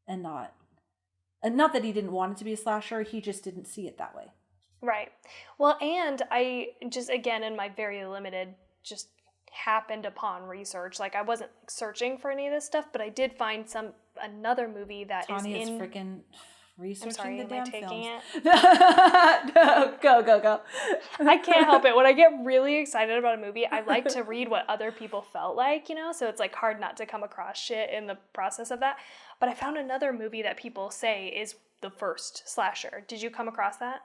and not that he didn't want it to be a slasher, he just didn't see it that way. Right. Well, and I just, again, in my very limited, just happened upon research. Like, I wasn't searching for any of this stuff, but I did find another movie that Tawny is freaking Researching the am I damn taking films. it? No, go. I can't help it. When I get really excited about a movie, I like to read what other people felt like, so it's like hard not to come across shit in the process of that. But I found another movie that people say is the first slasher. Did you come across that?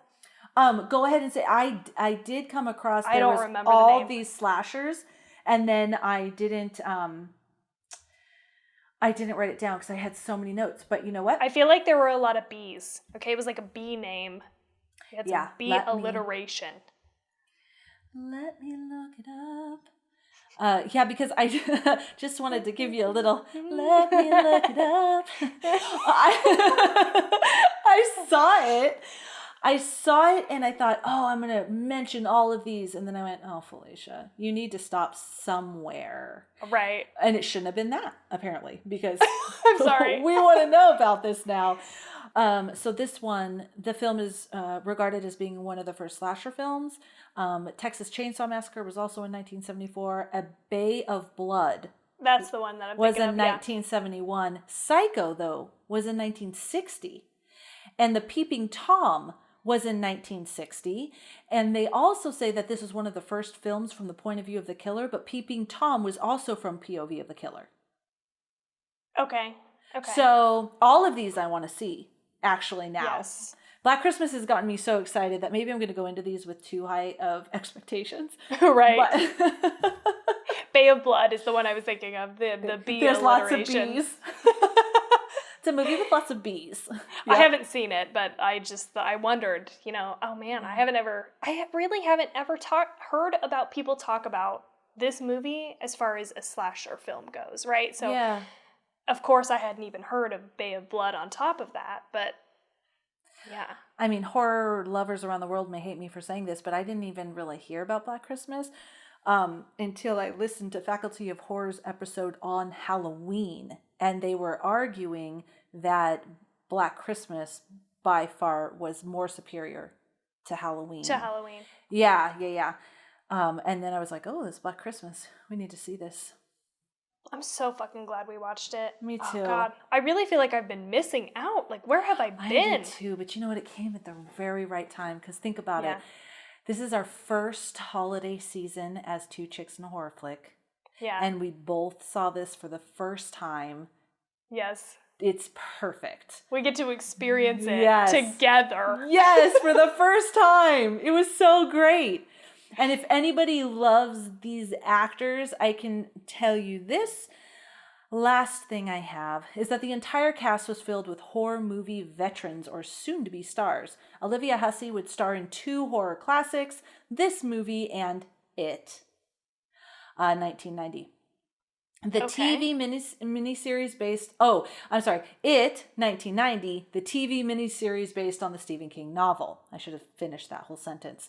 Go ahead and say I did come across. I don't remember all the name. These slashers, and then I didn't write it down because I had so many notes. But you know what? I feel like there were a lot of B's. Okay, it was like a B name. It had some B alliteration. Let me look it up. Yeah, because I just wanted to give you a little. Let me look it up. I saw it and I thought, oh, I'm going to mention all of these. And then I went, oh, Felicia, you need to stop somewhere. Right. And it shouldn't have been that, apparently, because I'm sorry. We want to know about this now. So this one, the film is regarded as being one of the first slasher films. Texas Chainsaw Massacre was also in 1974. A Bay of Blood. That's the one that I'm thinking was in of, 1971. Psycho, though, was in 1960. And The Peeping Tom was in 1960. And they also say that this is one of the first films from the point of view of the killer, but Peeping Tom was also from POV of the killer. Okay. So all of these I want to see, actually, now. Yes. Black Christmas has gotten me so excited that maybe I'm going to go into these with too high of expectations. Right. But Bay of Blood is the one I was thinking of, the bee There's alliteration. lots of bees. It's a movie with lots of bees. Yep. I haven't seen it, but I wondered, oh man, I really haven't ever heard about people talk about this movie as far as a slasher film goes, right? So, yeah. Of course, I hadn't even heard of Bay of Blood on top of that, but yeah. I mean, horror lovers around the world may hate me for saying this, but I didn't even really hear about Black Christmas until I listened to Faculty of Horror's episode on Halloween. And they were arguing that Black Christmas by far was more superior to Halloween. Yeah. And then I was like, oh, this Black Christmas. We need to see this. I'm so fucking glad we watched it. Me too. Oh, God. I really feel like I've been missing out. Like, where have I been? I did too, but you know what? It came at the very right time, because think about it. This is our first holiday season as two chicks in a horror flick. Yeah. And we both saw this for the first time. Yes. It's perfect. We get to experience it together. Yes, for the first time. It was so great. And if anybody loves these actors, I can tell you this. Last thing I have is that the entire cast was filled with horror movie veterans or soon-to-be stars. Olivia Hussey would star in 2 horror classics, this movie and It, 1990. The TV miniseries based... Oh, I'm sorry. It, 1990, the TV miniseries based on the Stephen King novel. I should have finished that whole sentence.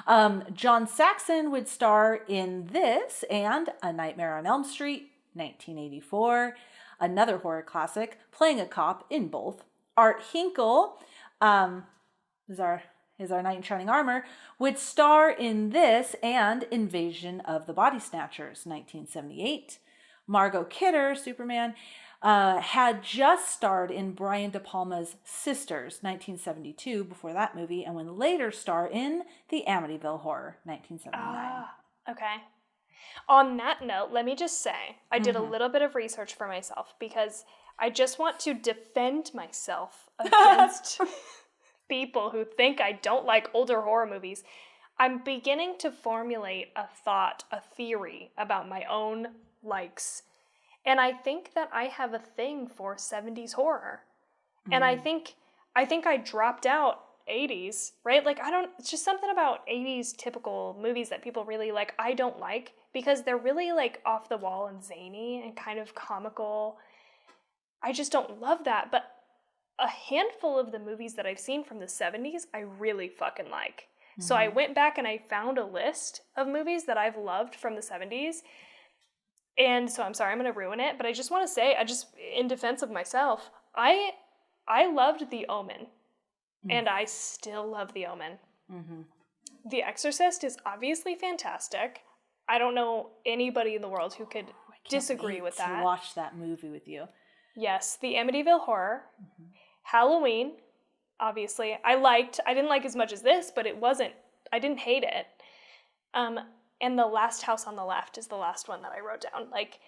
John Saxon would star in this and A Nightmare on Elm Street, 1984. Another horror classic, playing a cop in both. Art Hinkle is our knight in shining armor, would star in this and Invasion of the Body Snatchers, 1978. Margot Kidder, Superman, had just starred in Brian De Palma's Sisters, 1972, before that movie, and would later star in The Amityville Horror, 1979. Okay. On that note, let me just say, I did a little bit of research for myself because I just want to defend myself against people who think I don't like older horror movies. I'm beginning to formulate a theory about my own likes. And I think that I have a thing for 70s horror. And I think I dropped out 80s, right? Like it's just something about 80s typical movies that people really like. I don't like because they're really like off the wall and zany and kind of comical. I just don't love that. But a handful of the movies that I've seen from the 70s, I really fucking like. So I went back and I found a list of movies that I've loved from the 70s. And so I'm sorry, I'm going to ruin it, but I just want to say, in defense of myself, I loved The Omen, and I still love The Omen. The Exorcist is obviously fantastic. I don't know anybody in the world who could disagree with that. To watch that movie with you. Yes, The Amityville Horror, Halloween, obviously. I didn't like as much as this, but I didn't hate it. And The Last House on the Left is the last one that I wrote down. Like,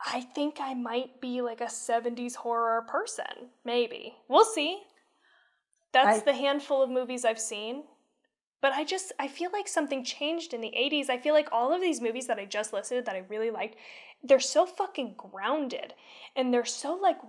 I think I might be like a 70s horror person, maybe. We'll see. That's the handful of movies I've seen. But I feel like something changed in the 80s. I feel like all of these movies that I just listed that I really liked, they're so fucking grounded. And they're so, like,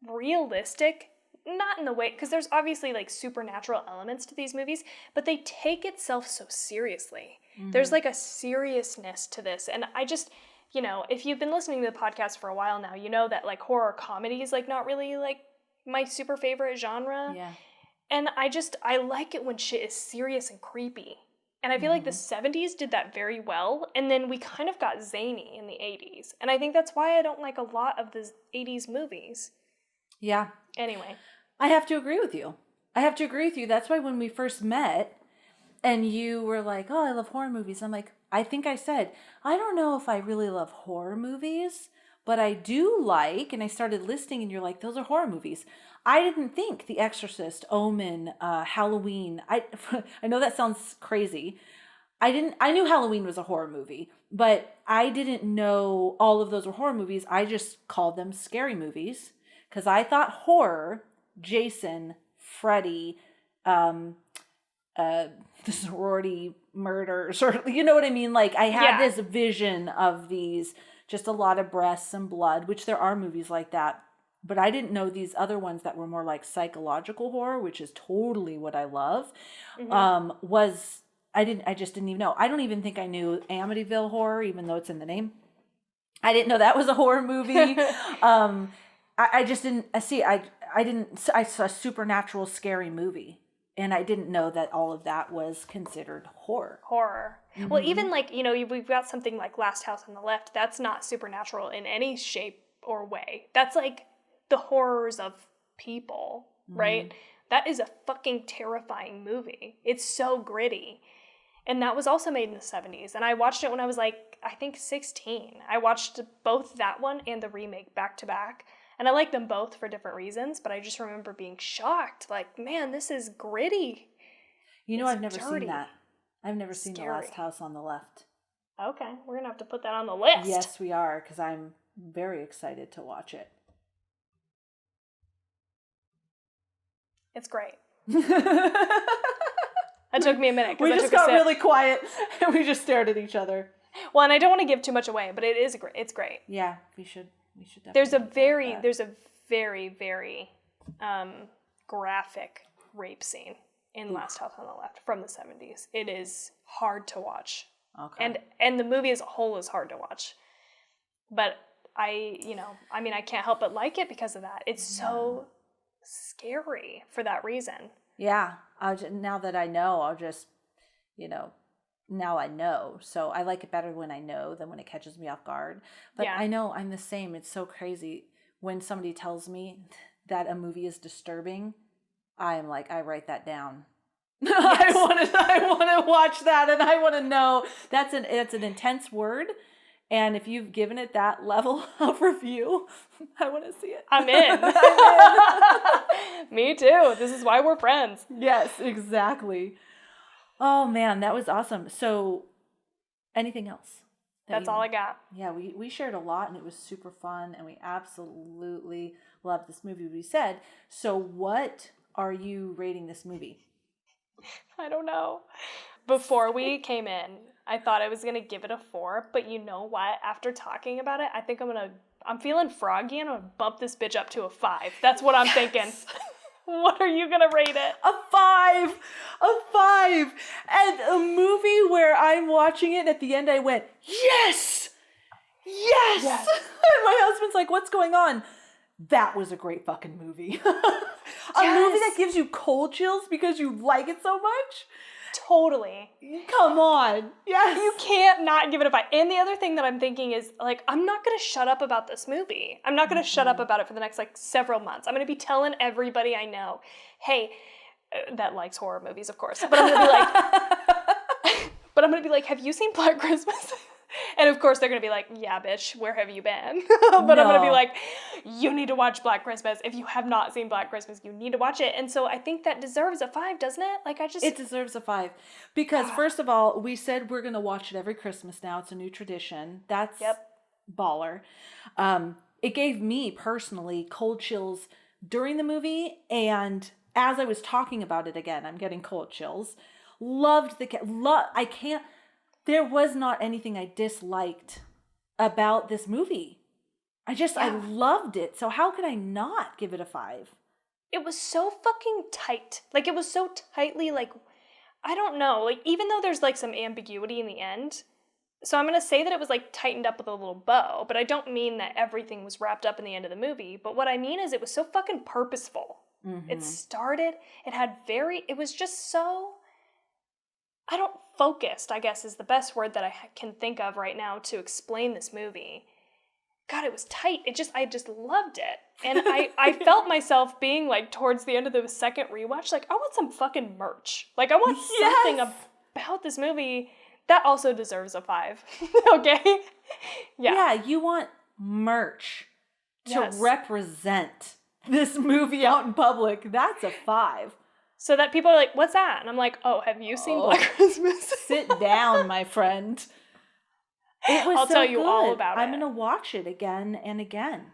realistic. Not in the way, because there's obviously, like, supernatural elements to these movies, but they take itself so seriously. Mm-hmm. There's, like, a seriousness to this. And I just, you know, if you've been listening to the podcast for a while now, you know that, like, horror comedy is, like, not really, like, my super favorite genre. Yeah. And I like it when shit is serious and creepy. And I feel like the 70s did that very well. And then we kind of got zany in the 80s. And I think that's why I don't like a lot of the 80s movies. Yeah. Anyway. I have to agree with you. That's why when we first met and you were like, oh, I love horror movies. I'm like, I think I said, I don't know if I really love horror movies, but I do like, and I started listing and you're like, those are horror movies. I didn't think The Exorcist, Omen, Halloween. I know that sounds crazy. I knew Halloween was a horror movie, but I didn't know all of those were horror movies. I just called them scary movies because I thought horror, Jason, Freddy, the sorority murders, or you know what I mean? Like I had this vision of these, just a lot of breasts and blood, which there are movies like that. But I didn't know these other ones that were more like psychological horror, which is totally what I love. Mm-hmm. I just didn't even know. I don't even think I knew Amityville Horror, even though it's in the name. I didn't know that was a horror movie. I just didn't see. I saw a supernatural scary movie, and I didn't know that all of that was considered horror. Mm-hmm. Well, even like, you know, we've got something like Last House on the Left. That's not supernatural in any shape or way. That's like the horrors of people, right? That is a fucking terrifying movie. It's so gritty. And that was also made in the 70s. And I watched it when I was like, I think 16. I watched both that one and the remake back to back. And I like them both for different reasons, but I just remember being shocked. Like, man, this is gritty. You know, I've never seen that. I've never seen The Last House on the Left. Okay, we're going to have to put that on the list. Yes, we are, because I'm very excited to watch it. It's great. That took me a minute. We just got really quiet and we just stared at each other. Well, and I don't want to give too much away, but it's great. Yeah, we should definitely. There's a very graphic rape scene in Last House on the Left from the 70s. It is hard to watch. Okay. And the movie as a whole is hard to watch. But I can't help but like it because of that. It's so scary for that reason. Yeah. Now that I know, I'll just, now I know. So I like it better when I know than when it catches me off guard. But I know I'm the same. It's so crazy. When somebody tells me that a movie is disturbing, I am like, I write that down. Yes. I want to watch that, and I want to know. It's an intense word. And if you've given it that level of review, I want to see it. I'm in. Me too. This is why we're friends. Yes, exactly. Oh, man, that was awesome. So, anything else? That's all I got. Yeah, we shared a lot, and it was super fun, and we absolutely loved this movie, we said. So, what are you rating this movie? I don't know. Before we came in, I thought I was going to give it a 4, but you know what? After talking about it, I think I'm feeling froggy and I'm going to bump this bitch up to a 5. That's what I'm thinking. What are you going to rate it? A 5! A 5! And a movie where I'm watching it and at the end I went, yes! Yes! Yes! And my husband's like, what's going on? That was a great fucking movie. A movie that gives you cold chills because you like it so much? Totally. Come on. Yes. You can't not give it a 5. And the other thing that I'm thinking is, like, I'm not going to shut up about this movie. I'm not going to shut up about it for the next, several months. I'm going to be telling everybody I know, hey, that likes horror movies, of course. But I'm going to be like, have you seen Black Christmas? And of course they're going to be like, yeah, bitch, where have you been? But I'm going to be like, you need to watch Black Christmas. If you have not seen Black Christmas, you need to watch it. And so I think that deserves a 5, doesn't it? Like It deserves a 5. Because first of all, we said we're going to watch it every Christmas now. It's a new tradition. That's baller. It gave me personally cold chills during the movie, and as I was talking about it again, I'm getting cold chills. Loved I can't, there was not anything I disliked about this movie. I loved it. So how could I not give it a 5? It was so fucking tight. Like, it was so tightly, like, I don't know. Like, even though there's, like, some ambiguity in the end, so I'm going to say that it was, like, tightened up with a little bow, but I don't mean that everything was wrapped up in the end of the movie. But what I mean is it was so fucking purposeful. Mm-hmm. It was just so, focused, I guess, is the best word that I can think of right now to explain this movie. God, it was tight. I just loved it. And I felt myself being, like, towards the end of the second rewatch, like, I want some fucking merch. Like, I want something about this movie. That also deserves a 5. Okay? Yeah, you want merch to represent this movie out in public. That's a 5. So that people are like, what's that? And I'm like, oh, have you seen Black Christmas? Sit down, my friend. I'll tell you all about it. I'm going to watch it again and again.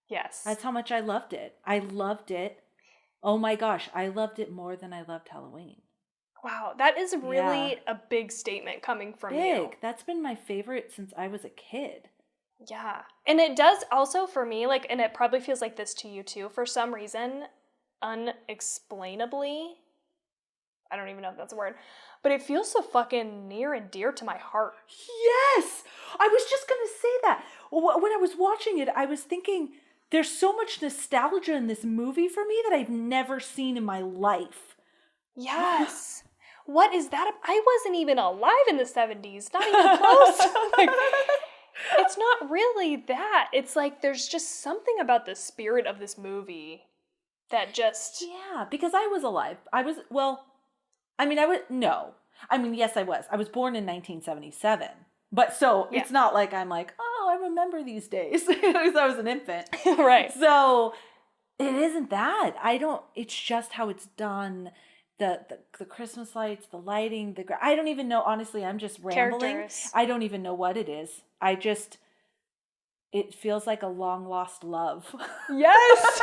Yes. That's how much I loved it. I loved it. Oh my gosh, I loved it more than I loved Halloween. Wow, that is really a big statement coming from you. That's been my favorite since I was a kid. Yeah. And it does also for me, like, and it probably feels like this to you too, for some reason, unexplainably, I don't even know if that's a word, but it feels so fucking near and dear to my heart. Yes! I was just going to say that. When I was watching it, I was thinking, there's so much nostalgia in this movie for me that I've never seen in my life. Yes. What is that? I wasn't even alive in the 70s. Not even close. Like, it's not really that. It's like there's just something about the spirit of this movie that just... Yeah, because I was alive. Yes, I was. I was born in 1977. But so it's not like I'm like, oh, I remember these days. Because I was an infant. Right. So it isn't that. It's just how it's done. The Christmas lights, the lighting, I don't even know. Honestly, I'm just rambling. Characters. I don't even know what it is. It feels like a long lost love. Yes,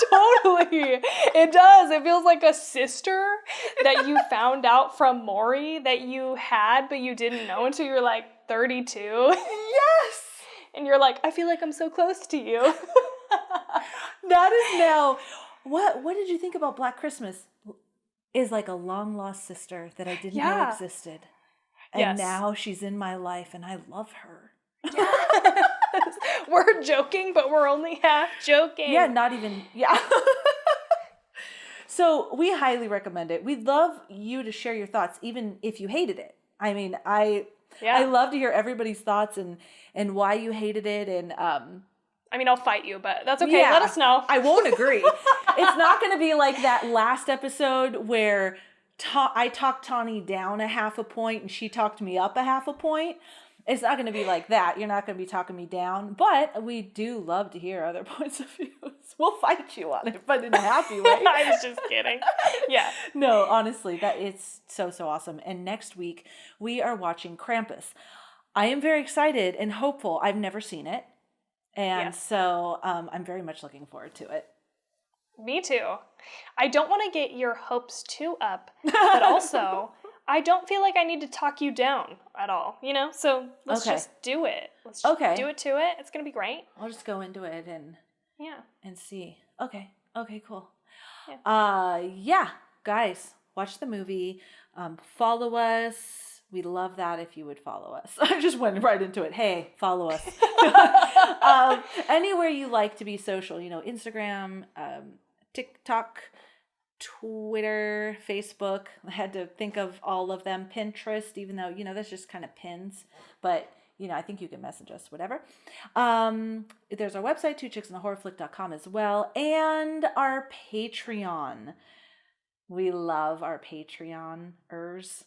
totally. It does. It feels like a sister that you found out from Maury that you had, but you didn't know until you were like 32. Yes. And you're like, I feel like I'm so close to you. That is now, what did you think about Black Christmas? Is like a long lost sister that I didn't know existed. And now she's in my life and I love her. Yes. We're joking, but we're only half joking. Yeah, not even, So we highly recommend it. We'd love you to share your thoughts, even if you hated it. I mean, I love to hear everybody's thoughts and why you hated it. And I'll fight you, but that's okay. Let us know. I won't agree. It's not going to be like that last episode where I talked Tawny down a half a point and she talked me up a half a point. It's not going to be like that. You're not going to be talking me down. But we do love to hear other points of views. We'll fight you on it, but in a happy way. I was just kidding. Yeah. No, honestly, it's so awesome. And next week, we are watching Krampus. I am very excited and hopeful. I've never seen it. And so I'm very much looking forward to it. Me too. I don't want to get your hopes too up, but also I don't feel like I need to talk you down at all, So let's just do it. Let's just do it to it. It's going to be great. I'll just go into it and see. Okay, cool. Yeah. Guys, watch the movie. Follow us. We'd love that if you would follow us. I just went right into it. Hey, follow us. Anywhere you like to be social, Instagram, TikTok, Twitter, Facebook. I had to think of all of them. Pinterest, even though, that's just kind of pins. But, I think you can message us, whatever. There's our website, twochicksandahorrorflick.com as well. And our Patreon. We love our Patreoners.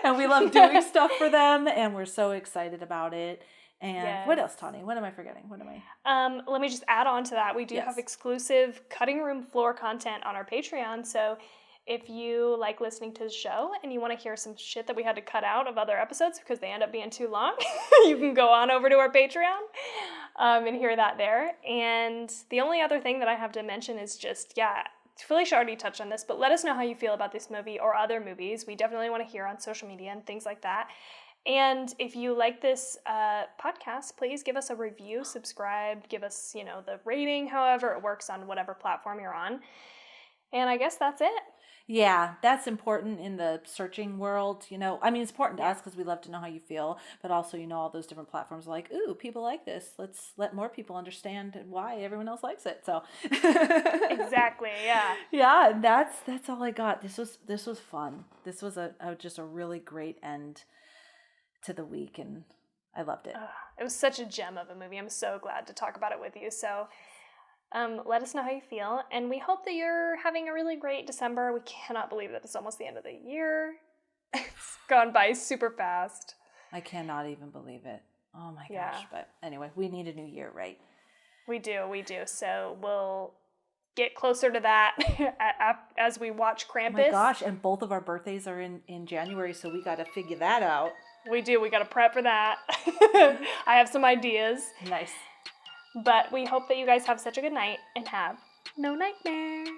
And we love doing stuff for them, and we're so excited about it. And what else, Tawny? What am I forgetting? Let me just add on to that. We do Yes. have exclusive cutting room floor content on our Patreon. So if you like listening to the show and you want to hear some shit that we had to cut out of other episodes because they end up being too long, you can go on over to our Patreon and hear that there. And the only other thing that I have to mention is just, Felicia already touched on this, but let us know how you feel about this movie or other movies. We definitely want to hear on social media and things like that. And if you like this podcast, please give us a review, subscribe, give us, the rating, however it works on whatever platform you're on. And I guess that's it. Yeah, that's important in the searching world, it's important to us because we love to know how you feel, but also, all those different platforms are like, ooh, people like this. Let's let more people understand why everyone else likes it. So exactly, yeah. Yeah, that's all I got. This was fun. This was just a really great end to the week, and I loved it. It was such a gem of a movie. I'm so glad to talk about it with you. So let us know how you feel, and we hope that you're having a really great December. We cannot believe that it's almost the end of the year. It's gone by super fast. I cannot even believe it. Oh my gosh. Yeah. But anyway, we need a new year, right? We do. So we'll get closer to that as we watch Krampus. Oh my gosh, and both of our birthdays are in January, so we got to figure that out. We do. We got to prep for that. I have some ideas. Nice. But we hope that you guys have such a good night and have no nightmares.